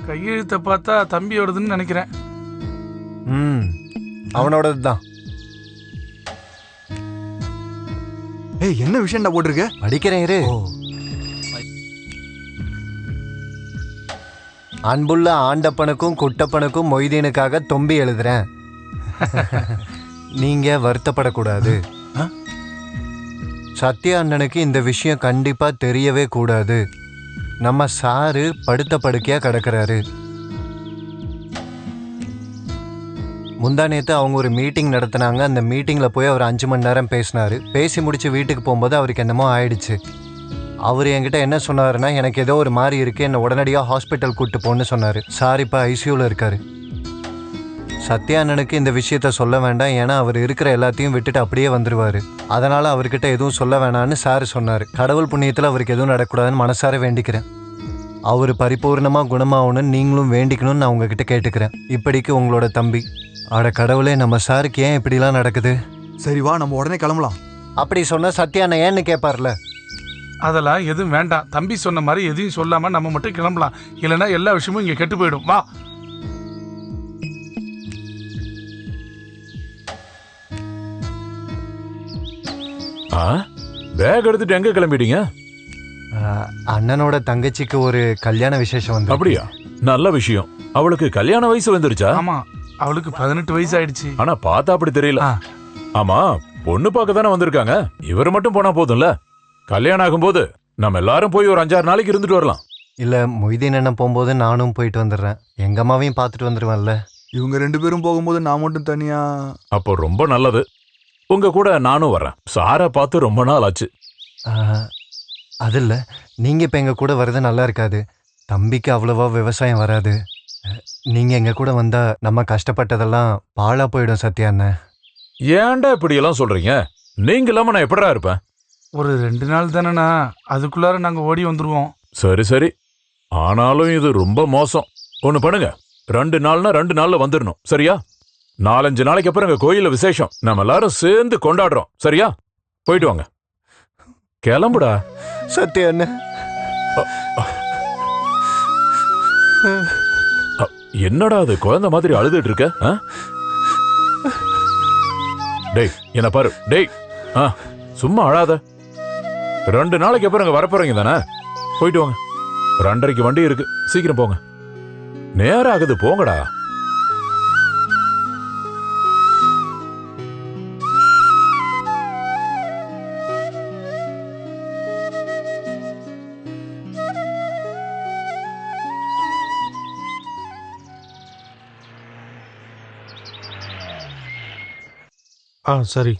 R: கையெழுத்த பார்த்தா தம்பியோடதுன்னு நினைக்கிறேன்.
N: அவனோடது தான்.
O: ஏய் என்ன விஷயம்டா போட்டிருக்க?
N: படிக்கிறேன் இரு. அன்புள்ள ஆண்டப்பனுக்கும் குட்டப்பனுக்கும் மொய்தீனுக்காக தொம்பி எழுதுறேன். நீங்க வருத்தப்படக்கூடாது. சத்யா அண்ணனுக்கு இந்த விஷயம் கண்டிப்பா தெரியவே கூடாது. நம்ம சாரு படுத்த படுக்கையா கிடக்குறாரு. முந்தா நேத்து அவங்க ஒரு மீட்டிங் நடத்தினாங்க. அந்த மீட்டிங்ல போய் அவர் 5 மணி நேரம் பேசினாரு. பேசி முடிச்சு வீட்டுக்கு போகும்போது அவருக்கு என்னமோ ஆயிடுச்சு. அவர் என்கிட்ட என்ன சொன்னாருன்னா, எனக்கு ஏதோ ஒரு மாதிரி இருக்கு, என்னை உடனடியாக ஹாஸ்பிட்டல் கூட்டு போன்னு சொன்னாரு. சார் இப்போ ஐசியூவில் இருக்காரு. சத்யா அண்ணனுக்கு இந்த விஷயத்த சொல்ல வேண்டாம், ஏன்னா அவர் இருக்கிற எல்லாத்தையும் விட்டுட்டு அப்படியே வந்துருவாரு. அதனால அவர்கிட்ட எதுவும் சொல்ல வேணான்னு சார் சொன்னார். கடவுள் புண்ணியத்தில் அவருக்கு எதுவும் நடக்கூடாதுன்னு மனசார வேண்டிக்கிறேன். அவர் பரிபூர்ணமாக குணமாகணும்னு நீங்களும் வேண்டிக்கணும்னு நான் உங்ககிட்ட கேட்டுக்கிறேன். இப்படிக்கு உங்களோட தம்பி. அட கடவுளே, நம்ம சாருக்கு ஏன் இப்படிலாம் நடக்குது?
O: சரி வா, நம்ம உடனே கிளம்பலாம்.
N: அப்படி சொன்னா சத்யா அண்ணன் ஏன்னு கேட்பார்ல.
R: அதெல்லாம் எதுவும் வேண்டாம். தம்பி சொன்ன மாதிரி எதையும் சொல்லாம நம்ம மட்டும் கிளம்பலாம். இல்லைன்னா எல்லா விஷயமும் இங்க கெட்டு போயிடும். வா.
Q: பேக் எடுத்துட்டு எங்க கிளம்பிட்டீங்க?
N: அண்ணனோட தங்கச்சிக்கு ஒரு கல்யாண விசேஷம் வந்து.
Q: அப்படியா? நல்ல விஷயம். அவளுக்கு கல்யாண வயசு வந்துருச்சா?
R: ஆமா, அவளுக்கு 18 வயசு ஆயிடுச்சு.
Q: ஆனா பார்த்தா அப்படி தெரியல. ஆமா, பொண்ணு பார்க்க தானே வந்திருக்காங்க. இவர் மட்டும் போனா போதும்ல. கல்யாணம் ஆகும்போது நம்ம எல்லாரும் போய் ஒரு 5-6 நாளைக்கு இருந்துட்டு வரலாம்.
N: இல்ல, மொய்தீன் அண்ணன் போகும்போது நானும் போயிட்டு வந்துடுறேன். எங்க அம்மாவையும் பார்த்துட்டு வந்துருவேன்ல.
O: இவங்க 2 பேரும் போகும்போது நான் மட்டும் தனியா.
Q: அப்போ ரொம்ப நல்லது. உங்க கூட நானும் வரேன். சாரை பார்த்து ரொம்ப நாள் ஆச்சு.
N: அது இல்ல, நீங்க இப்ப எங்க கூட வர்றது நல்லா இருக்காது. தம்பிக்கு அவ்வளவா விவசாயம் வராது. நீங்க எங்க கூட வந்தா நம்ம கஷ்டப்பட்டதெல்லாம் பாழா போயிடும் சத்யா அண்ணன்.
Q: ஏன்டா இப்படி எல்லாம் சொல்றீங்க? நீங்க இல்லாம நான் எப்படா இருப்பேன்?
R: ஒரு 2 நாள் தானேண்ணா, அதுக்குள்ளார நாங்க ஓடி வந்துருவோம்.
Q: சரி சரி, ஆனாலும் இது ரொம்ப மோசம். ஒண்ணு பண்ணுங்க, 2 நாள்னா 2 நாள்ல வந்துடணும். சரியா? 4-5 நாளைக்கு அப்புறம் எங்க கோயில விசேஷம். நம்ம எல்லாரும் சேர்ந்து கொண்டாடுறோம். சரியா? போயிட்டு வாங்க. கிளம்புடா
N: சத்யா அண்ணன்.
Q: என்னடா அது குழந்தை மாதிரி அழுதுட்டு இருக்க? டேய், என்ன பாரு. டேய், சும்மா அழாத. 2 நாளைக்கு அப்புறம் இங்க வரப்போறீங்க தானே? போயிட்டு வாங்க. 2:30 வண்டி இருக்கு, சீக்கிரம் போங்க. நேரம் ஆகுது, போங்கடா.
A: சரி.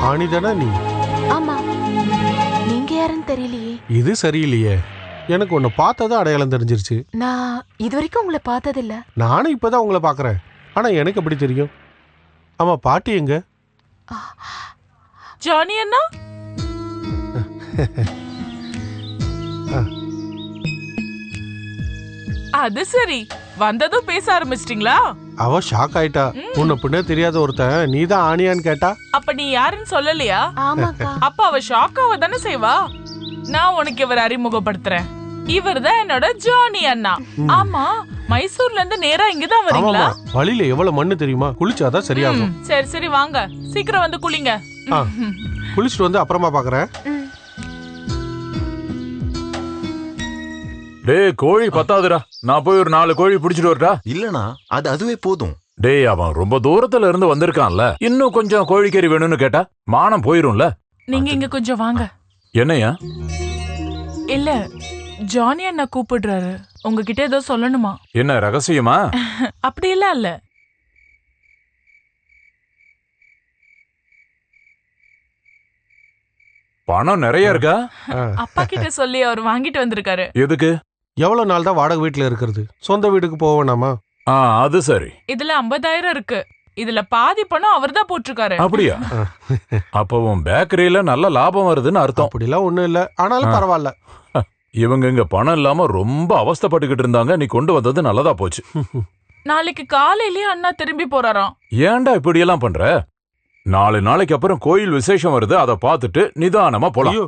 A: ஆணிதானா நீ?
G: ஆமா. நீங்க யாருன்னு தெரியலையே.
A: இது சரியில்லையே. எனக்கு உன்னை பார்த்ததும் அடையாளம் தெரிஞ்சிருச்சு.
G: நான் இதுவரைக்கும் உங்களை பார்த்ததில்ல.
A: நானும் இப்பதான் உங்களை பார்க்கறேன். ஆனா எனக்கு எப்படி தெரியும்? ஆமா, பாட்டி எங்க?
J: ஜானி அண்ணா, அது சரி, வந்ததும் பேச ஆரம்பிச்சிட்டீங்களா?
A: அவ ஷாக் ஆயிட்டா. உன்னை பின்ன தெரியாத ஒருத்தன் நீதான் ஆணியான்னு கேட்டா.
J: அப்ப நீ யாருன்னு சொல்லலையா?
G: ஆமாக்கா.
J: அப்ப அவ ஷாக் ஆவ தானே செய்வா. நான் உனக்கு இவர் அறிமுகப்படுத்துறேன். இவர் தான் என்னோட ஜானி அண்ணா. ஆமா, மைசூர்ல இருந்து நேரா இங்கதான் வரீங்களா?
A: வழியில எவ்வளவு மண்ணு தெரியுமா? குளிச்சாதான் சரியாகும்.
J: சரி சரி, வாங்க சீக்கிரம் வந்து குளிங்க.
A: குளிச்சுட்டு வந்து அப்புறமா பாக்குறேன்.
Q: டேய், கோழி பத்தாதுடா. நான் போய் ஒரு 4 கோழி பிடிச்சிட்டு வரட்டா?
K: இல்லனா அதுவே போதும்.
Q: டேய், அவன் ரொம்ப தூரத்துல இருந்து வந்திருக்கான்ல, இன்னும் கொஞ்சம் கோழிக்கறி வேணும்னு கேட்டா மானம் போயிரும்ல.
J: நீங்க இங்க கொஞ்சம் வாங்க.
Q: என்னையா?
J: இல்ல, ஜானி அண்ணா கூப்பிடுறாரு. உங்ககிட்ட ஏதோ சொல்லணுமா?
Q: என்ன ரகசியமா?
J: அப்படி எல்லாம் இல்ல.
Q: பணம் நிறைய இருக்கா?
J: அப்பா கிட்ட சொல்லி அவர் வாங்கிட்டு வந்திருக்காரு.
Q: எதுக்கு?
A: எவ்வளவு நாள் தான் வாடகை வீட்டுல இருக்கிறது? சொந்த வீட்டுக்கு போவேனாமா?
Q: அது சரி.
J: இதுல 50,000 இருக்கு. இதுல பாதி பணம் அவர் தான் போட்டிருக்காரு.
Q: அப்படியா? அப்ப உன் பேக்கரியில நல்ல லாபம் வருதுன்னு அர்த்தம்.
A: அப்படிலாம் ஒண்ணும் இல்ல, ஆனாலும் பரவாயில்ல.
Q: இவங்க இங்க பணம் இல்லாம ரொம்ப அவஸ்தைப்பட்டுக்கிட்டு இருந்தாங்க. நீ கொண்டு வந்தது நல்லதா போச்சு.
J: நாளைக்கு காலையிலேயே அண்ணா திரும்பி போறாராம்.
Q: ஏன்டா இப்படி எல்லாம் பண்ற? 4 நாளைக்கு அப்புறம் கோயில் விசேஷம் வருது, அதை பார்த்துட்டு நிதானமா போலாம்.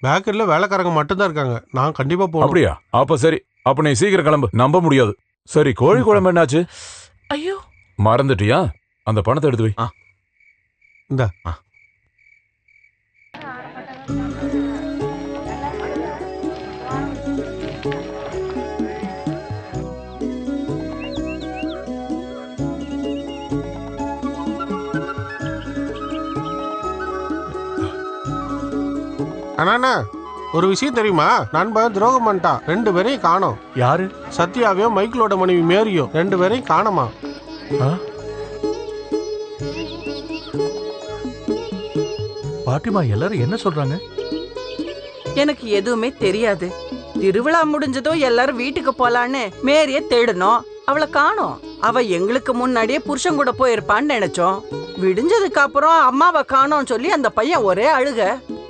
A: பேக்கரியில வேலைக்காரங்க மட்டும்தான் இருக்காங்க. நான் கண்டிப்பா போறேன்.
Q: அப்படியா? அப்ப சரி. அப்ப நீ சீக்கிரம் கிளம்பு. நம்ப முடியாது. சரி, கோழி குழம்பு என்னாச்சு?
J: ஐயோ,
Q: மறந்துட்டியா? அந்த பணத்தை எடுத்து வை.
A: இந்த அண்ணா, ஒரு விஷயம் தெரியுமா? நண்பன் துரோகம் பண்ணிட்டான். 2 பேரையும் காணோம்.
B: யாரு?
A: சத்யாவையும் மைக்கிளோட மனைவி மேரியும் 2 பேரையும் காணோமா?
B: பாட்டிமா, எல்லாரும் என்ன சொல்றாங்க?
I: எனக்கு எதுவுமே தெரியாது. திருவிழா முடிஞ்சதும் எல்லாரும் வீட்டுக்கு போலான்னு மேரிய தேடணும். அவளை காணோம். அவ எங்களுக்கு முன்னாடியே புருஷன் கூட போயிருப்பான்னு நினைச்சோம். விடிஞ்சதுக்கு அப்புறம் அம்மாவை காணோம்னு சொல்லி அந்த பையன் ஒரே அழுக.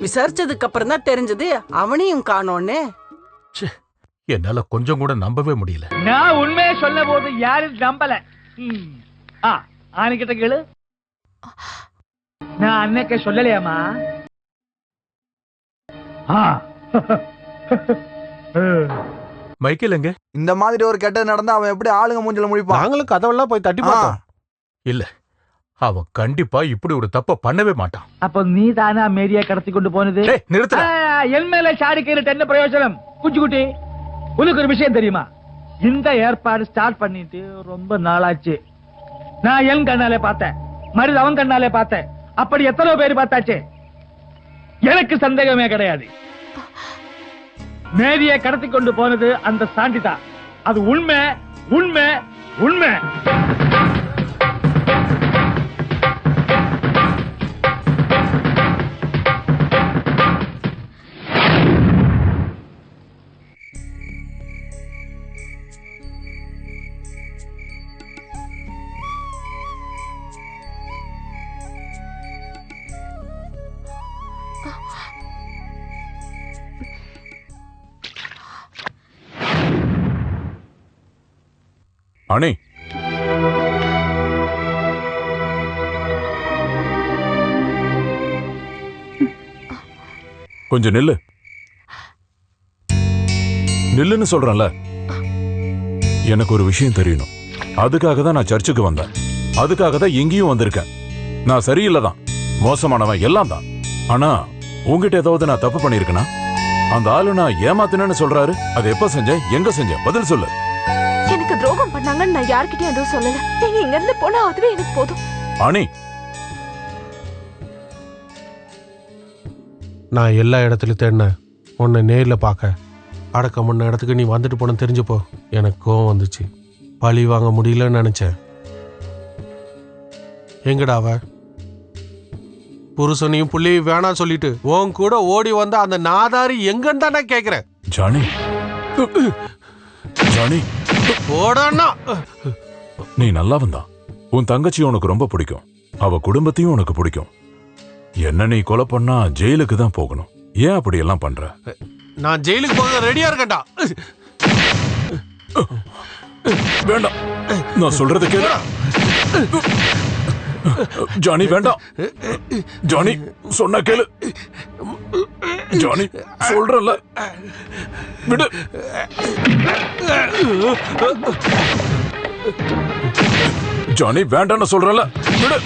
I: விசாரிச்சதுக்கு அப்புறம் தான் தெரிஞ்சது அவனையும் காணோன்னு.
B: என்னால கொஞ்சம் கூட நம்பவே முடியல.
L: நான் உண்மையை சொல்ல போது யாரும் நம்பல. ஆணிக்கிட்ட கேளு. நான் அன்னைக்கு சொல்லலையாமா?
B: மைக்கேல் எங்க?
O: இந்த மாதிரி ஒரு கெட்டது நடந்தா அவன் எப்படி ஆளுங்க மூஞ்சில முடிப்பான்?
A: நாங்களும் கதவெல்லாம் போய் தட்டி பார்த்தோம்.
B: இல்ல, அவன் கண்டிப்பா இப்படி ஒரு தப்ப பண்ணவே மாட்டான்.
L: அப்ப நீ தானா மேரியா கடத்தி கொண்டு போனது?
B: நிறுத்த.
L: என் மேல சாடி கேட்டு என்ன பிரயோஜனம்? குஞ்சுக்குட்டி, உனக்கு ஒரு விஷயம் தெரியுமா? இந்த ஏற்பாடு ஸ்டார்ட் பண்ணிட்டு ரொம்ப நாளாச்சு. நான் என் கண்ணாலே பார்த்தேன், மருது அவன் கண்ணாலே பார்த்தேன். அப்படி எத்தனை பேர் பார்த்தாச்சு? எனக்கு சந்தேகமே கிடையாது. மேரியை கடத்தி கொண்டு போனது அந்த சாண்டிதா. அது உண்மை, உண்மை, உண்மை.
Q: அணி, கொஞ்சம் நில்லு. நில்லுன்னு சொல்றேன்ல. எனக்கு ஒரு விஷயம் தெரியணும். அதுக்காக தான் நான் சர்ச்சுக்கு வந்தேன். அதுக்காக தான் எங்கேயும் வந்திருக்கேன். நான் சரியில்லைதான், மோசமானவன் எல்லாம் தான். ஆனா உங்ககிட்ட ஏதாவது நான் தப்பு பண்ணிருக்கேனா? அந்த ஆளு நான் ஏமாத்தினேன்னு சொல்றாரு. அது எப்ப செஞ்சேன், எங்க செஞ்சேன்? பதில் சொல்லு.
G: எனக்கு துரோகம் பண்ணாங்கன்னு நான் யார்கிட்டயும் எதுவும் சொல்லல. நீங்க இங்க இருந்து போனா அதுவே எனக்கு போதும்.
Q: அணி,
A: நான் எல்லா இடத்துலயும் தேடினேன். உன்னை நேரில் பார்க்க அடக்கம் பண்ண இடத்துக்கு நீ வந்துட்டு போன தெரிஞ்சப்போ எனக்கு கோவம் வந்துச்சு. பழி வாங்க முடியலன்னு நினைச்சேன். எங்கடா அவ? புருஷனையும் புள்ளையும் வேணாம் சொல்லிட்டு உன் கூட ஓடி வந்த அந்த நாதாரி எங்கன்னு தானே கேக்குறேன்.
Q: ஜானி, ஜானி
A: போடா.
Q: நீ நல்லவன் தான். உன் தங்கச்சி உனக்கு ரொம்ப பிடிக்கும். அவ குடும்பத்தையும் உனக்கு பிடிக்கும். என்ன நீ கொலை பண்ணா ஜெயிலுக்கு தான் போகணும். ஏன் அப்படி எல்லாம் பண்ற?
A: நான் ஜெயிலுக்கு போக ரெடியா இருக்கேன்டா.
Q: வேண்டாம், நான் சொல்றது கேளு. ஜானி வேண்டாம். ஜானி சொன்ன கேளு. ஜானி சொல்றல, விடு. ஜானி வேண்டான்னு சொல்றல, விடு.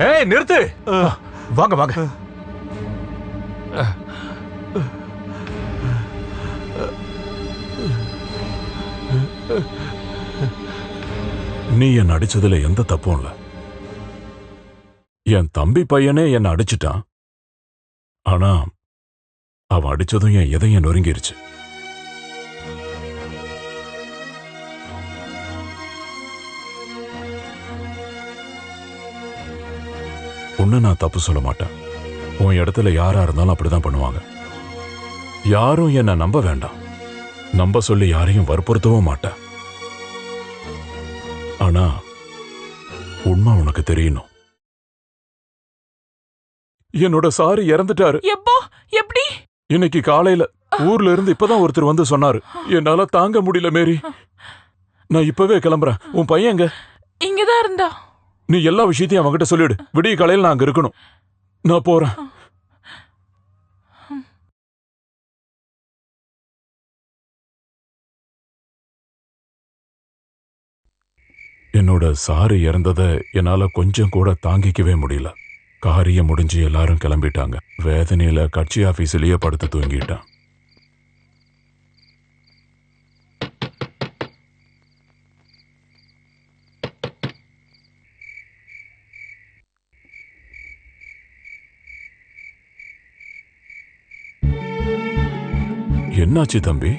B: ஏய் நிறுத்து. வாங்க வாங்க.
Q: நீ என்ன அடிச்சதுல எந்த தப்பும் இல்ல. என் தம்பி பையனே என்ன அடிச்சிட்டான். ஆனா அவன் அடிச்சதும் என் இதயம் நொறுங்கிருச்சு. உன்னை நான் தப்பு சொல்ல மாட்டேன். உன் இடத்துல யாரா இருந்தாலும் அப்படிதான் பண்ணுவாங்க. யாரும் என்ன நம்ப வேண்டாம். நம்ப சொல்லி யாரையும் வற்புறுத்தவும் மாட்டேன். ஆனா உண்மை உனக்கு தெரியணும். என்னோட சாரி இறந்துட்டாரு.
J: எப்போ? எப்படி?
Q: இன்னைக்கு காலையில ஊர்ல இருந்து இப்பதான் ஒருத்தர் வந்து சொன்னாரு. என்னால தாங்க முடியல மேரி. நான் இப்பவே கிளம்புறேன். உன் பையன் எங்க?
J: இங்கதான் இருந்தா.
Q: நீ எல்லா விஷயத்தையும் அவன்கிட்ட சொல்லிடு. விடிய காலையில் நான் அங்க இருக்கணும். நான் போறேன். என்னோட சாரு இறந்தத என்னால கொஞ்சம் கூட தாங்கிக்கவே முடியல. காரியம் முடிஞ்சு எல்லாரும் கிளம்பிட்டாங்க. வேதனையில கட்சி ஆபீஸ்லயே படுத்து தூங்கிட்டான். என்னாச்சு தம்பி?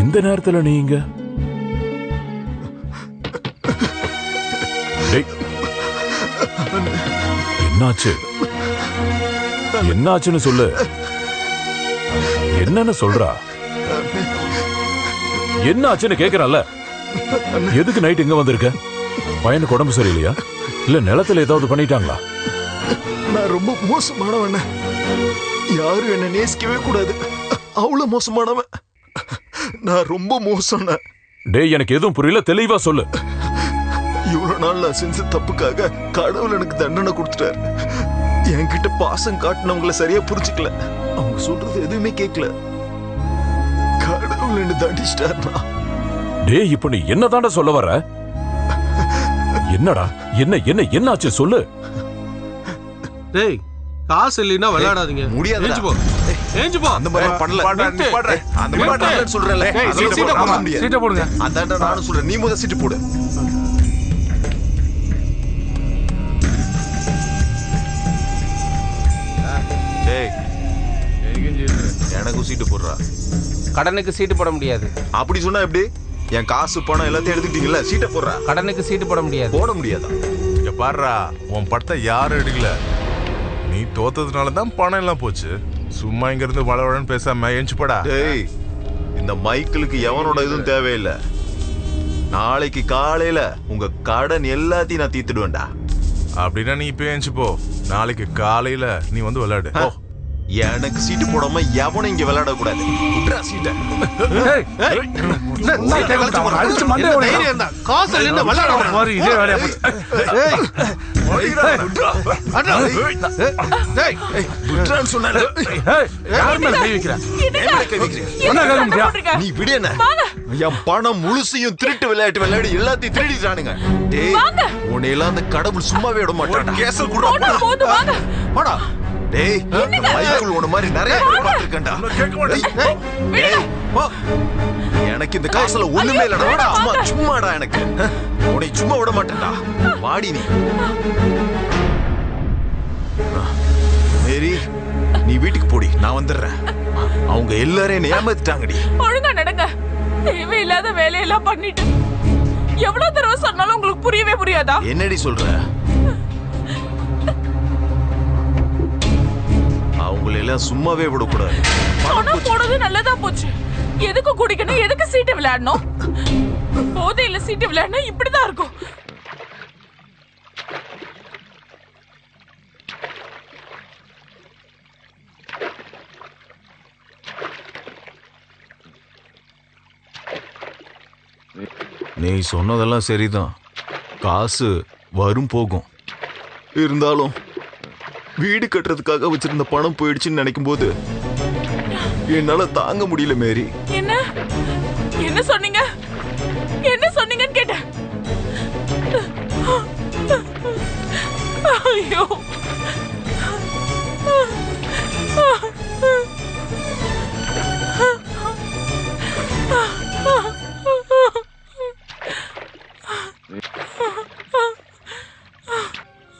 Q: இந்த நேரத்துல நீங்க என்னாச்சு? என்னாச்சுன்னு சொல்லு. என்னன்னு சொல்றா? என்னாச்சுன்னு கேக்குறல்ல. எதுக்கு நைட் இங்க வந்திருக்க? பையனுக்கு உடம்பு சரியில்லையா? இல்ல நிலத்துல ஏதாவது பண்ணிட்டாங்களா?
S: நான் ரொம்ப மோசமானவன். யாரும் என்ன நேசிக்கவே கூடாது. அவ்வளவு மோசமானவன். நான் ரொம்ப மோசம்.
Q: டேய் எனக்கு எதுவும் புரியல. தெளிவா சொல்லு.
S: இவ்வளவு நாள் நான் செஞ்ச தப்புக்காக கடவுள் எனக்கு தண்டனை கொடுத்துட்டாரு. என்கிட்ட பாசம் காட்டினவங்களை சரியா புரிஞ்சுக்கல. அவங்க சொல்றது எதுவுமே கேட்கல. கடவுள் என்ன தண்டிச்சிட்டாருனா.
Q: டேய் இப்ப நீ என்னதான்டா சொல்ல வர? என்னடா? என்னாச்சு சொல்லு.
A: டேய் காசு இல்லைன்னா விளையாடாதீங்க.
S: முடியாது.
A: ஏஞ்சு போ. ஏஞ்சு போ.
S: அந்த மாதிரி பண்ணல. அந்த மாதிரி பண்ணல சொல்றல.
R: சீட்டை போடுங்க.
S: அதான்டா நானும் சொல்றேன். நீ முதல்ல சீட்டு போடு. எனக்கு சீட்டு போடுறா.
D: கடனுக்கு சீட்டு போட முடியாது.
S: அப்படி சொன்னா எப்படி? என் காசு பணம் எல்லாத்தையும் எடுத்துக்கிட்டீங்கல்ல, சீட்டை போடுறா.
D: கடனுக்கு சீட்டு போட முடியாது.
S: போட முடியாதா?
M: இங்க பாருடா, உன் படத்தை யாரும் எடுக்கல. நீ தோத்ததுனால தான் பணம் எல்லாம் போச்சு. சும்மா இங்க இருந்து வளவழன்னு பேசாம ஏஞ்சு போடா.
S: டேய், இந்த மைக்கிளுக்கு எவனோட இதுவும் தேவையில்லை. நாளைக்கு காலையில உங்க கடன் எல்லாத்தையும் நான் தீர்த்துடுவேன்டா.
M: அப்படின்னா நீ இப்ப ஏஞ்சு போ. நாளைக்கு காலையில நீ வந்து விளையாடு.
S: எனக்கு சீட்டு போடாம எவனும் இங்க விளையாட கூடாது.
R: காசு
S: நீ விட என் பணம் முழுசையும் திருட்டு விளையாட்டு விளையாடி எல்லாத்தையும் திருடிட்டானுங்க. டேய் உன்னையெல்லாம் அந்த கடவுள் சும்மாவே விட மாட்டான். கேச கூட டேய் மைக்குள் உன மாதிரி நிறைய பேர் பார்த்திருக்கேன்டா. எனக்கு இந்த காசுல ஒண்ணுமே இல்லடா. சும்மாடா எனக்கு உன்னை சும்மா விட மாட்டேன்டா. வாடி நீ. மேரி நீ வீட்டுக்கு போடி, நான் வந்துடுறேன். அவங்க எல்லாரும் என்ன ஏமாத்திட்டாங்கடி.
J: ஒழுங்கா நடங்க. தேவையில்லாத வேலையெல்லாம் பண்ணிட்டு எவ்வளவு தடவை சொன்னாலும் உங்களுக்கு புரியவே புரியாதா?
S: என்னடி சொல்ற? அவங்களை எல்லாம் சும்மாவே விடக்கூடாது.
J: பணம் போடுறது நல்லதா போச்சு. எதுக்கு குடிக்கணும், எதுக்கு சீட்டு விளையாடணும்? போதையில சீட்டு விளையாடணும் இப்படிதான் இருக்கும்.
S: நீ சொன்னதெல்லாம் சரிதான். காசு வரும் போகும். இருந்தாலும் வீடு கட்டுறதுக்காக வச்சிருந்த பணம் போயிடுச்சுன்னு நினைக்கும் போது என்னால தாங்க முடியல மேரி.
J: என்ன என்ன சொன்னீங்க? என்ன சொன்னீங்கன்னு கேட்டேன். ஐயோ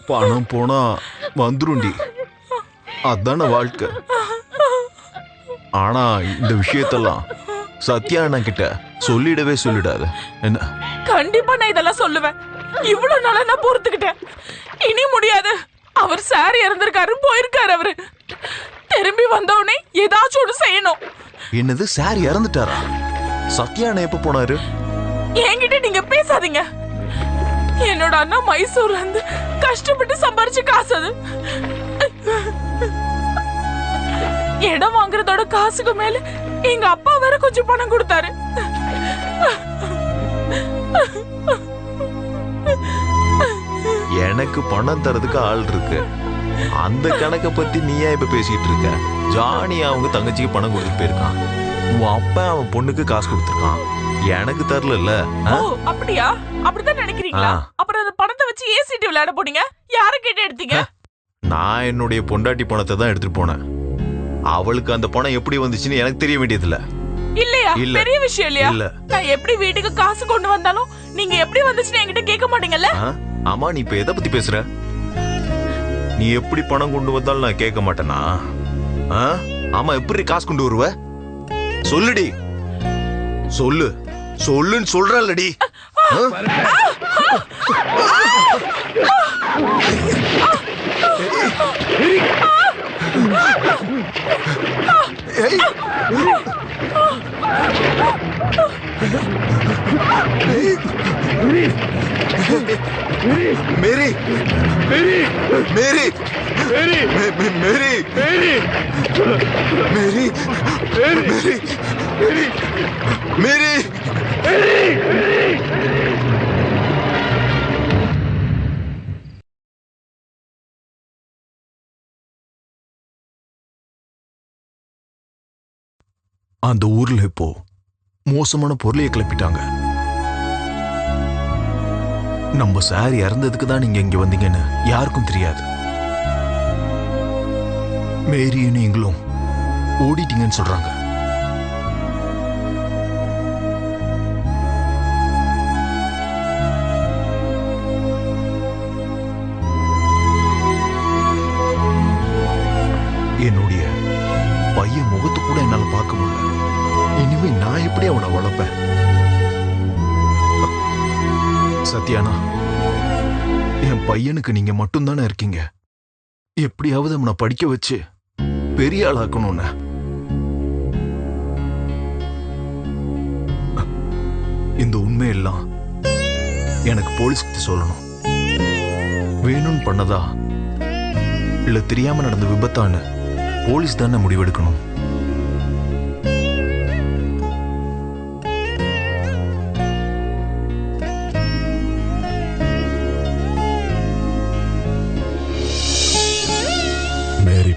S: பணம் போனா வந்துருண்டி, அதான வாழ்க்கை. ஆனா இந்த விஷயத்தெல்லாம் சத்யா அண்ணா கிட்ட சொல்லிடாத என்ன?
J: கண்டிப்பா நான் இதெல்லாம் சொல்லுவேன். இவ்வளவு நாளா நான் பொறுத்துக்கிட்டேன். இனி முடியாது. அவர் சார் இறந்திருக்காரு, போயிருக்காரு. அவரு திரும்பி வந்தவனே ஏதாச்சும் ஒன்று செய்யணும்.
S: என்னது சார் இறந்துட்டாரா? சத்யா அண்ணா எப்ப போனாரு?
J: என்கிட்ட நீங்க பேசாதீங்க. என்னோட அண்ணா மைசூர்ல இருந்து கஷ்டப்பட்டு சம்பாரிச்ச காசு அது. இடம் வாங்குறதோட காசுக்கு மேல எங்க அப்பா வேற கொஞ்சம் பணம் கொடுத்தாரு.
S: எனக்கு பணம் தரதுக்கு ஆள் இருக்கு. அந்த கணக்கை பத்தி நீயா இப்ப பேசிட்டு இருக்க? ஜானி அவங்க தங்கச்சிக்கு பணம் கொடுத்துட்டு போயிருக்கான். உன் அப்பா அவன் பொண்ணுக்கு காசு கொடுத்துருக்கான். எனக்கு தரல.
J: அப்படியா? அப்படிதான் நினைக்கிறீங்களா? அப்புறம் அந்த பணத்தை வச்சு ஏன் சீட்டு விளையாட போனீங்க? யாரை கேட்டு எடுத்தீங்க?
S: நான் என்னுடைய பொண்டாட்டி பணத்தை தான் எடுத்துட்டு போனேன். அவளுக்கு அந்த பணம் எப்படி வந்துச்சுன்னு எனக்கு தெரிய வேண்டியதில்ல.
J: இல்லையா? பெரிய விஷயம் இல்லையா? நான் எப்படி வீட்டுக்கு காசு கொண்டு வந்தாலும் நீங்க எப்படி வந்துச்சுன்னு என்கிட்ட கேட்க மாட்டீங்கல்ல?
S: ஆமா, நீ இப்ப எதை பத்தி பேசுற? நீ எப்படி பணம் கொண்டு வந்தாலும் நான் கேட்க மாட்டேனா? ஆமா, எப்படி காசு கொண்டு வருவ? சொல்லுடி, சொல்லு சொல்லுன்னு சொல்றல்லடி. மேரி மேரி மேரி மேரி மேரி மேரி மேரி அந்த ஊர்ல இப்போ மோசமான பொருளையை கிளப்பிட்டாங்க. நம்ம சார் இறந்ததுக்கு தான் நீங்க இங்க வந்தீங்கன்னு யாருக்கும் தெரியாது. மேரியும் நீங்களும் ஓடிட்டீங்கன்னு சொல்றாங்க. என்னுடைய பையன் முகத்து கூட என்னால பார்க்க முடியல. இனிமே நான் எப்படி அவனை வளர்ப்பேன்? சத்யானா, என் பையனுக்கு நீங்க மட்டும்தானே இருக்கீங்க. எப்படியாவது அவனை படிக்க வச்சு பெரிய ஆளாக்கணும்னு. இந்த உண்மையெல்லாம் எனக்கு போலீஸ்கிட்ட சொல்லணும். வேணும்னு பண்ணதா இல்ல தெரியாம நடந்த விபத்தான்னு போலீஸ் தானே முடிவெடுக்கணும்.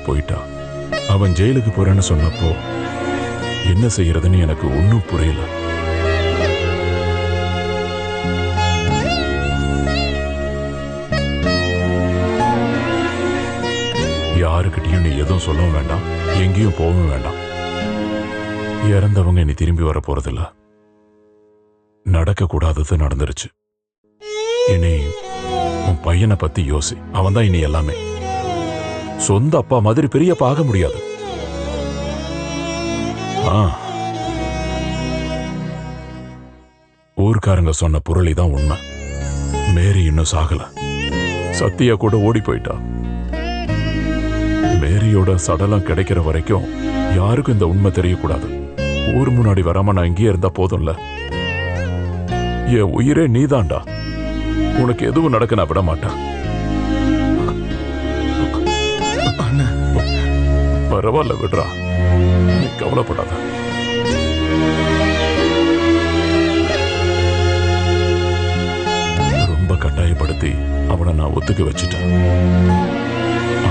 Q: போயிட்டா. அவன் ஜெயிலுக்கு போறேன்னு சொன்னப்போ என்ன செய்யறதுன்னு எனக்கு ஒன்னும் புரியல. யாருக்கிட்டையும் நீ எதுவும் சொல்லவும் வேண்டாம், எங்கேயும் போகவும் வேண்டாம். இறந்தவங்க இனி திரும்பி வர போறதில்ல. நடக்க கூடாதது நடந்துருச்சு. இனி உன் பையனை பத்தி யோசி. அவன் தான் இனி எல்லாமே. சொந்த அப்பா மாதிரி பெரியப்பா ஆக முடியாது. ஊர்க்காரங்க சொன்ன புரளிதான் உண்மை. மேரி இன்னும் சாகல. சத்தியா கூட ஓடி போயிட்டா. மேரியோட சடலம் கிடைக்கிற வரைக்கும் யாருக்கும் இந்த உண்மை தெரியக்கூடாது. ஊர் முன்னாடி வராம நான் இங்கேயே இருந்தா போதும்ல. என் உயிரே நீதான்டா. உனக்கு எதுவும் நடக்க நான் விட மாட்டேன். பரவாயில்ல, விடுறா. நீ கவலைப்படாத. ரொம்ப கட்டாயப்படுத்தி அவனை நான் ஒத்துக்க வச்சுட்டேன்.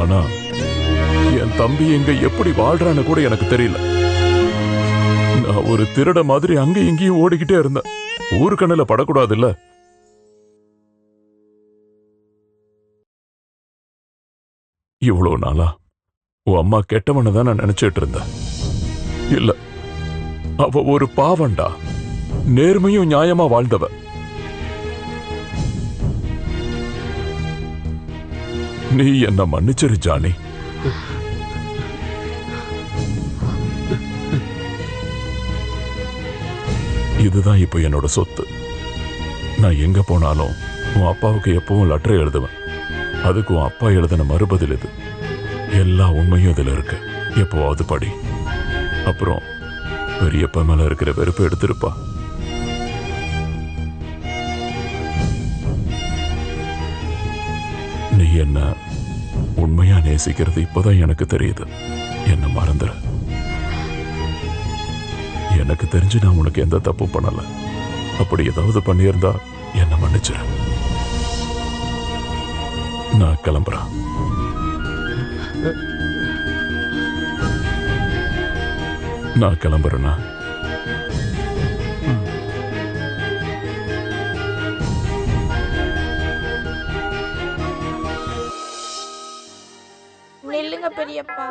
Q: ஆனா என் தம்பி எங்க எப்படி வாழ்றான்னு கூட எனக்கு தெரியல. நான் ஒரு திருட மாதிரி அங்க இங்கேயும் ஓடிக்கிட்டே இருந்தேன். ஊருக்கண்ணில படக்கூடாது இல்ல. இவ்வளவு நாளா உன் அம்மா கெட்டவன தான் நான் நினைச்சிட்டு இருந்தேன். இல்ல, அவ ஒரு பாவண்டா. நேர்மையும் நியாயமா வாழ்ந்தவ. நீ என்ன மன்னிச்சிரு ஜானி. இதுதான் இப்ப என்னோட சொத்து. நான் எங்க போனாலும் உன் அப்பாவுக்கு எப்பவும் லெட்டர் எழுதுவேன். அதுக்கு உன் அப்பா எழுதின மறுபதில் இது. எல்லா உண்மையும் இதுல இருக்கு. எப்போவாவது படி. அப்புறம் பெரியப்பா மேல இருக்கிற வெறுப்பு எடுத்திருப்பா. நீ என்ன உண்மையா நேசிக்கிறது இப்பதான் எனக்கு தெரியுது. என்ன மறந்துற. எனக்கு தெரிஞ்சு நான் உனக்கு எந்த தப்பும் பண்ணல. அப்படி ஏதாவது பண்ணியிருந்தா என்ன மன்னிச்சிரு. நான் கிளம்புறேன். நான் கிளம்புறேன்னா
E: நில்லுங்க பெரியப்பா.